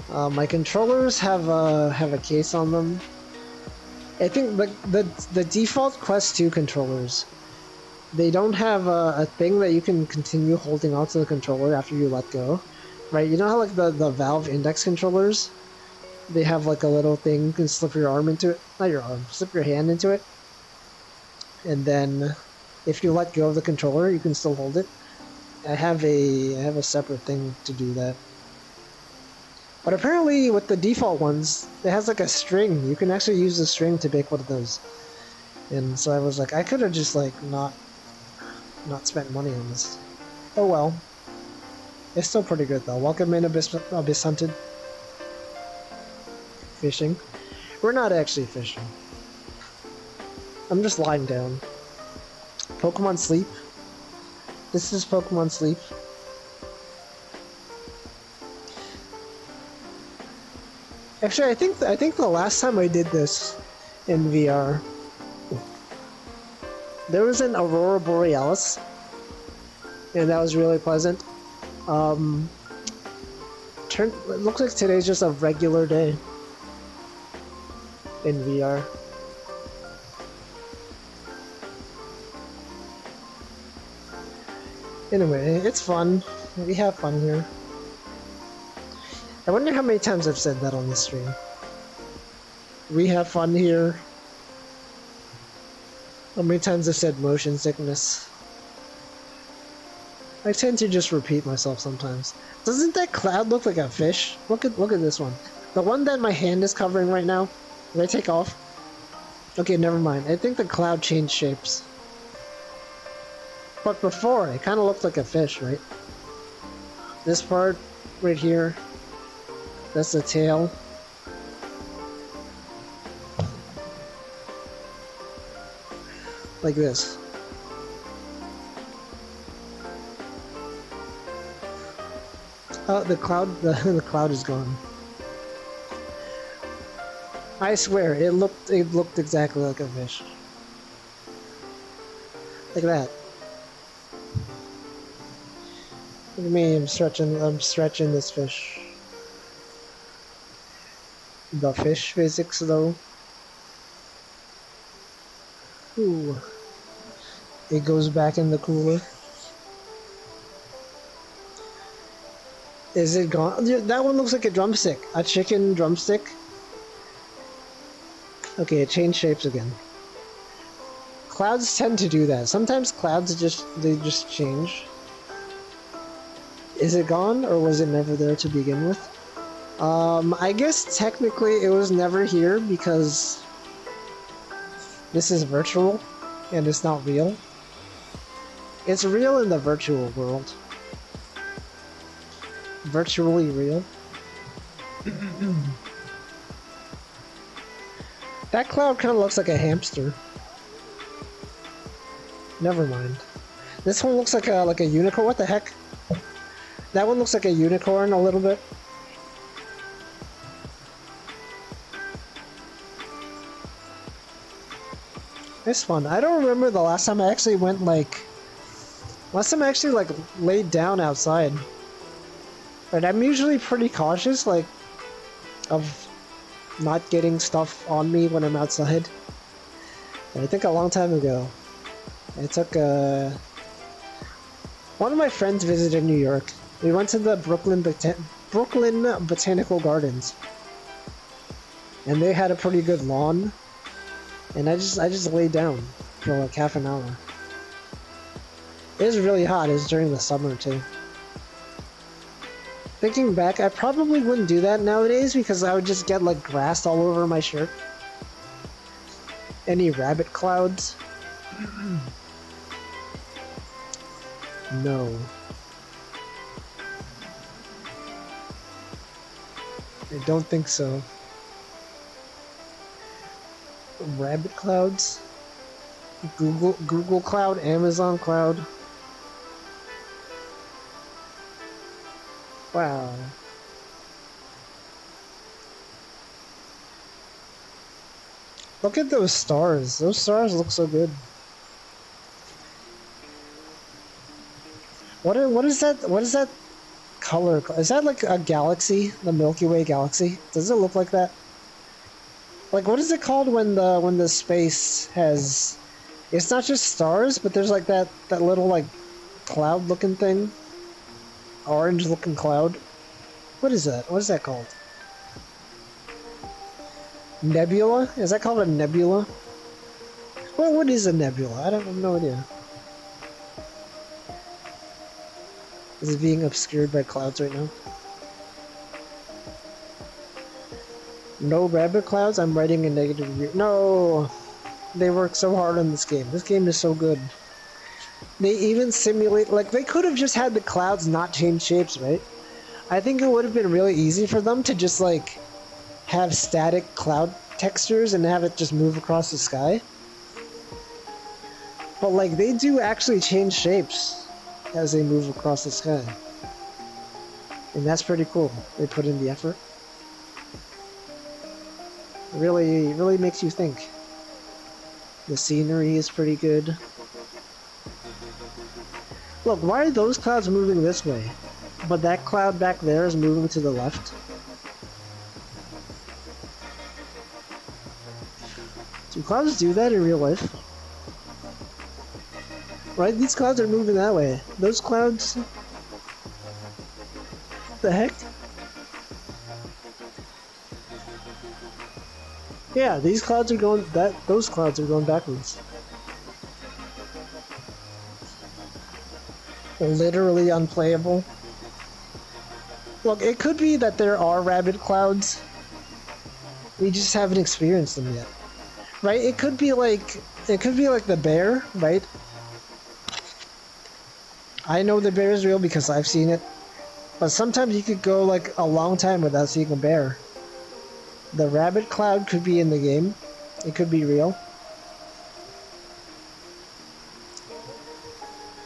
My controllers have a case on them. I think the default Quest 2 controllers, they don't have a thing that you can continue holding onto the controller after you let go, right? You know how like the Valve Index controllers, they have like a little thing you can slip your arm into it, not your arm, slip your hand into it, and then if you let go of the controller, you can still hold it. I have a separate thing to do that. But apparently with the default ones, it has like a string. You can actually use the string to make one of those. And so I was like, I could have just like not spent money on this. Oh well. It's still pretty good though. Welcome in Abyss Hunted. Fishing. We're not actually fishing. I'm just lying down. Pokemon Sleep. This is Pokemon Sleep. Actually, I think the last time I did this in VR, there was an Aurora Borealis, and that was really pleasant. It looks like today's just a regular day in VR. Anyway, it's fun. We have fun here. I wonder how many times I've said that on this stream. We have fun here. How many times I've said motion sickness. I tend to just repeat myself sometimes. Doesn't that cloud look like a fish? Look at this one. The one that my hand is covering right now. Did I take off? Okay, never mind. I think the cloud changed shapes. But before, it kind of looked like a fish, right? This part right here, that's the tail. Like this. Oh, the cloud, the cloud is gone. I swear, it looked exactly like a fish. Like that. Look at me, I'm stretching this fish. The fish physics though. Ooh. It goes back in the cooler. Is it gone? That one looks like a drumstick. A chicken drumstick. Okay, it changed shapes again. Clouds tend to do that. Sometimes clouds just change. Is it gone, or was it never there to begin with? I guess technically it was never here because this is virtual and it's not real. It's real in the virtual world. Virtually real. That cloud kind of looks like a hamster. Never mind. This one looks like a unicorn. What the heck? That one looks like a unicorn a little bit. It's fun. I don't remember the last time I actually went laid down outside. But I'm usually pretty cautious, like, of not getting stuff on me when I'm outside. And I think a long time ago, I took one of my friends visited New York. We went to the Brooklyn Botanical Gardens, and they had a pretty good lawn. And I just laid down for like half an hour. It was really hot. It was during the summer too. Thinking back, I probably wouldn't do that nowadays because I would just get like grass all over my shirt. Any rabbit clouds? No. I don't think so. Rabbit clouds? Google Cloud, Amazon Cloud. Wow. Look at those stars. Those stars look so good. What is that? What is that color? Is that like a galaxy? The Milky Way galaxy? Does it look like that? Like, what is it called when the space has? It's not just stars, but there's like that little like cloud-looking thing, orange-looking cloud. What is that? What is that called? Nebula? Is that called a nebula? Well, what is a nebula? I have no idea. Is it being obscured by clouds right now? No rabbit clouds? I'm writing a negative review. No! They work so hard on this game. This game is so good. They even simulate... Like, they could have just had the clouds not change shapes, right? I think it would have been really easy for them to just, like, have static cloud textures and have it just move across the sky. But, like, they do actually change shapes as they move across the sky. And that's pretty cool. They put in the effort. It really makes you think. The scenery is pretty good. Look, why are those clouds moving this way? But that cloud back there is moving to the left. Do clouds do that in real life? Right? These clouds are moving that way. Those clouds... What the heck? Yeah, these clouds are going... Those clouds are going backwards. Literally unplayable. Look, it could be that there are rabbit clouds. We just haven't experienced them yet. Right? It could be like the bear, right? I know the bear is real because I've seen it. But sometimes you could go like a long time without seeing a bear. The rabbit cloud could be in the game. It could be real.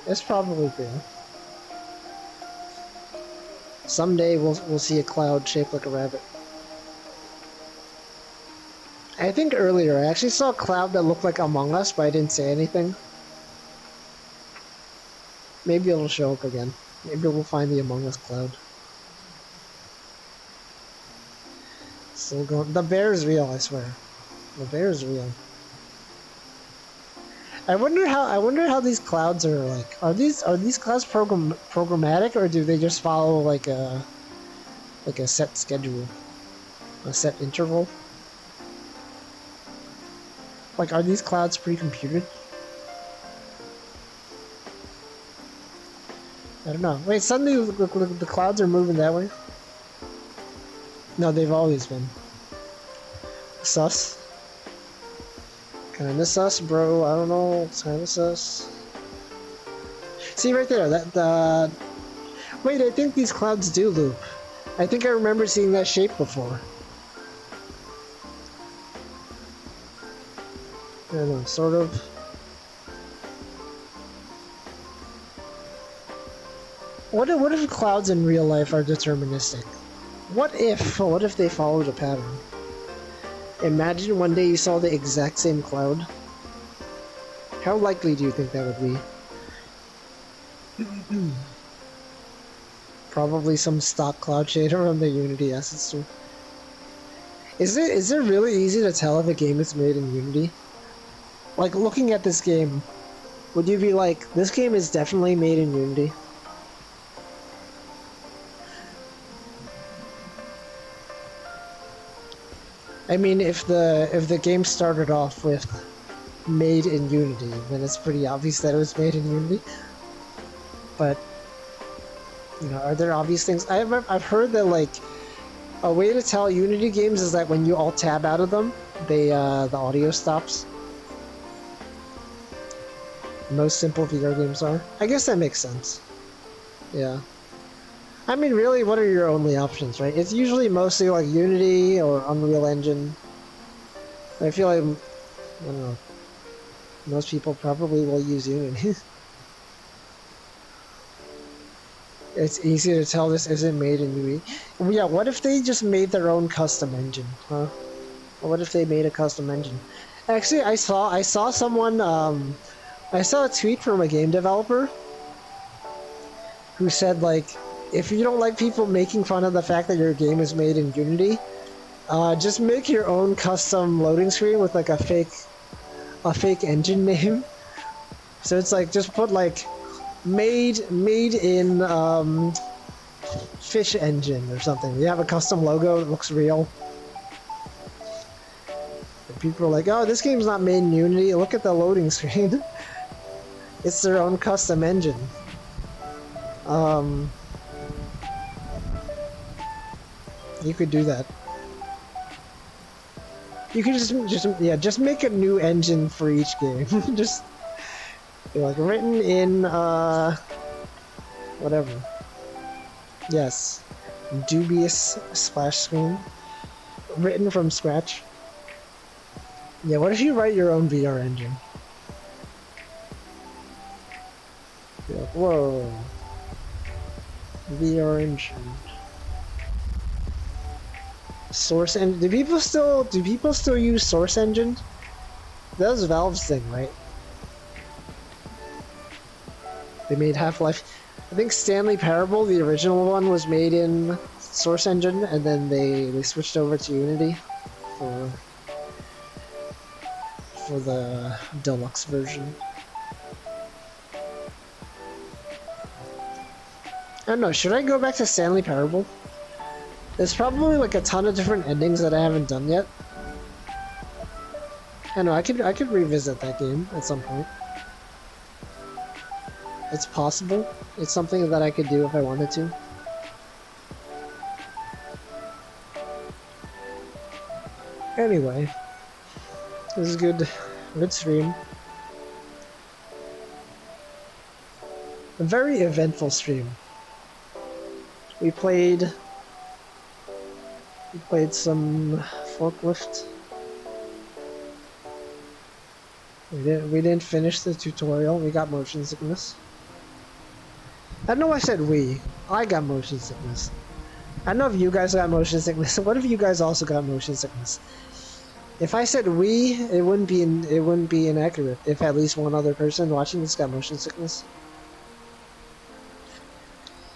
It's probably real. Someday we'll see a cloud shaped like a rabbit. I think earlier I actually saw a cloud that looked like Among Us, but I didn't say anything. Maybe it'll show up again. Maybe we'll find the Among Us cloud. Still going. The bear is real, I swear. The bear is real. I wonder how these clouds are like. Are these clouds programmatic, or do they just follow like a set schedule, a set interval? Like, are these clouds pre-computed? I don't know. Wait, suddenly the clouds are moving that way? No, they've always been. Sus. Kinda sus, bro. I don't know. It's kinda sus. See right there, wait, I think these clouds do loop. I think I remember seeing that shape before. I don't know, sort of. What if clouds in real life are deterministic? What if they followed a pattern? Imagine one day you saw the exact same cloud. How likely do you think that would be? Probably some stock cloud shader on the Unity assets too. Is it really easy to tell if a game is made in Unity? Like, looking at this game, would you be like, this game is definitely made in Unity? I mean, if the game started off with made in Unity, then it's pretty obvious that it was made in Unity. But, you know, are there obvious things? I've heard that, like, a way to tell Unity games is that when you alt tab out of them, the audio stops. Most simple VR games are. I guess that makes sense. Yeah. I mean, really, what are your only options, right? It's usually mostly like Unity or Unreal Engine. I feel like, I don't know, most people probably will use Unity. It's easy to tell this isn't made in Unity. Yeah, what if they just made their own custom engine, huh? Or what if they made a custom engine? Actually, I saw someone, I saw a tweet from a game developer who said, like, if you don't like people making fun of the fact that your game is made in Unity, just make your own custom loading screen with like a fake engine name. So it's like, just put like made in fish engine or something. You have a custom logo that looks real. And people are like, oh, this game's not made in Unity. Look at the loading screen. It's their own custom engine. You could do that. You could just make a new engine for each game. Just like written in whatever. Yes, dubious splash screen, written from scratch. Yeah, what if you write your own VR engine? You're like, whoa, VR engine. Source Engine. Do people still use Source Engine? That was Valve's thing, right? They made Half-Life. I think Stanley Parable, the original one, was made in Source Engine, and then they switched over to Unity for the deluxe version. I don't know. Should I go back to Stanley Parable? There's probably like a ton of different endings that I haven't done yet. I know I could revisit that game at some point. It's possible. It's something that I could do if I wanted to. Anyway, this is good stream. A very eventful stream. We played some forklift. We didn't finish the tutorial. We got motion sickness. I know I said we. I got motion sickness. I don't know if you guys got motion sickness. What if you guys also got motion sickness? If I said we, it wouldn't be inaccurate if at least one other person watching this got motion sickness.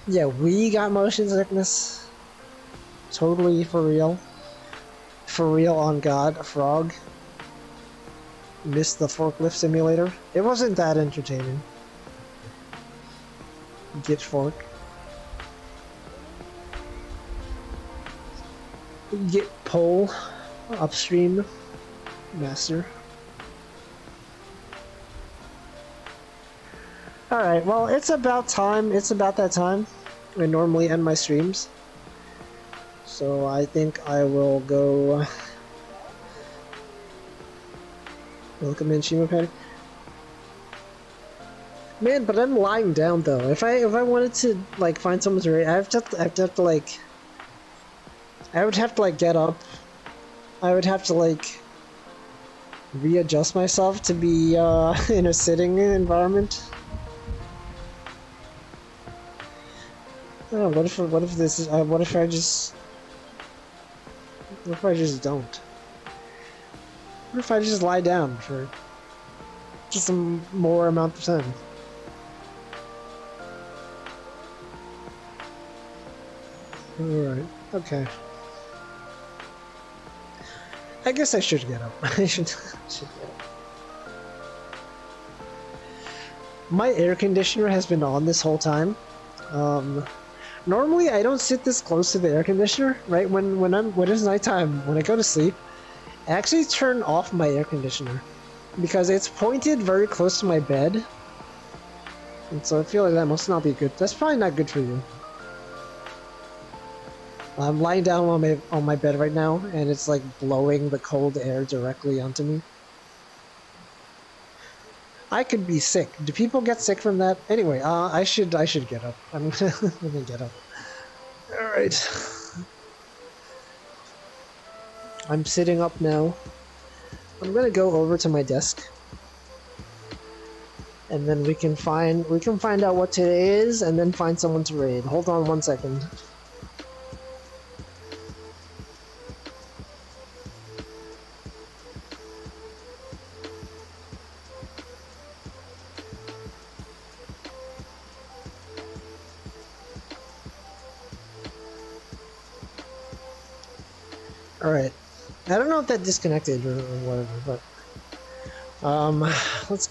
Yeah, we got motion sickness. Totally for real. For real on God, frog. Missed the Forklift Simulator. It wasn't that entertaining. Get fork. Get pole. Upstream. Master. Alright, well, it's about time. It's about that time. I normally end my streams. So I think I will go... Welcome in, Shima Patty. Man, but I'm lying down though. If I wanted to like find someone to raid, I would have to like get up. I would have to like readjust myself to be in a sitting environment. Oh, what if this is what if I just don't? What if I just lie down for just some more amount of time? Alright, okay. I guess I should get up. I should get up. My air conditioner has been on this whole time. Normally I don't sit this close to the air conditioner, right? When it's nighttime, when I go to sleep, I actually turn off my air conditioner because it's pointed very close to my bed. And so I feel like that must not be good. That's probably not good for you. I'm lying down on my bed right now, and it's like blowing the cold air directly onto me. I could be sick. Do people get sick from that? Anyway, I should get up. I'm gonna get up. All right. I'm sitting up now. I'm gonna go over to my desk, and then we can find out what today is, and then find someone to raid. Hold on 1 second. Alright. I don't know if that disconnected or whatever, but let's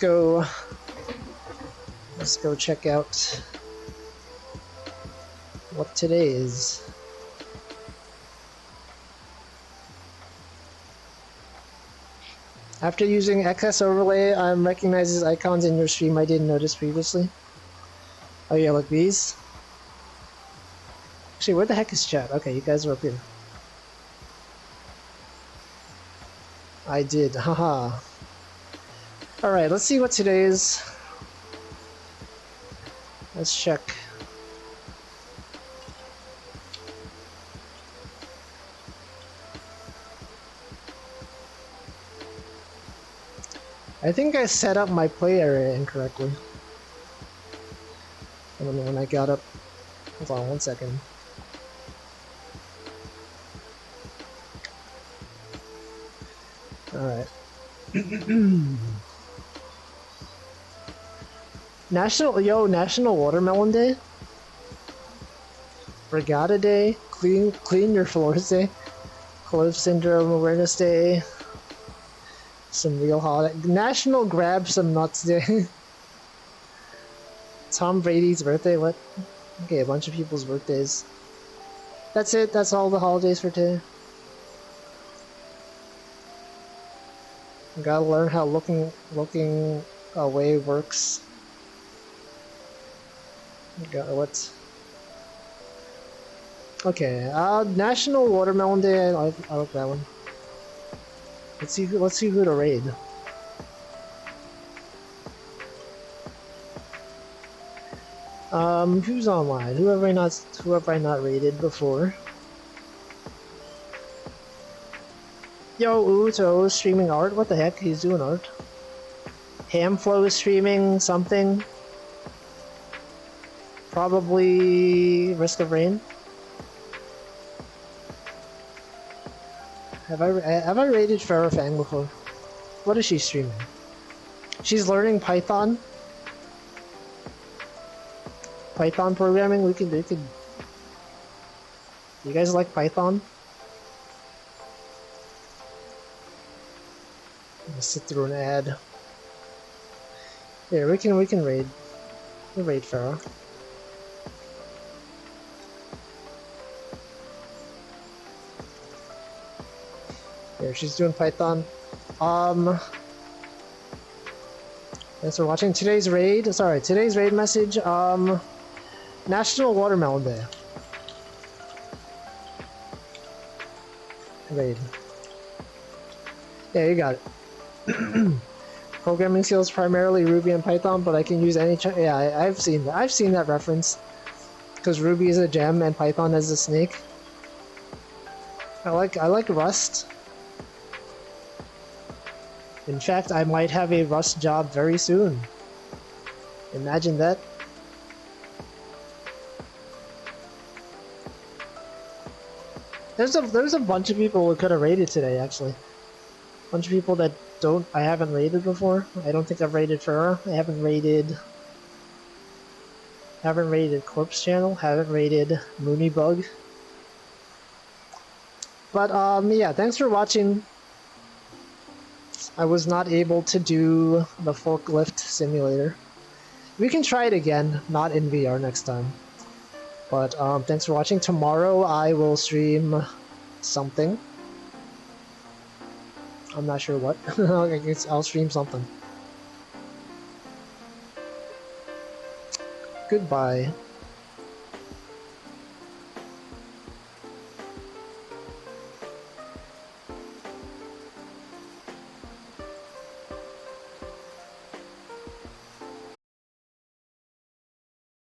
go check out what today is. After using XS overlay, recognizes icons in your stream I didn't notice previously. Oh yeah, like these. Actually, where the heck is chat? Okay, you guys are up here. I did, haha. Alright, let's see what today is. Let's check. I think I set up my play area incorrectly. When I got up. Hold on 1 second. Alright. National Watermelon Day? Regatta Day? Clean your floors day? Clove Syndrome Awareness Day? Some real holiday. National Grab Some Nuts Day? Tom Brady's birthday? What? Okay, a bunch of people's birthdays. That's it, that's all the holidays for today. Gotta learn how looking away works. What? Okay, National Watermelon Day. I like that one. Let's see who to raid. Who's online? Who have I not raided before? Yo, Uto is streaming art. What the heck? He's doing art. Hamflow is streaming something. Probably Risk of Rain. Have I raided Farrah Fang before? What is she streaming? She's learning Python. Python programming. We could. You guys like Python? Let's sit through an ad. Here, we can raid. We'll raid Farrah. Here, she's doing Python. Thanks for watching today's raid. Sorry, today's raid message. National Watermelon Day. Raid. Yeah, you got it. Programming skills primarily Ruby and Python, but I can use any. Yeah, I've seen that. I've seen that reference. Because Ruby is a gem and Python is a snake. I like Rust. In fact, I might have a Rust job very soon. Imagine that. There's a bunch of people who could have raided today, actually. A bunch of people that I haven't raided before. I don't think I've raided Farrah. I haven't raided Corpse Channel. Haven't raided Moonybug. But yeah, thanks for watching. I was not able to do the Forklift Simulator. We can try it again, not in VR next time. But thanks for watching. Tomorrow I will stream something. I'm not sure what. I guess I'll stream something. Goodbye.